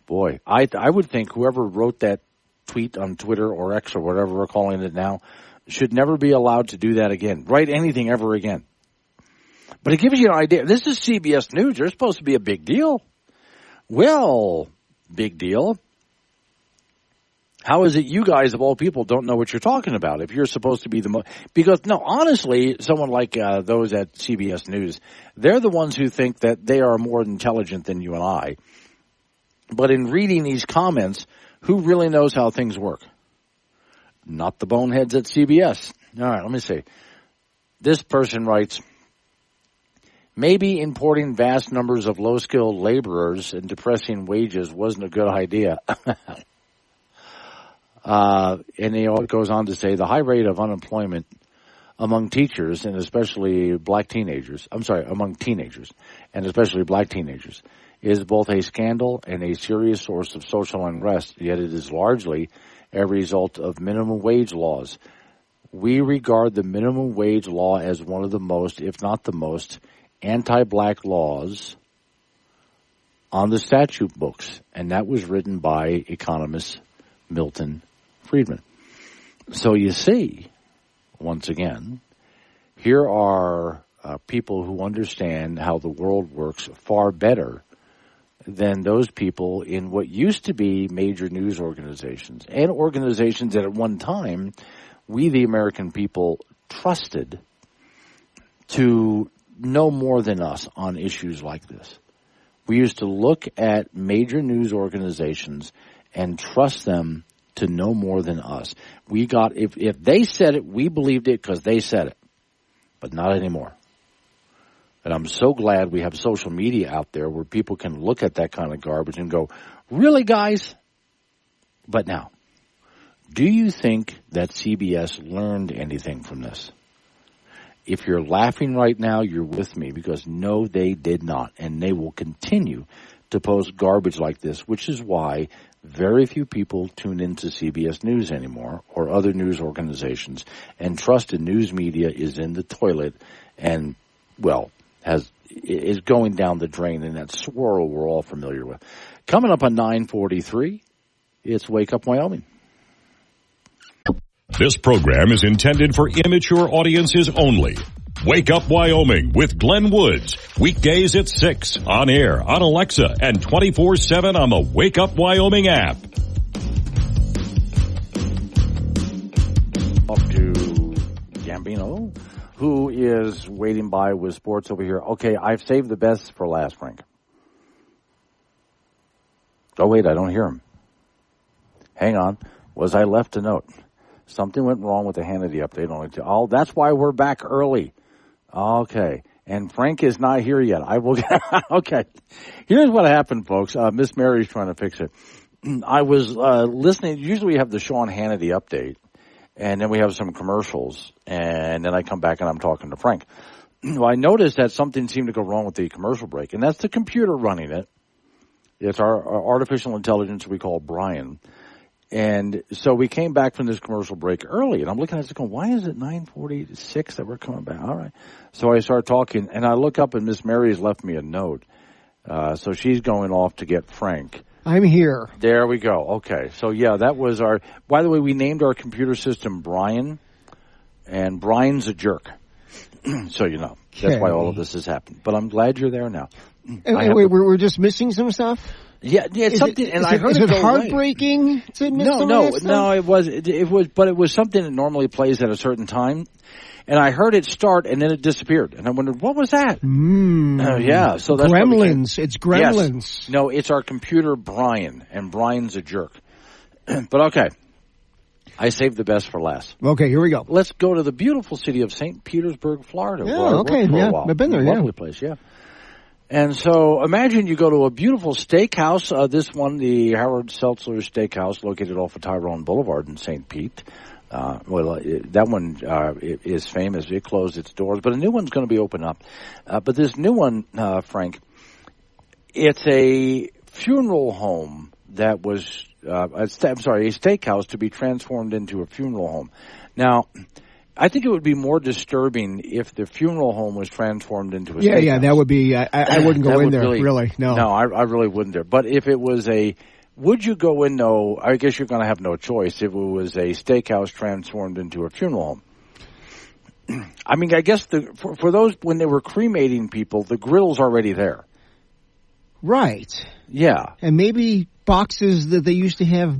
Boy, I would think whoever wrote that tweet on Twitter or X or whatever we're calling it now should never be allowed to do that again. Write anything ever again. But it gives you an idea. This is CBS News. They're supposed to be a big deal. Well, big deal. How is it you guys, of all people, don't know what you're talking about if you're supposed to be the most? Because, no, honestly, someone like those at CBS News, they're the ones who think that they are more intelligent than you and I. But in reading these comments, who really knows how things work? Not the boneheads at CBS. All right, let me see. This person writes, maybe importing vast numbers of low-skilled laborers and depressing wages wasn't a good idea. And he goes on to say the high rate of unemployment among teachers and especially among teenagers, and especially black teenagers, is both a scandal and a serious source of social unrest, yet it is largely a result of minimum wage laws. We regard the minimum wage law as one of the most, if not the most, anti-black laws on the statute books, and that was written by economist Milton Friedman. So you see, once again, here are people who understand how the world works far better than those people in what used to be major news organizations and organizations that at one time we, the American people, trusted to know more than us on issues like this. We used to look at major news organizations and trust them to know more than us. We got, if they said it, we believed it because they said it, but not anymore. And I'm so glad we have social media out there where people can look at that kind of garbage and go, really, guys? But now, do you think that CBS learned anything from this? If you're laughing right now, you're with me, because no, they did not. And they will continue to post garbage like this, which is why very few people tune into CBS News anymore or other news organizations, and trust in news media is in the toilet and, well, is going down the drain in that swirl we're all familiar with. Coming up on 9:43, it's Wake Up Wyoming. This program is intended for immature audiences only. Wake Up Wyoming with Glenn Woods. Weekdays at 6 on air, on Alexa, and 24/7 on the Wake Up Wyoming app. Up to Gambino, who is waiting by with sports over here. Okay, I've saved the best for last, Frank. Oh, wait, I don't hear him. Hang on. Was I left a note? Something went wrong with the Hannity update. Oh, that's why we're back early. Okay. And Frank is not here yet. I will. Okay. Here's what happened, folks. Miss Mary's trying to fix it. I was listening. Usually we have the Sean Hannity update, and then we have some commercials, and then I come back and I'm talking to Frank. Well, I noticed that something seemed to go wrong with the commercial break, and that's the computer running it. It's our artificial intelligence we call Brian. And so we came back from this commercial break early, and I'm looking at this going, why is it 9:46 that we're coming back? All right. So I start talking, and I look up, and Miss Mary has left me a note. So she's going off to get Frank. I'm here. There we go. Okay. So, yeah, that was our – by the way, we named our computer system Brian, and Brian's a jerk. So, you know, that's why all of this has happened. But I'm glad you're there now. Wait, we're just missing some stuff? Yeah, it's something, and I heard it. Is it heartbreaking to miss No, it was something that normally plays at a certain time, and I heard it start, and then it disappeared, and I wondered, what was that? Yeah, so that's Gremlins. It's Gremlins. Yes. No, it's our computer, Brian, and Brian's a jerk. But okay. I saved the best for last. Okay, here we go. Let's go to the beautiful city of St. Petersburg, Florida. Yeah, where I worked for a while. I've been there, Lovely place, yeah. And so imagine you go to a beautiful steakhouse. This one, the Howard Seltzer Steakhouse, located off of Tyrone Boulevard in St. Pete. That one is famous. It closed its doors, but a new one's going to be open up. But this new one, Frank, it's a funeral home that was, a steakhouse to be transformed into a funeral home. Now, I think it would be more disturbing if the funeral home was transformed into a steakhouse. Yeah, that would be, I wouldn't go in there, really. No, I really wouldn't there. But if it was would you go in, though? I guess you're going to have no choice if it was a steakhouse transformed into a funeral home. I mean, I guess for those, when they were cremating people, the grill's already there. Right. Yeah. And maybe boxes that they used to have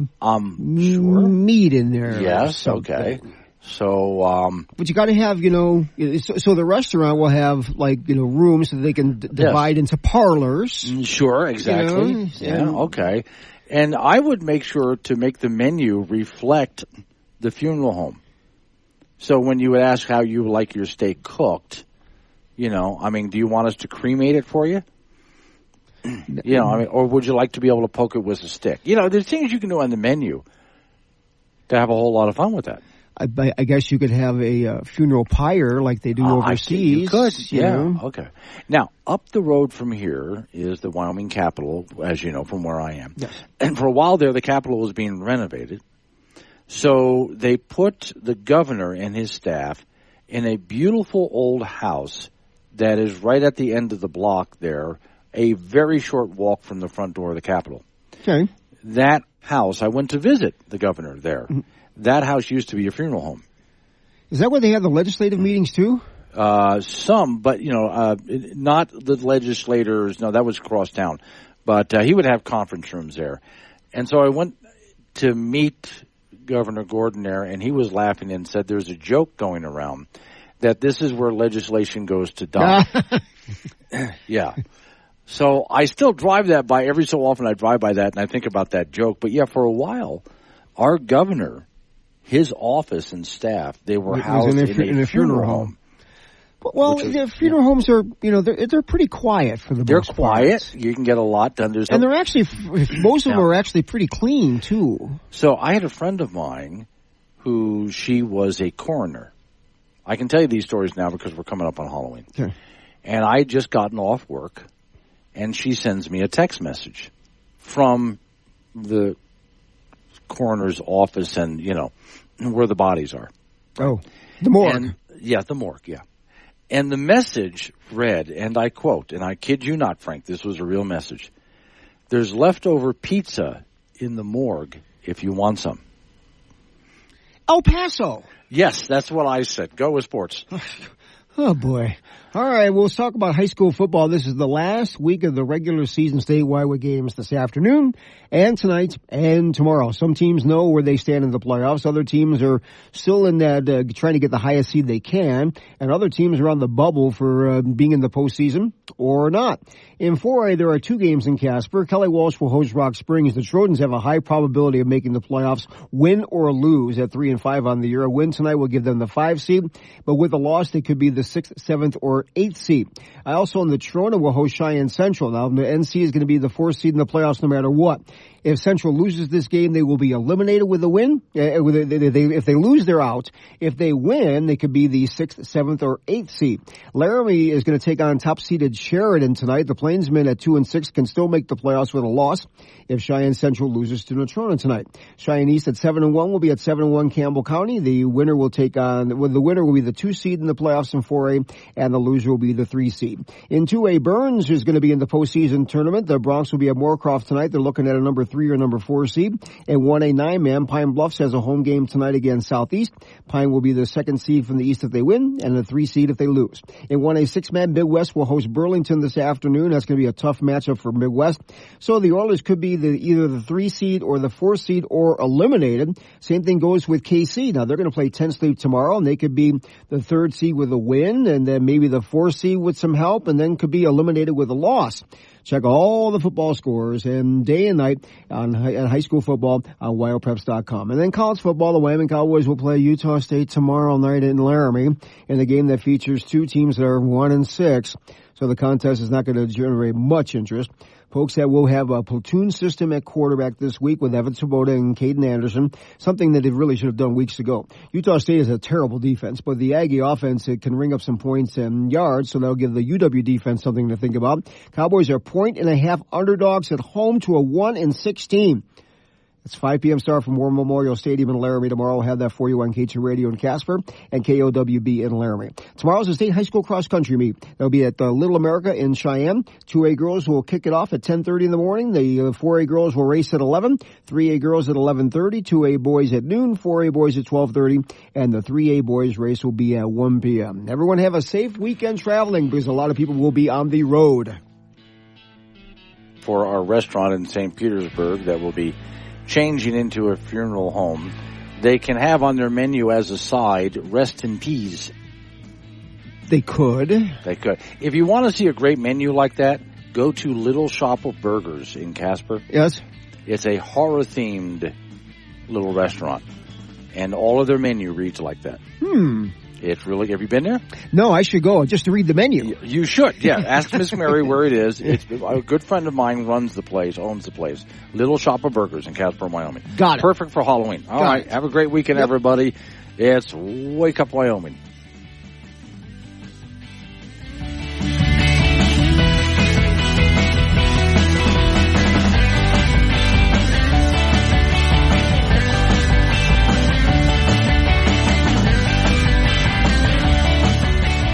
meat in there. Yes, okay. So, but you got to have, so the restaurant will have rooms so that they can divide into parlors. Sure, exactly. Okay. And I would make sure to make the menu reflect the funeral home. So when you would ask how you like your steak cooked, do you want us to cremate it for you? Or would you like to be able to poke it with a stick? There's things you can do on the menu to have a whole lot of fun with that. I guess you could have a funeral pyre like they do overseas. You could, yeah. Okay. Now, up the road from here is the Wyoming Capitol, as you know, from where I am. Yes. And for a while there, the Capitol was being renovated. So they put the governor and his staff in a beautiful old house that is right at the end of the block there, a very short walk from the front door of the Capitol. Okay. That house, I went to visit the governor there. Mm-hmm. That house used to be a funeral home. Is that where they have the legislative meetings too? Some, but not the legislators. No, that was across town. But he would have conference rooms there. And so I went to meet Governor Gordon there, and he was laughing and said there's a joke going around that this is where legislation goes to die. Yeah. So I still drive that by. Every so often I drive by that and I think about that joke. But yeah, for a while, our governor, his office and staff, they were housed in a funeral home. Well, the funeral homes are, they're pretty quiet for the most part. They're quiet. You can get a lot done. And they're actually, most of them are actually pretty clean, too. So I had a friend of mine she was a coroner. I can tell you these stories now because we're coming up on Halloween. Okay. And I had just gotten off work, and she sends me a text message from the coroner's office and, where the bodies are. Oh, the morgue. The morgue, yeah. And the message read, and I quote, and I kid you not, Frank, this was a real message. There's leftover pizza in the morgue if you want some. El Paso. Yes, that's what I said. Go with sports. Oh, boy. All right, well, let's talk about high school football. This is the last week of the regular season statewide with games this afternoon and tonight and tomorrow. Some teams know where they stand in the playoffs. Other teams are still in that trying to get the highest seed they can. And other teams are on the bubble for being in the postseason or not. In 4A, there are 2 games in Casper. Kelly Walsh will host Rock Springs. The Trojans have a high probability of making the playoffs, win or lose at 3-5 on the year. A win tonight will give them the 5 seed, but with a loss, they could be the 6th, 7th, or 8th seed. I also in the Trona will host Cheyenne Central. Now, the NC is going to be the 4th seed in the playoffs no matter what. If Central loses this game, they will be eliminated with a win. If they lose, they're out. If they win, they could be the 6th, 7th, or 8th seed. Laramie is going to take on top-seeded Sheridan tonight. The Plainsmen at 2-6 can still make the playoffs with a loss if Cheyenne Central loses to Natrona tonight. Cheyenne East at 7-1 will be at 7-1 Campbell County. The winner will be the 2 seed in the playoffs in 4A, and the loser will be the 3 seed. In 2A, Burns is going to be in the postseason tournament. The Bronx will be at Moorcroft tonight. They're looking at a number 3 or number 4 seed. And 1A 9-man, Pine Bluffs has a home game tonight against Southeast. Pine will be the 2nd seed from the East if they win, and the 3 seed if they lose. In 1A 6-man, Midwest will host Burlington this afternoon. That's going to be a tough matchup for Midwest. So the Oilers could be either the 3 seed or the 4 seed or eliminated. Same thing goes with KC. Now they're going to play 10 Sleep tomorrow, and they could be the 3rd seed with a win win, and then maybe the 4 seed with some help, and then could be eliminated with a loss. Check all the football scores and day and night on high school football on WyoPreps.com. And then college football, the Wyoming Cowboys will play Utah State tomorrow night in Laramie in a game that features 2 teams that are 1-6. So the contest is not going to generate much interest. Pokesat will have a platoon system at quarterback this week with Evan Svoboda and Caden Anderson, something that it really should have done weeks ago. Utah State has a terrible defense, but the Aggie offense, it can ring up some points and yards, so that'll give the UW defense something to think about. Cowboys are 1.5 underdogs at home to a 1-6 team. It's 5 p.m. start from War Memorial Stadium in Laramie tomorrow. We'll have that for you on K2 Radio in Casper and KOWB in Laramie. Tomorrow's the state high school cross-country meet. That'll be at Little America in Cheyenne. 2A girls will kick it off at 10:30 in the morning. The 4A girls will race at 11. 3A girls at 11:30. 2A boys at noon. 4A boys at 12:30. And the 3A boys race will be at 1 p.m. Everyone have a safe weekend traveling because a lot of people will be on the road. For our restaurant in St. Petersburg that will be changing into a funeral home, they can have on their menu as a side rest in peace. They could. If you want to see a great menu like that, go to Little Shop of Burgers in Casper. Yes. It's a horror-themed little restaurant, and all of their menu reads like that. It's really, have you been there? No, I should go just to read the menu. You should, yeah. Ask Miss Mary where it is. It's a good friend of mine owns the place. Little Shop of Burgers in Casper, Wyoming. Got it. Perfect for Halloween. All right. Have a great weekend, everybody. It's Wake Up Wyoming.